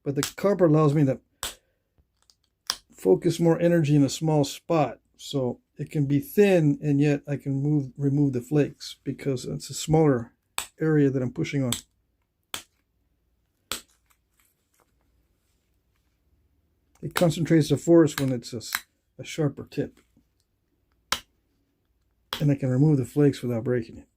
But the copper allows me to focus more energy in a small spot, so it can be thin and yet I can remove the flakes because it's a smaller area that I'm pushing on. It concentrates the force when it's a sharper tip. And I can remove the flakes without breaking it.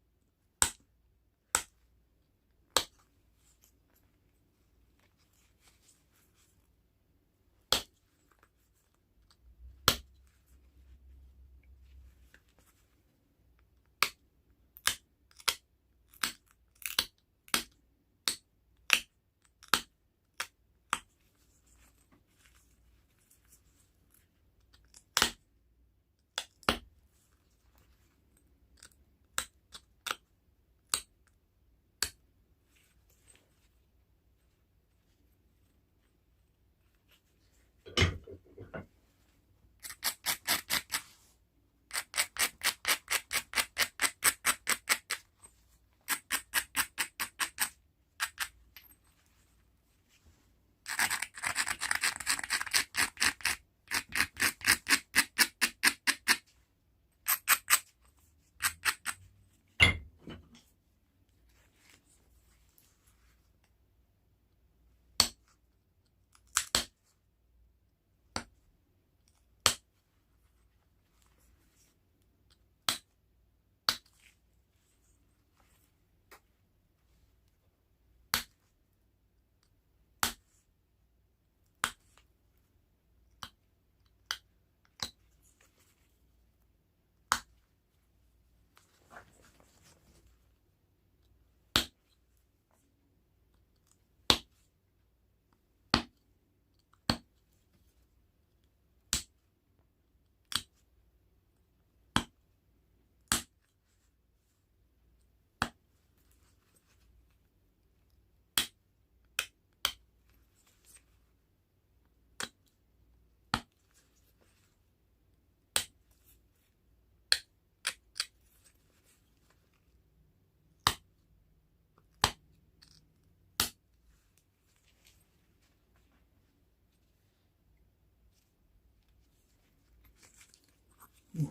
You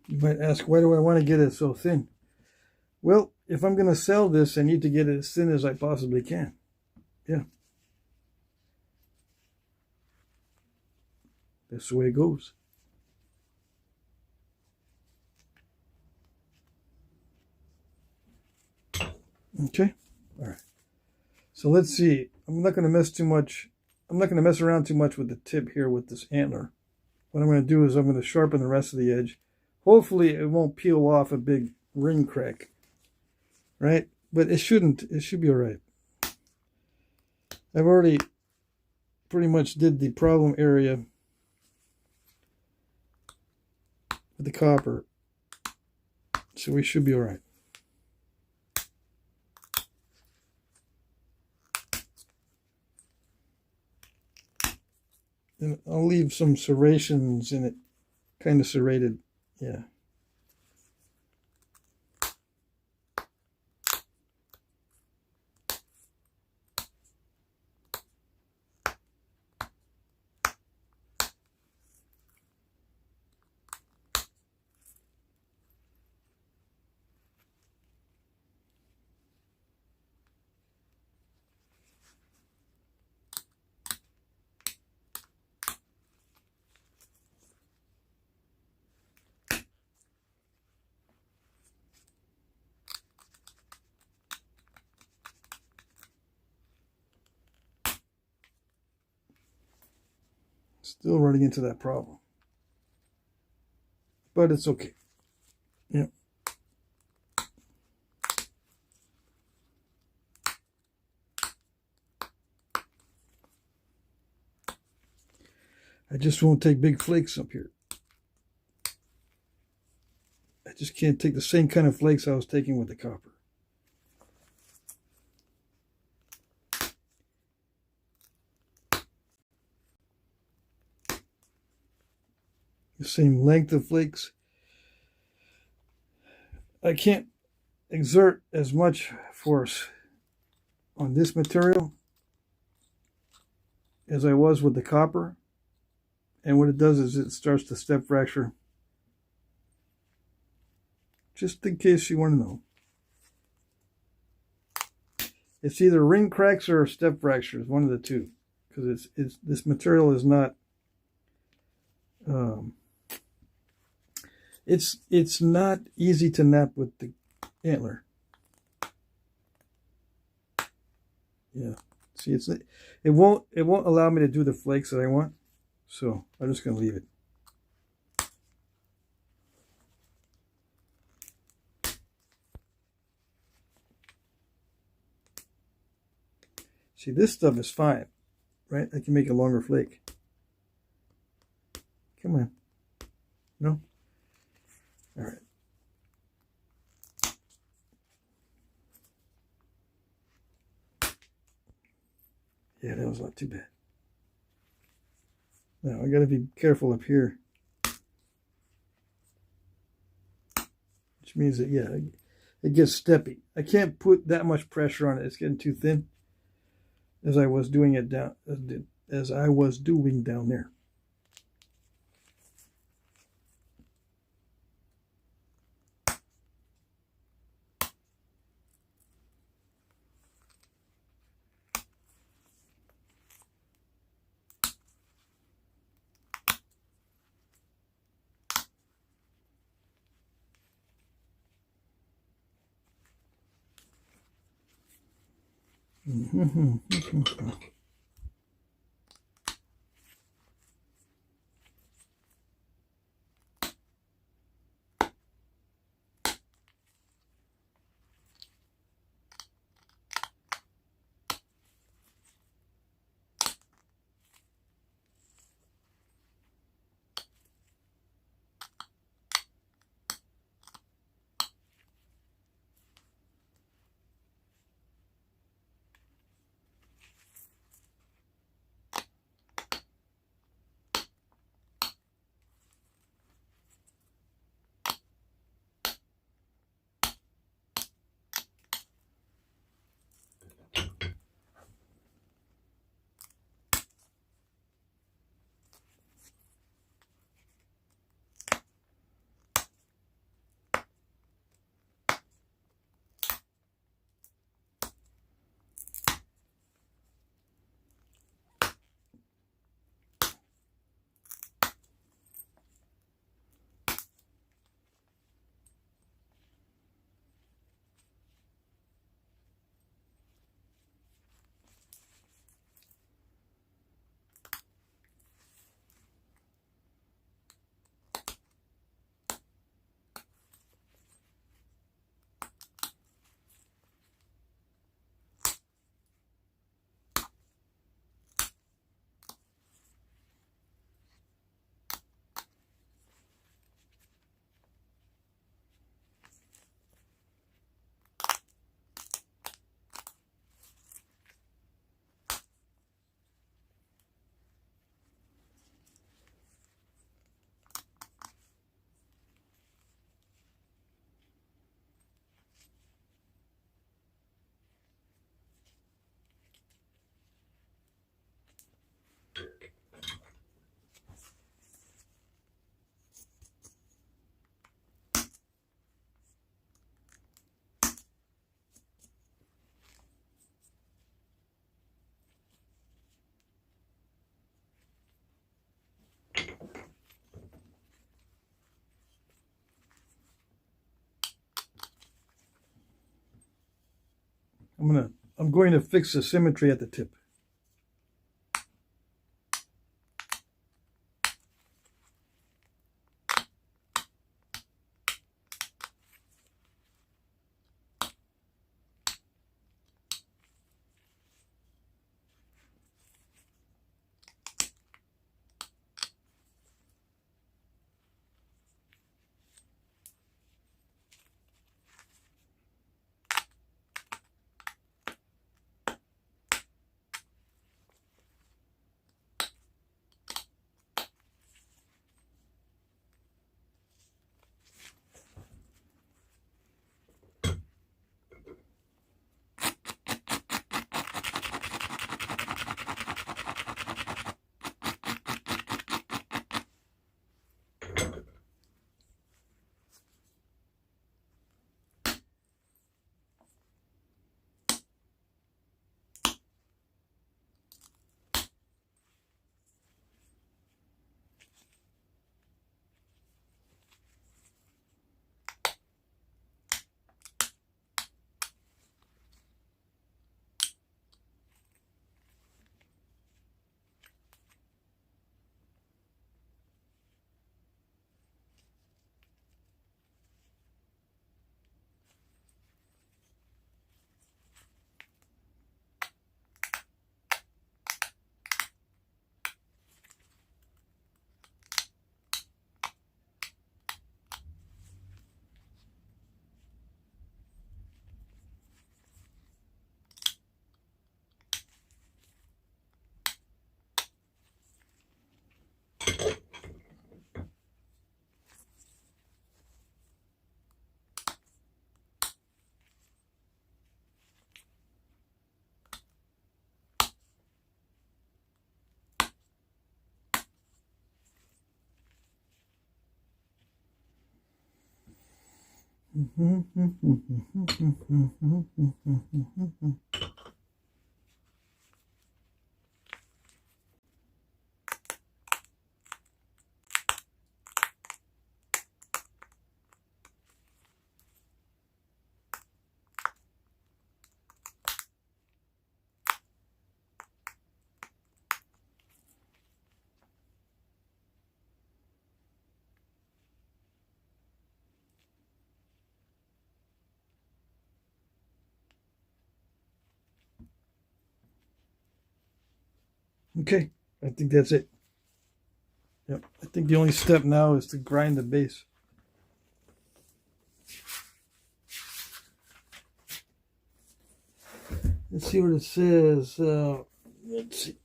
might ask, why do I want to get it so thin? Well, if I'm going to sell this, I need to get it as thin as I possibly can. Yeah. That's the way it goes. Okay. All right. So let's see. I'm not going to mess too much. I'm not going to mess around too much with the tip here with this antler. What I'm going to do is I'm going to sharpen the rest of the edge. Hopefully it won't peel off a big ring crack. Right? But it shouldn't. It should be all right. I've already pretty much did the problem area with the copper. So we should be all right. And I'll leave some serrations in it. Kind of serrated. Yeah. Still running into that problem. But it's okay. Yeah. I just won't take big flakes up here. I just can't take the same kind of flakes I was taking with the copper. the same length of flakes. I can't exert as much force on this material as I was with the copper. And what it does is it starts to step fracture. Just in case you want to know. It's either ring cracks or step fractures, one of the two. Because this material is not it's not easy to knap with the antler. Yeah. See, it won't allow me to do the flakes that I want. So I'm just gonna leave it. See, this stuff is fine, right? I can make a longer flake. Come on. No? All right. Yeah, that was not too bad. Now, I got to be careful up here. Which means that, yeah, it gets steppy. I can't put that much pressure on it. It's getting too thin. As I was doing it down, as I was doing down there. I'm going to fix the symmetry at the tip. Okay, I think that's it. Yep, I think the only step now is to grind the base. Let's see what it says. Let's see.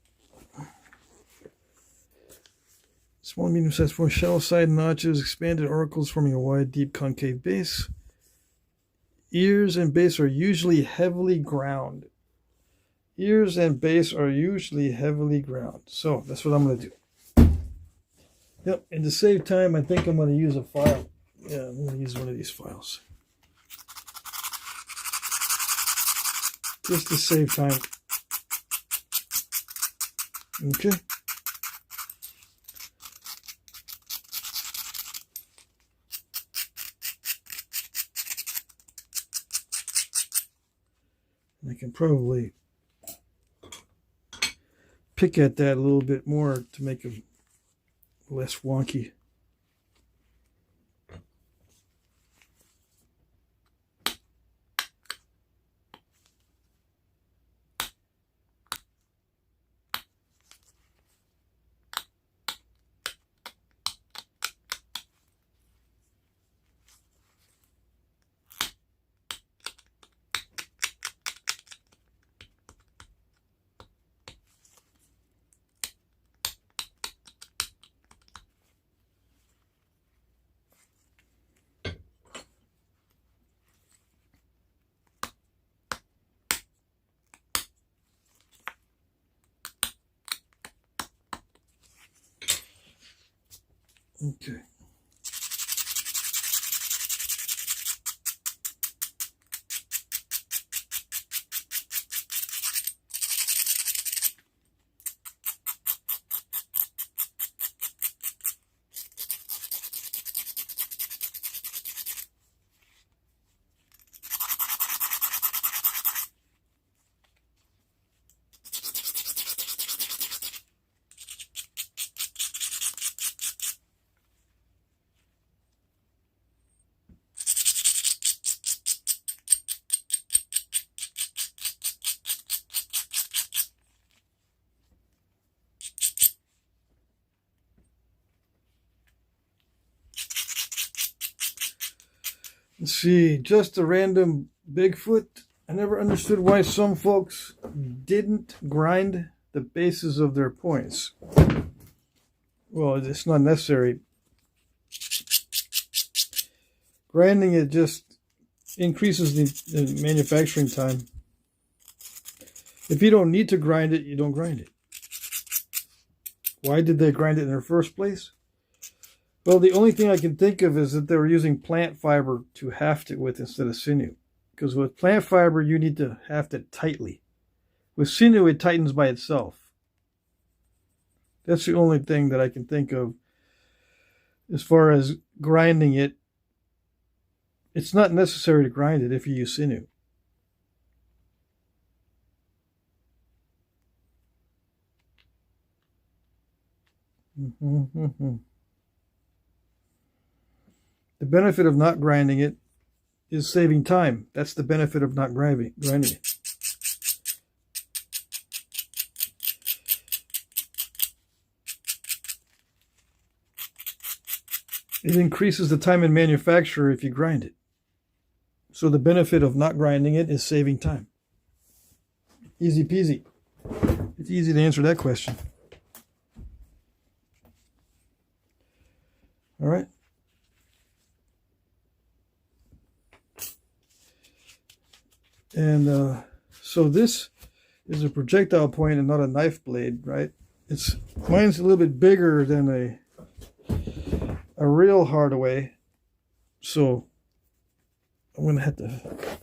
Small medium sized for shallow side notches, expanded oracles forming a wide, deep concave base. Ears and base are usually heavily ground. Ears and base are usually heavily ground. So that's what I'm going to do. Yep, and to save time, I think I'm going to use a file. Yeah, I'm going to use one of these files. Just to save time. Okay. I can probably pick at that a little bit more to make them less wonky. Okay. Let's see, just a random Bigfoot. I never understood why some folks didn't grind the bases of their points. Well, it's not necessary. Grinding it just increases the manufacturing time. If you don't need to grind it, you don't grind it. Why did they grind it in the first place? Well, the only thing I can think of is that they were using plant fiber to haft it with instead of sinew. Because with plant fiber, you need to haft it tightly. With sinew, it tightens by itself. That's the only thing that I can think of as far as grinding it. It's not necessary to grind it if you use sinew. The benefit of not grinding it is saving time. That's the benefit of not grinding it. It increases the time in manufacture if you grind it. So the benefit of not grinding it is saving time. Easy peasy. It's easy to answer that question. All right. And so this is a projectile point and not a knife blade, right? Mine's a little bit bigger than a real hardaway, so I'm gonna have to.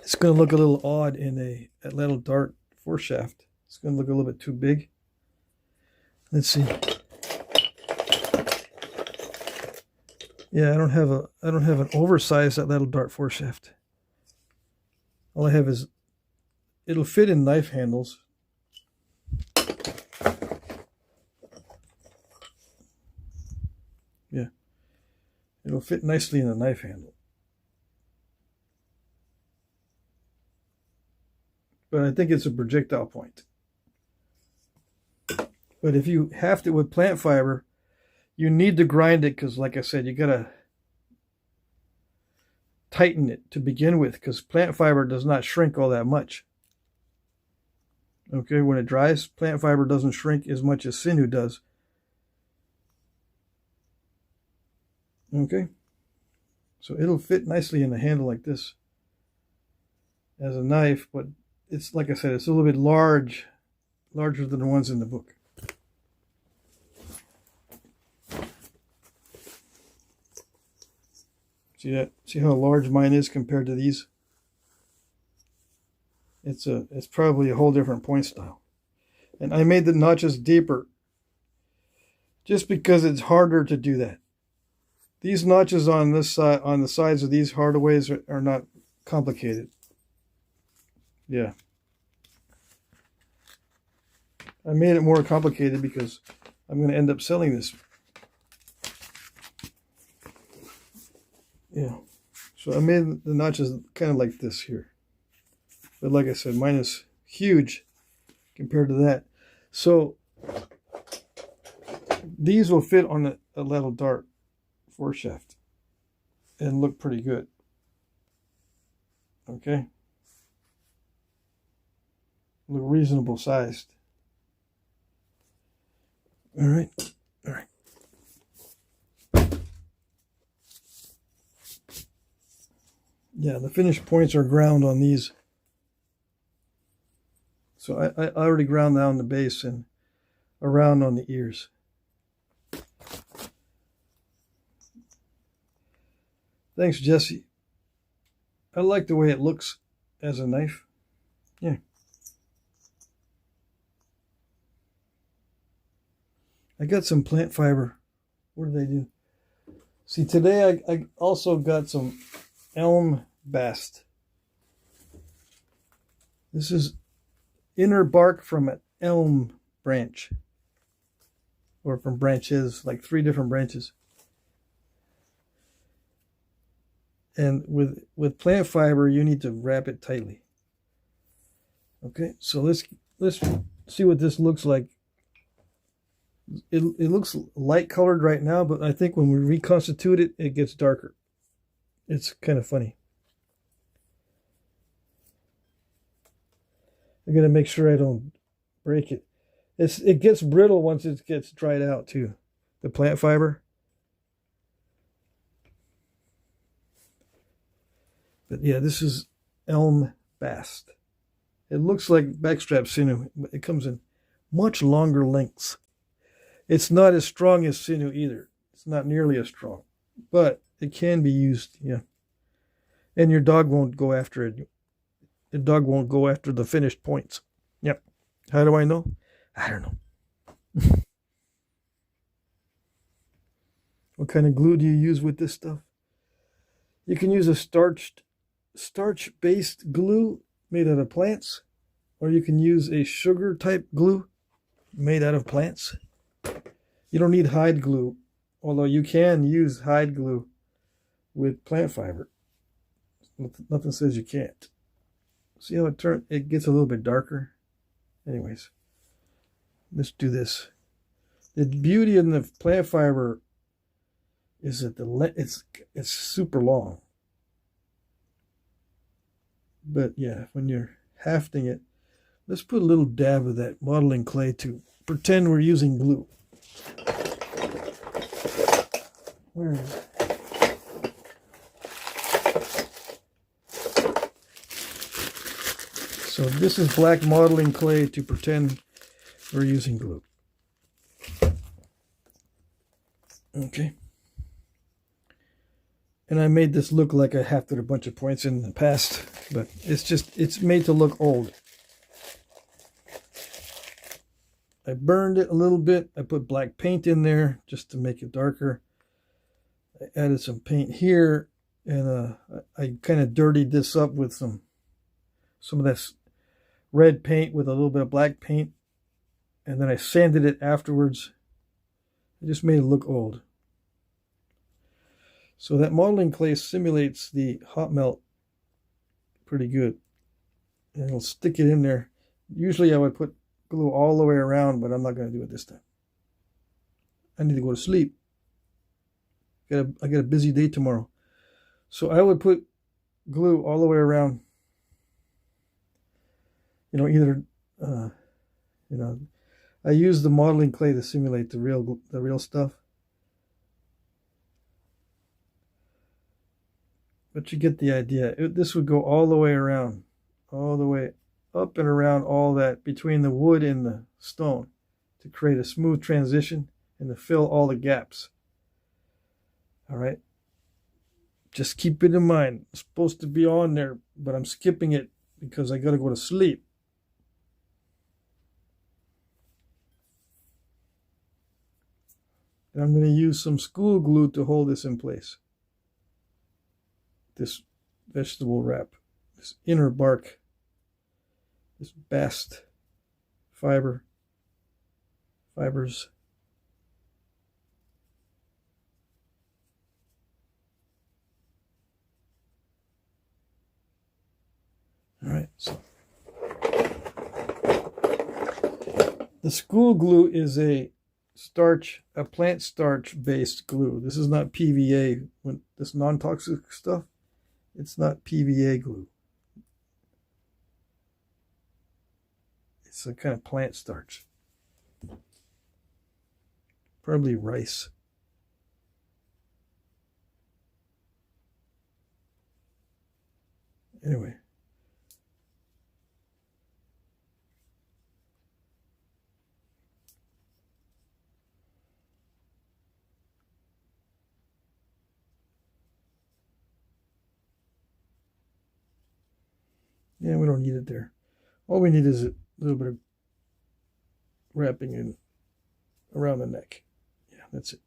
It's gonna look a little odd in a little dart force shaft. It's gonna look a little bit too big. Let's see. Yeah, I don't have an oversized little dart force shaft. All I have is it'll fit in knife handles. Yeah, it'll fit nicely in a knife handle. But I think it's a projectile point. But if you haft it with plant fiber, you need to grind it because, like I said, you gotta tighten it to begin with because plant fiber does not shrink all that much. Okay, when it dries, plant fiber doesn't shrink as much as sinew does. Okay, so it'll fit nicely in a handle like this as a knife, but it's, like I said, it's a little bit larger than the ones in the book. See that? See how large mine is compared to these? It's probably a whole different point style. And I made the notches deeper just because it's harder to do that. These notches on this side, on the sides of these hardaways are not complicated. Yeah. I made it more complicated because I'm going to end up selling this. Yeah. So I made the notches kind of like this here. But like I said, mine is huge compared to that. So these will fit on a little dart force shaft and look pretty good. Okay. Look reasonable sized. All right. All right. Yeah, the finished points are ground on these. So I already ground down the base and around on the ears. Thanks, Jesse. I like the way it looks as a knife. Yeah. I got some plant fiber. What did I do? See, today I also got some elm bast. This is inner bark from an elm branch, or from branches, like 3 different branches. And with plant fiber, you need to wrap it tightly. Okay, so let's see what this looks like. It looks light colored right now, but I think when we reconstitute it, it gets darker. It's kind of funny. I gotta make sure I don't break it. It gets brittle once it gets dried out too. The plant fiber. But yeah, this is elm bast. It looks like backstrap sinew, but it comes in much longer lengths. It's not as strong as sinew either. It's not nearly as strong, but it can be used, yeah. And your dog won't go after it. The dog won't go after the finished points. Yep. How do I know? I don't know. What kind of glue do you use with this stuff? You can use a starch-based glue made out of plants, or you can use a sugar-type glue made out of plants. You don't need hide glue, although you can use hide glue with plant fiber. Nothing says you can't. See how it gets a little bit darker? Anyways, let's do this. The beauty in the plant fiber is that it's super long. But yeah, when you're hafting it, let's put a little dab of that modeling clay to pretend we're using glue. Where is it? So this is black modeling clay to pretend we're using glue. Okay. And I made this look like I have to a bunch of points in the past, but it's made to look old. I burned it a little bit. I put black paint in there just to make it darker. I added some paint here, and I kind of dirtied this up with some of this red paint with a little bit of black paint, and then I sanded it afterwards. I just made it look old. So that modeling clay simulates the hot melt pretty good. And I'll stick it in there. Usually I would put glue all the way around, but I'm not going to do it this time. I need to go to sleep. I got a busy day tomorrow. So I would put glue all the way around. You know, either, you know, I use the modeling clay to simulate the real stuff. But you get the idea. This would go all the way around, all the way up and around all that between the wood and the stone to create a smooth transition and to fill all the gaps. All right. Just keep it in mind. It's supposed to be on there, but I'm skipping it because I got to go to sleep. And I'm going to use some school glue to hold this in place. This vegetable wrap, this inner bark, this bast fibers. All right, so the school glue is a plant starch based glue. This is not PVA. When this non-toxic stuff, it's not PVA glue. It's a kind of plant starch. Probably rice. Anyway. Yeah, we don't need it there. All we need is a little bit of wrapping in around the neck. Yeah, that's it.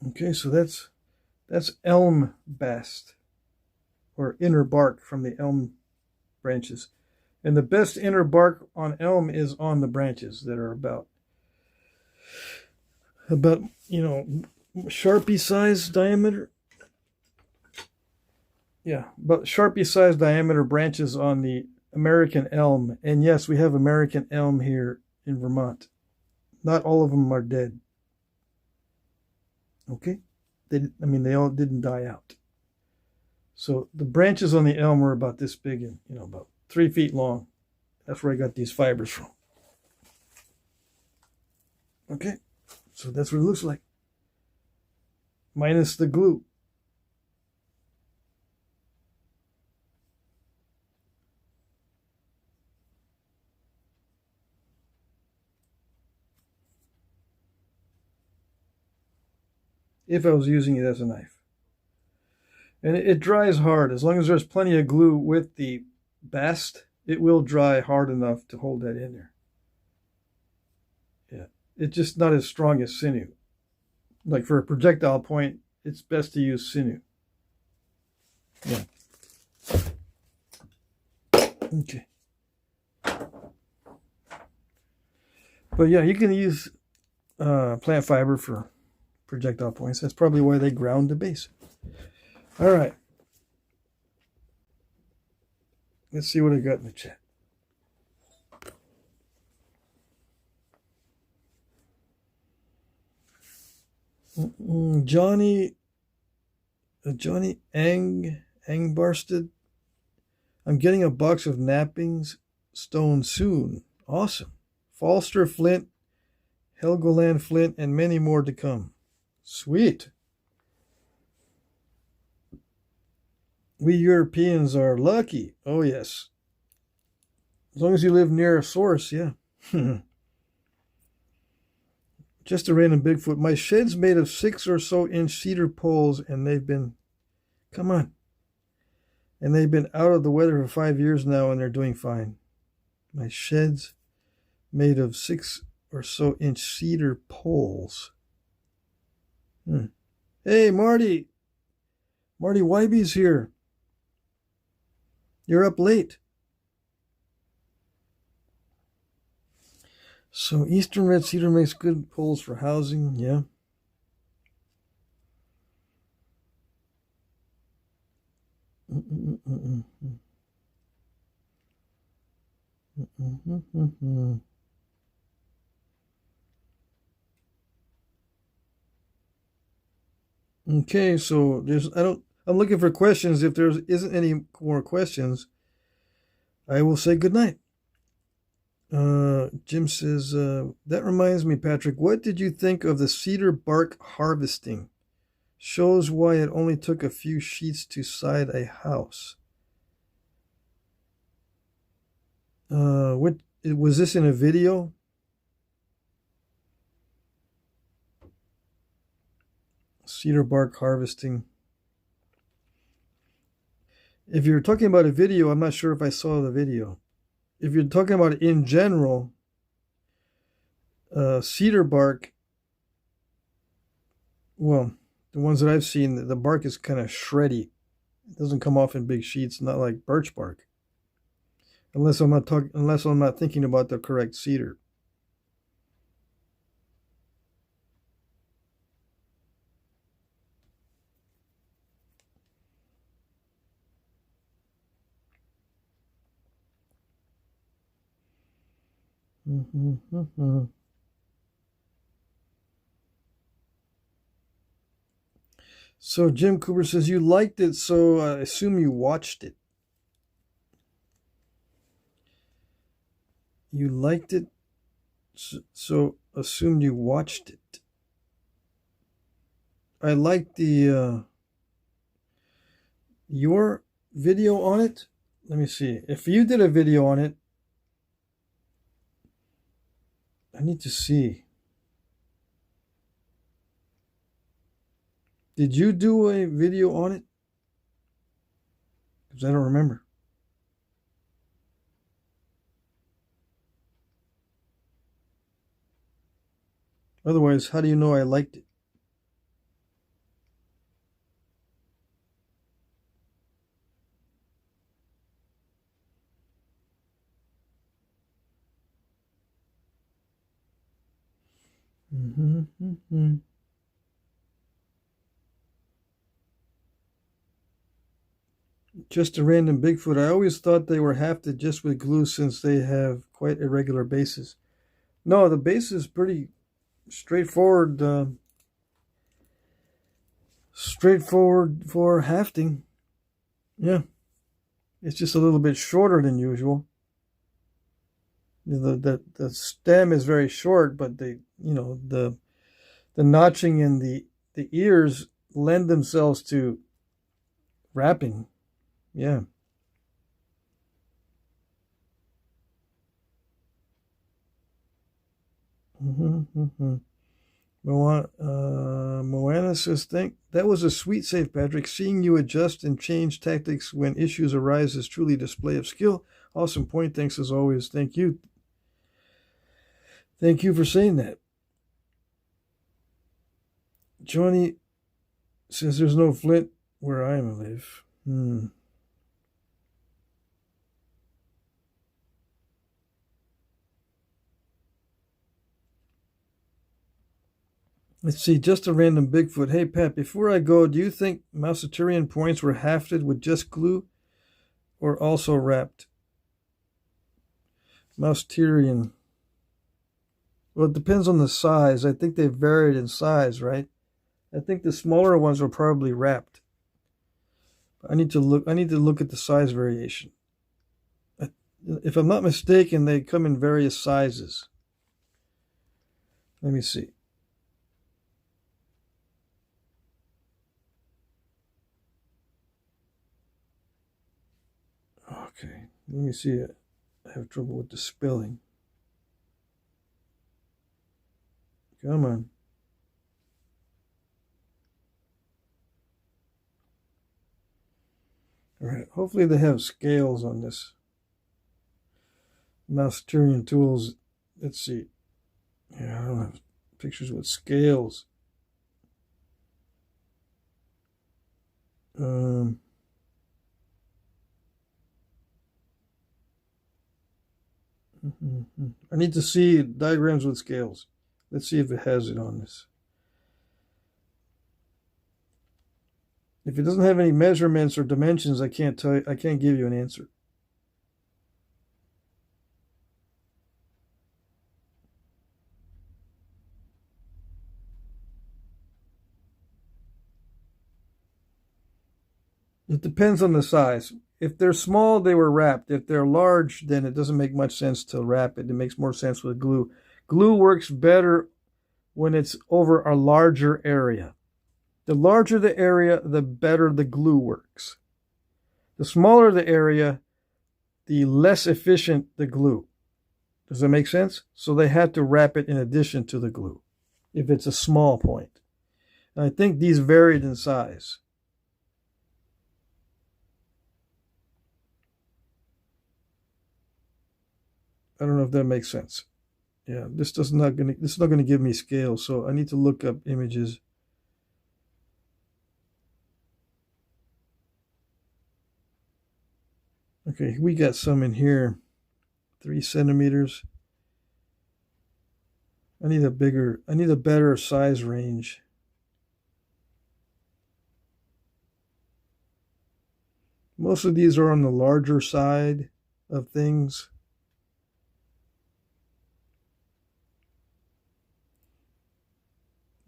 Okay, so that's elm bast, or inner bark from the elm branches. And the best inner bark on elm is on the branches that are about you know, Sharpie size diameter. Yeah, but Sharpie size diameter branches on the American elm. And yes, we have American elm here in Vermont. Not all of them are dead. Okay? They all didn't die out. So the branches on the elm were about this big and, you know, about 3 feet long. That's where I got these fibers from. Okay? So that's what it looks like. Minus the glue. If I was using it as a knife. And it dries hard. As long as there's plenty of glue with the bast, it will dry hard enough to hold that in there. Yeah. It's just not as strong as sinew. Like for a projectile point, it's best to use sinew. Yeah. Okay. But yeah, you can use plant fiber for projectile points. That's probably why they ground the base. All right. Let's see what I got in the chat. Johnny Angbarsted. I'm getting a box of Knappings stone soon. Awesome. Falster flint, Helgoland flint, and many more to come. Sweet. We Europeans are lucky. Oh, yes. As long as you live near a source, yeah. Just a random Bigfoot. My shed's made of 6 or so inch cedar poles, and they've been, come on. And they've been out of the weather for 5 years now, and they're doing fine. My shed's made of 6 or so inch cedar poles. Hey, Marty. Marty Wybe's here. You're up late. So Eastern red cedar makes good poles for housing, yeah. Okay, so I'm looking for questions. If there isn't any more questions, I will say goodnight. Jim says, that reminds me, Patrick, what did you think of the cedar bark harvesting? Shows why it only took a few sheets to side a house. What was this in a video? Cedar bark harvesting. If you're talking about a video, I'm not sure if I saw the video. If you're talking about it in general, cedar bark, well, the ones that I've seen, the bark is kind of shreddy. It doesn't come off in big sheets, not like birch bark. Unless I'm not thinking about the correct cedar. So Jim Cooper says you liked it, so I assume you watched it. You liked it, so assumed you watched it. I liked the your video on it. Let me see. If you did a video on it, I need to see. Did you do a video on it? Because I don't remember. Otherwise, how do you know I liked it? Just a random Bigfoot. I always thought they were hafted just with glue since they have quite irregular bases. No, the base is pretty straightforward. Straightforward for hafting. Yeah. It's just a little bit shorter than usual. The stem is very short, but the notching and the ears lend themselves to wrapping. Yeah. Moana says, that was a sweet save, Patrick. Seeing you adjust and change tactics when issues arise is truly a display of skill. Awesome point. Thanks as always. Thank you. Thank you for saying that. Johnny says there's no flint where I live. Let's see, just a random Bigfoot. Hey, Pat, before I go, do you think Mousiturian points were hafted with just glue or also wrapped? Mousiturian. Well, it depends on the size. I think they varied in size, right? I think the smaller ones were probably wrapped. I need to look at the size variation. If I'm not mistaken, they come in various sizes. Let me see. Okay, let me see it. I have trouble with the spelling. Come on. All right, hopefully they have scales on this. Mousiturian tools. Let's see. Yeah, I don't have pictures with scales. I need to see diagrams with scales. Let's see if it has it on this. If it doesn't have any measurements or dimensions, I can't tell you, I can't give you an answer. It depends on the size. If they're small, they were wrapped. If they're large, then it doesn't make much sense to wrap it. It makes more sense with glue. Glue works better when it's over a larger area. The larger the area, the better the glue works. The smaller the area, the less efficient the glue. Does that make sense? So they had to wrap it in addition to the glue if it's a small point. And I think these varied in size. I don't know if that makes sense. Yeah, this is not gonna give me scale, so I need to look up images. Okay, we got some in here. 3 centimeters. I need a better size range. Most of these are on the larger side of things.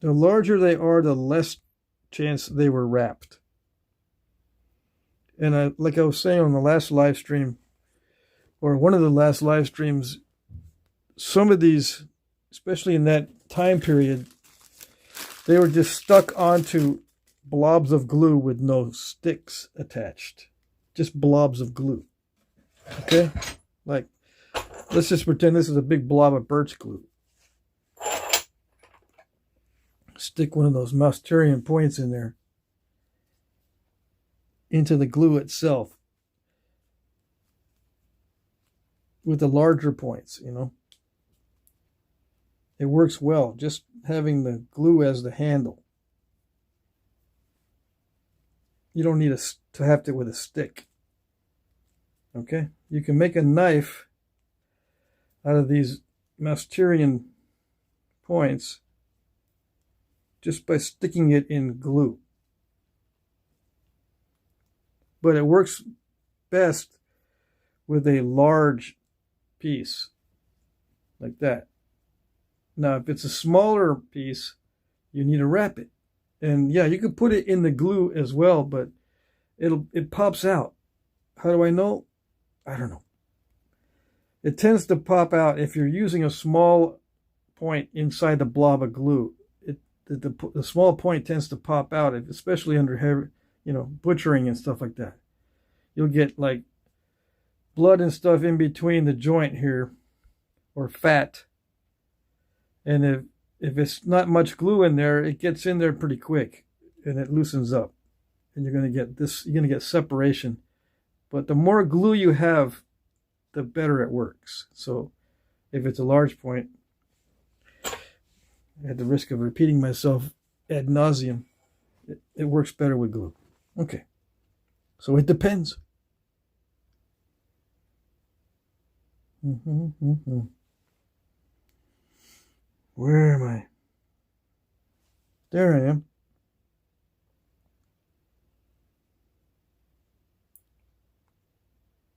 The larger they are, the less chance they were wrapped. And like I was saying on the last live stream, or one of the last live streams, some of these, especially in that time period, they were just stuck onto blobs of glue with no sticks attached. Just blobs of glue. Okay? Like, let's just pretend this is a big blob of birch glue. Stick one of those Mousiturian points in there into the glue itself with the larger points, you know. It works well, just having the glue as the handle. You don't need to have it with a stick. Okay? You can make a knife out of these Mousiturian points just by sticking it in glue. But it works best with a large piece like that. Now, if it's a smaller piece, you need to wrap it. And yeah, you could put it in the glue as well, but it pops out. How do I know? I don't know. It tends to pop out if you're using a small point inside the blob of glue. The small point tends to pop out, especially under heavy, butchering and stuff like that. You'll get like blood and stuff in between the joint here, or fat. And if it's not much glue in there, it gets in there pretty quick and it loosens up. And you're going to get separation. But the more glue you have, the better it works. So if it's a large point, I had the risk of repeating myself ad nauseum. It works better with glue. Okay. So it depends. Where am I? There I am.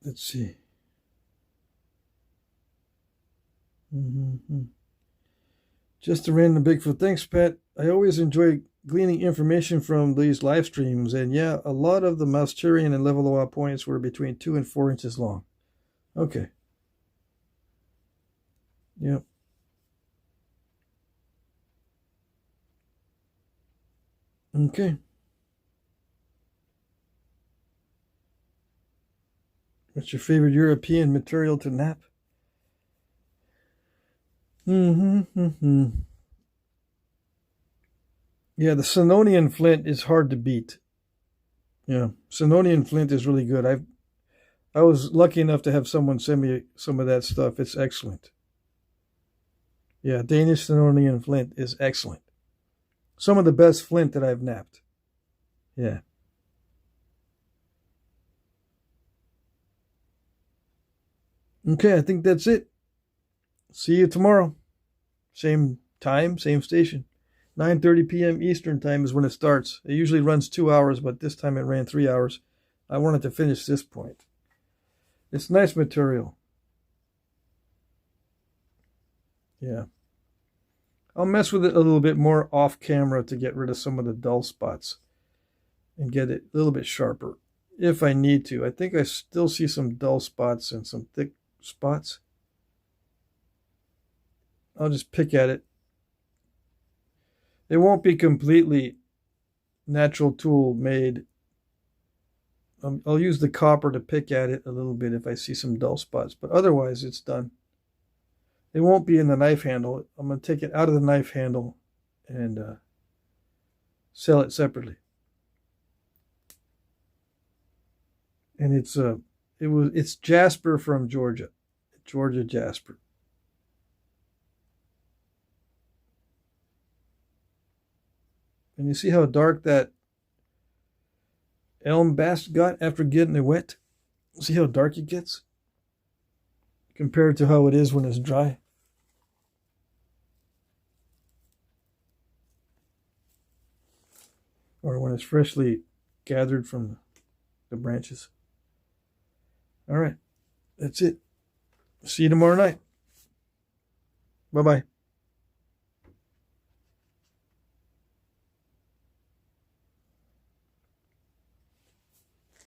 Let's see. Just a random Bigfoot. Thanks, Pat. I always enjoy gleaning information from these live streams, and yeah, a lot of the Mousterian and Levallois points were between 2 and 4 inches long. Okay. Yep. Okay. What's your favorite European material to knap? Yeah, the Sononian flint is hard to beat. Yeah, Sononian flint is really good. I was lucky enough to have someone send me some of that stuff. It's excellent. Yeah, Danish Sononian flint is excellent. Some of the best flint that I've knapped. Yeah. Okay, I think that's it. See you tomorrow. Same time, same station. 9:30 p.m. Eastern time is when it starts. It usually runs 2 hours, but this time it ran 3 hours. I wanted to finish this point. It's nice material. Yeah. I'll mess with it a little bit more off camera to get rid of some of the dull spots and get it a little bit sharper if I need to. I think I still see some dull spots and some thick spots. I'll just pick at it. It won't be completely natural tool made. I'll use the copper to pick at it a little bit if I see some dull spots, but otherwise it's done. It won't be in the knife handle. I'm going to take it out of the knife handle and sell it separately. And it's Jasper from Georgia. Georgia Jasper. And you see how dark that elm bast got after getting it wet? See how dark it gets? Compared to how it is when it's dry. Or when it's freshly gathered from the branches. All right. That's it. See you tomorrow night. Bye-bye.